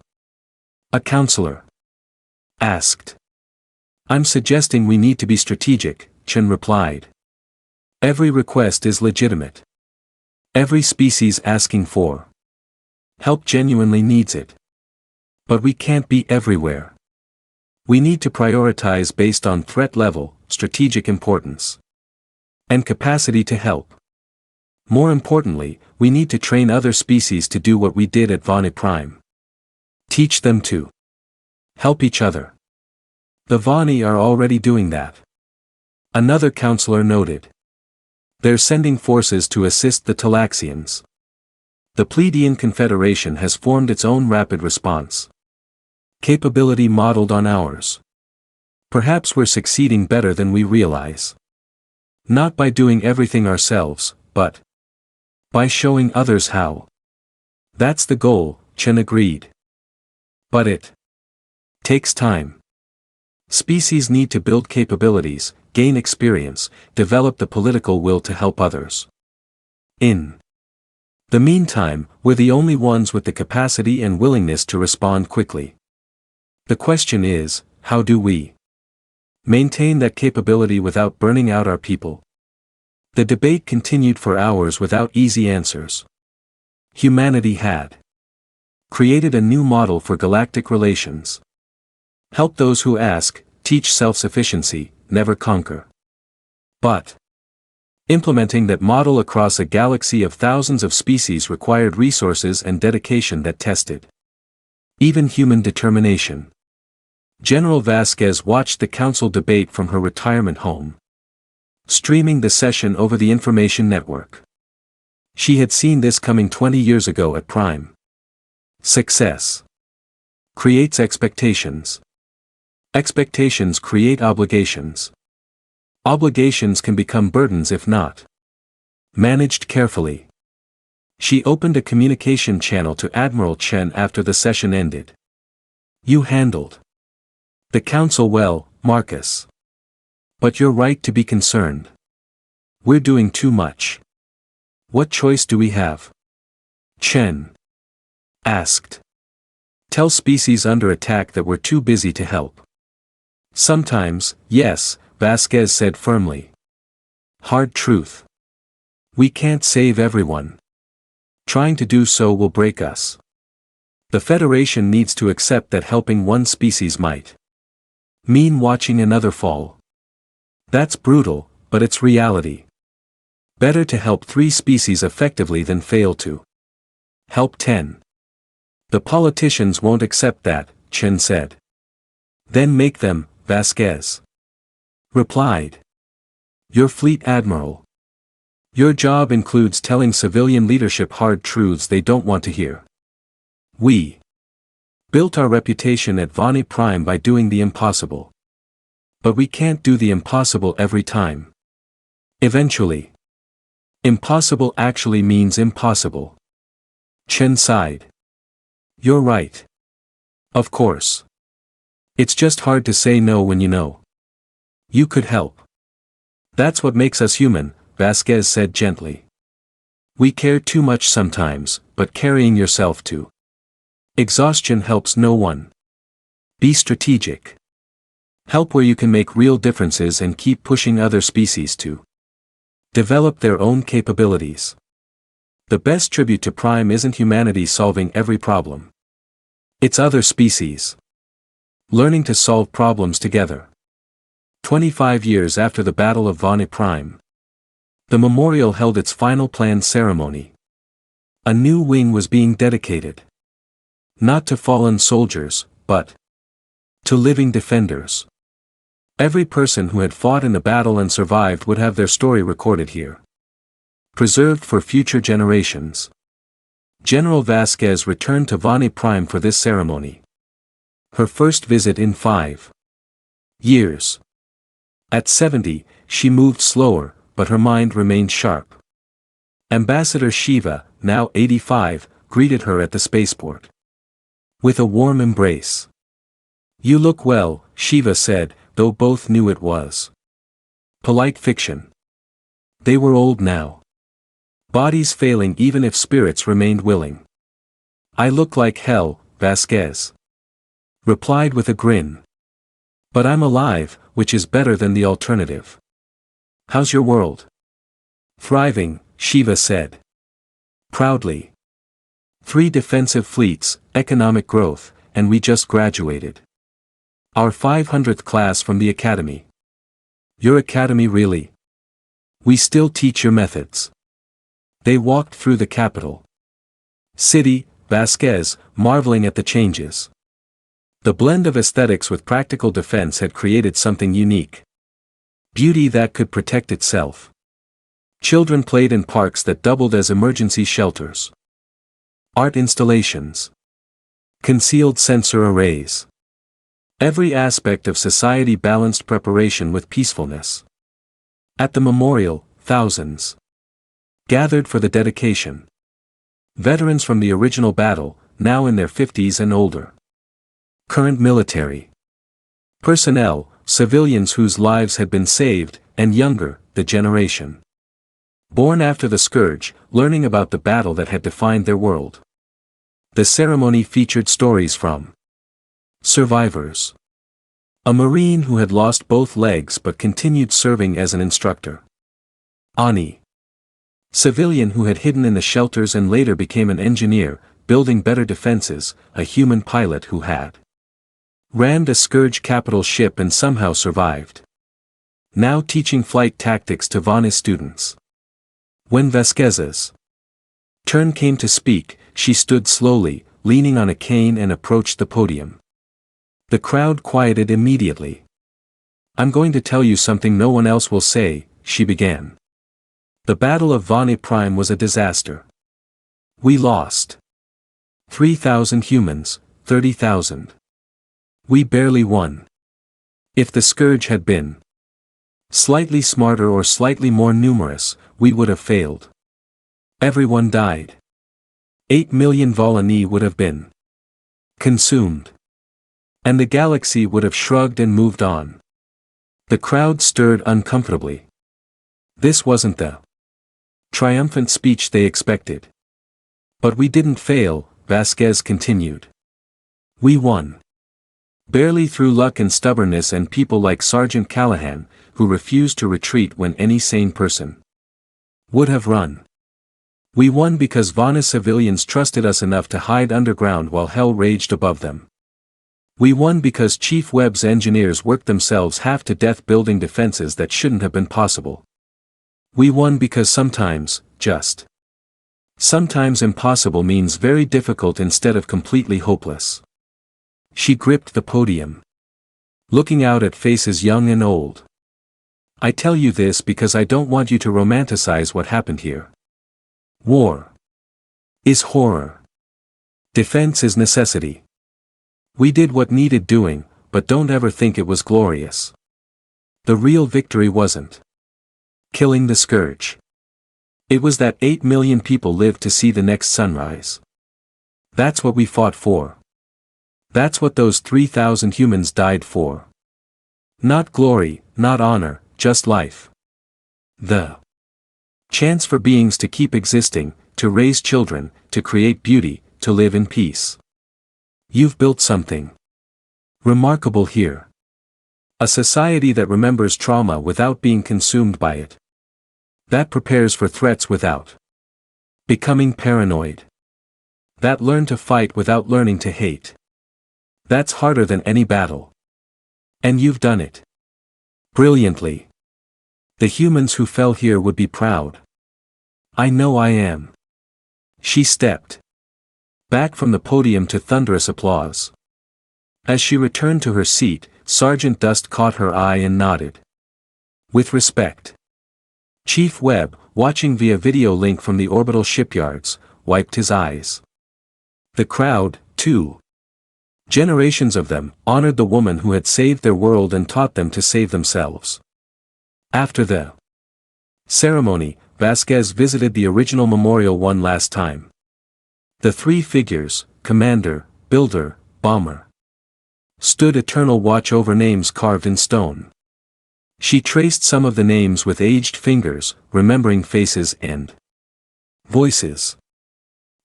A counselor asked. I'm suggesting we need to be strategic, Chen replied. Every request is legitimate. Every species asking for help genuinely needs it. But we can't be everywhere. We need to prioritize based on threat level, strategic importance, and capacity to help. More importantly, we need to train other species to do what we did at Volany Prime. Teach them to help each other. The Volany are already doing that. Another counselor noted. They're sending forces to assist the Talaxians. The Pleiadian Confederation has formed its own rapid response capability modeled on ours. Perhaps we're succeeding better than we realize. Not by doing everything ourselves, but by showing others how. That's the goal, Chen agreed. But it Takes time. Species need to build capabilities, gain experience, develop the political will to help others. In the meantime, we're the only ones with the capacity and willingness to respond quickly. The question is, how do we maintain that capability without burning out our people? The debate continued for hours without easy answers. Humanity had created a new model for galactic relations. Help those who ask, teach self-sufficiency, never conquer. But implementing that model across a galaxy of thousands of species required resources and dedication that tested even human determination. General Vasquez watched the council debate from her retirement home, streaming the session over the information network. She had seen this coming 20 years ago at Prime. Success creates expectations. Expectations create obligations. Obligations can become burdens if not managed carefully. She opened a communication channel to Admiral Chen after the session ended. You handled the council well, Marcus. But you're right to be concerned. We're doing too much. What choice do we have? Chen asked. Tell species under attack that we're too busy to help. Sometimes, yes, Vasquez said firmly. Hard truth. We can't save everyone. Trying to do so will break us. The Federation needs to accept that helping one species might mean watching another fall. That's brutal, but it's reality. Better to help 3 species effectively than fail to help 10. The politicians won't accept that, Chen said. Then make them, Vasquez replied. Your fleet admiral. Your job includes telling civilian leadership hard truths they don't want to hear. We built our reputation at Vani Prime by doing the impossible. But we can't do the impossible every time. Eventually. Impossible actually means impossible. Chen sighed. You're right. Of course. It's just hard to say no when you know you could help. That's what makes us human, Vasquez said gently. We care too much sometimes, but carrying yourself to exhaustion helps no one. Be strategic. Help where you can make real differences and keep pushing other species to develop their own capabilities. The best tribute to Prime isn't humanity solving every problem. It's other species learning to solve problems together. 25 years after the Battle of Vani Prime, the memorial held its final planned ceremony. A new wing was being dedicated. Not to fallen soldiers, but to living defenders. Every person who had fought in the battle and survived would have their story recorded here, preserved for future generations. General Vasquez returned to Vani Prime for this ceremony. Her first visit in 5 years. At 70, she moved slower, but her mind remained sharp. Ambassador Shiva, now 85, greeted her at the spaceport with a warm embrace. You look well, Shiva said, though both knew it was polite fiction. They were old now. Bodies failing even if spirits remained willing. I look like hell, Vasquez replied with a grin. But I'm alive, which is better than the alternative. How's your world? Thriving, Shiva said proudly. 3 defensive fleets, economic growth, and we just graduated our 500th class from the academy. Your academy really? We still teach your methods. They walked through the capital city, Vasquez, marveling at the changes. The blend of aesthetics with practical defense had created something unique. Beauty that could protect itself. Children played in parks that doubled as emergency shelters. Art installations. Concealed sensor arrays. Every aspect of society balanced preparation with peacefulness. At the memorial, thousands gathered for the dedication. Veterans from the original battle, now in their 50s and older. Current military personnel, civilians whose lives had been saved, and younger, the generation born after the Scourge, learning about the battle that had defined their world. The ceremony featured stories from survivors. A Marine who had lost both legs but continued serving as an instructor. Ani. Civilian who had hidden in the shelters and later became an engineer, building better defenses, a human pilot who had rammed a Scourge capital ship and somehow survived. Now teaching flight tactics to Vana's students. When Vasquez's turn came to speak, she stood slowly, leaning on a cane and approached the podium. The crowd quieted immediately. "I'm going to tell you something no one else will say," she began. "The Battle of Vana Prime was a disaster. We lost 3,000 humans, 30,000. We barely won. If the Scourge had been slightly smarter or slightly more numerous, we would have failed. Everyone died. 8 million Volani would have been consumed. And the galaxy would have shrugged and moved on." The crowd stirred uncomfortably. This wasn't the triumphant speech they expected. "But we didn't fail," Vasquez continued. "We won. Barely through luck and stubbornness and people like Sergeant Callahan, who refused to retreat when any sane person would have run. We won because Vana's civilians trusted us enough to hide underground while hell raged above them. We won because Chief Webb's engineers worked themselves half to death building defenses that shouldn't have been possible. We won because sometimes, just sometimes impossible means very difficult instead of completely hopeless." She gripped the podium, looking out at faces young and old. "I tell you this because I don't want you to romanticize what happened here. War is horror. Defense is necessity. We did what needed doing, but don't ever think it was glorious. The real victory wasn't killing the Scourge. It was that 8 million people lived to see the next sunrise. That's what we fought for. That's what those 3,000 humans died for. Not glory, not honor, just life. The chance for beings to keep existing, to raise children, to create beauty, to live in peace. You've built something remarkable here. A society that remembers trauma without being consumed by it. That prepares for threats without becoming paranoid. That learned to fight without learning to hate. That's harder than any battle. And you've done it brilliantly. The humans who fell here would be proud. I know I am." She stepped back from the podium to thunderous applause. As she returned to her seat, Sergeant Dust caught her eye and nodded with respect. Chief Webb, watching via video link from the orbital shipyards, wiped his eyes. The crowd, too, generations of them, honored the woman who had saved their world and taught them to save themselves. After the ceremony, Vasquez visited the original memorial one last time. The three figures, commander, builder, bomber, stood eternal watch over names carved in stone. She traced some of the names with aged fingers, remembering faces and voices.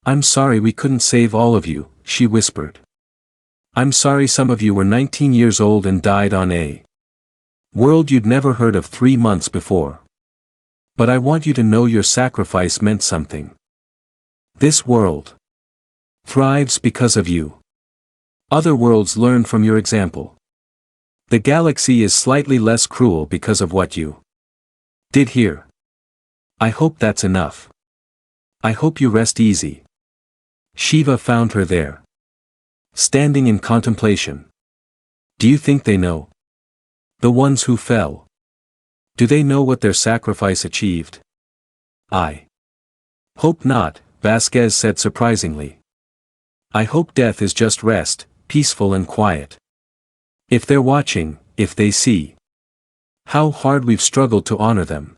"I'm sorry we couldn't save all of you," she whispered. "I'm sorry some of you were 19 years old and died on a world you'd never heard of 3 months before. But I want you to know your sacrifice meant something. This world thrives because of you. Other worlds learn from your example. The galaxy is slightly less cruel because of what you did here. I hope that's enough. I hope you rest easy." Shiva found her there, standing in contemplation. "Do you think they know? The ones who fell. Do they know what their sacrifice achieved?" "I hope not," Vasquez said surprisingly. "I hope death is just rest, peaceful and quiet. If they're watching, if they see how hard we've struggled to honor them.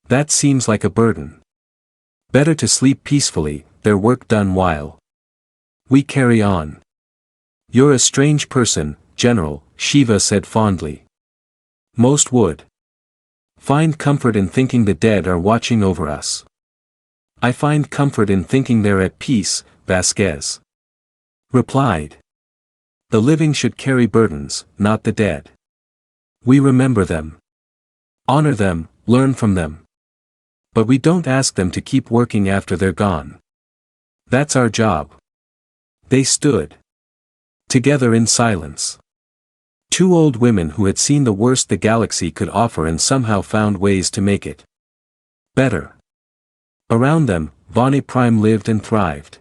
That seems like a burden. Better to sleep peacefully, their work done while we carry on." You're a strange person, General, Shiva said fondly. Most would find comfort in thinking the dead are watching over us. I find comfort in thinking they're at peace, Vasquez replied. The living should carry burdens, not the dead. We remember them, honor them, learn from them. But we don't ask them to keep working after they're gone. That's our job. They stood together in silence. Two old women who had seen the worst the galaxy could offer and somehow found ways to make it better. Around them, Vani Prime lived and thrived.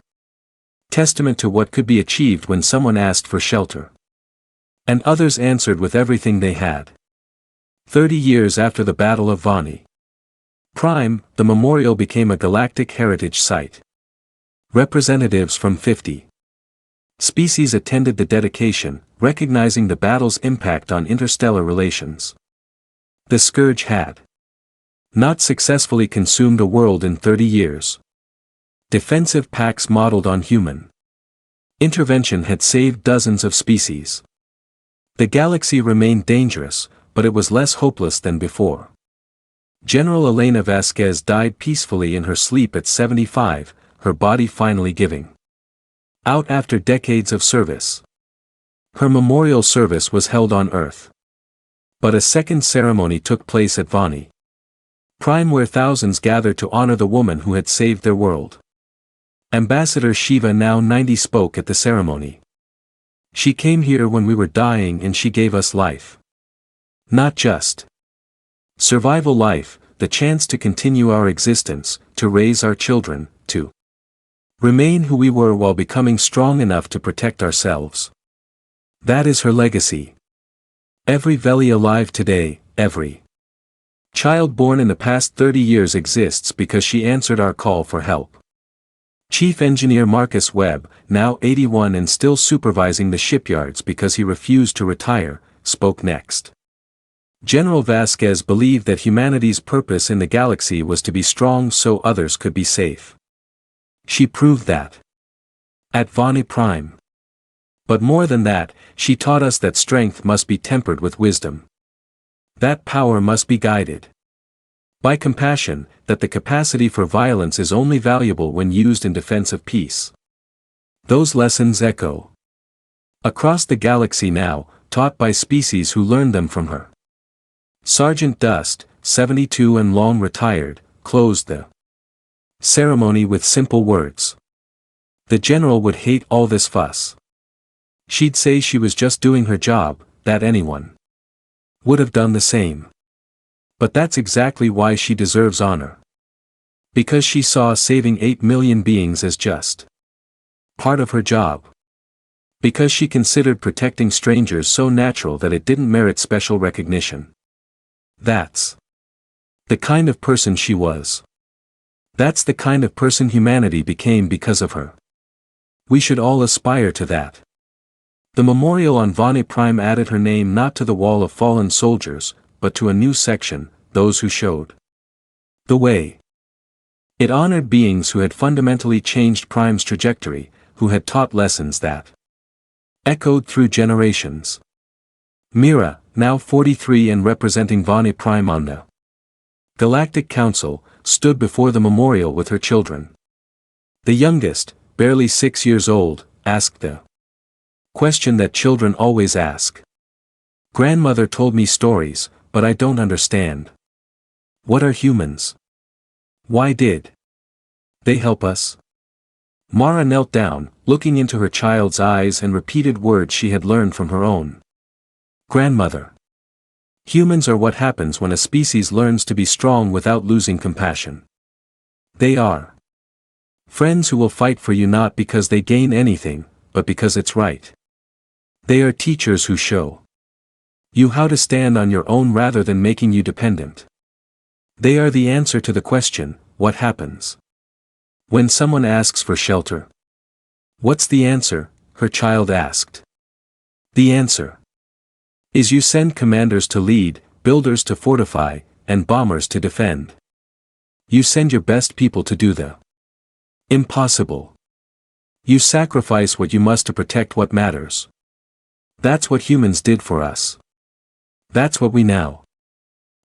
Testament to what could be achieved when someone asked for shelter. And others answered with everything they had. 30 years after the Battle of Vani Prime, the memorial became a galactic heritage site. Representatives from 50 species attended the dedication, recognizing the battle's impact on interstellar relations. The Scourge had not successfully consumed a world in 30 years. Defensive pacts modeled on human intervention had saved dozens of species. The galaxy remained dangerous, but it was less hopeless than before. General Elena Vasquez died peacefully in her sleep at 75, her body finally giving out after decades of service. Her memorial service was held on Earth. But a second ceremony took place at Vani Prime where thousands gathered to honor the woman who had saved their world. Ambassador Shiva, now 90, spoke at the ceremony. She came here when we were dying and she gave us life. Not just survival life, the chance to continue our existence, to raise our children, to remain who we were while becoming strong enough to protect ourselves. That is her legacy. Every Veli alive today, every child born in the past 30 years exists because she answered our call for help. Chief Engineer Marcus Webb, now 81 and still supervising the shipyards because he refused to retire, spoke next. General Vasquez believed that humanity's purpose in the galaxy was to be strong so others could be safe. She proved that at Vani Prime. But more than that, she taught us that strength must be tempered with wisdom. That power must be guided by compassion, that the capacity for violence is only valuable when used in defense of peace. Those lessons echo across the galaxy now, taught by species who learned them from her. Sergeant Dust, 72 and long retired, closed the ceremony with simple words. The general would hate all this fuss. She'd say she was just doing her job, that anyone would have done the same. But that's exactly why she deserves honor. Because she saw saving 8 million beings as just part of her job. Because she considered protecting strangers so natural that it didn't merit special recognition. That's the kind of person she was. That's the kind of person humanity became because of her. We should all aspire to that. The memorial on Vani Prime added her name not to the wall of fallen soldiers, but to a new section, those who showed the way. It honored beings who had fundamentally changed Prime's trajectory, who had taught lessons that echoed through generations. Mira, now 43 and representing Vani Prime on the Galactic Council, stood before the memorial with her children. The youngest, barely 6 years old, asked the question that children always ask. Grandmother told me stories, but I don't understand. What are humans? Why did they help us? Mara knelt down, looking into her child's eyes and repeated words she had learned from her own grandmother. Humans are what happens when a species learns to be strong without losing compassion. They are friends who will fight for you not because they gain anything, but because it's right. They are teachers who show you how to stand on your own rather than making you dependent. They are the answer to the question, what happens when someone asks for shelter? What's the answer? Her child asked. The answer is you send commanders to lead, builders to fortify, and bombers to defend. You send your best people to do the impossible. You sacrifice what you must to protect what matters. That's what humans did for us. That's what we now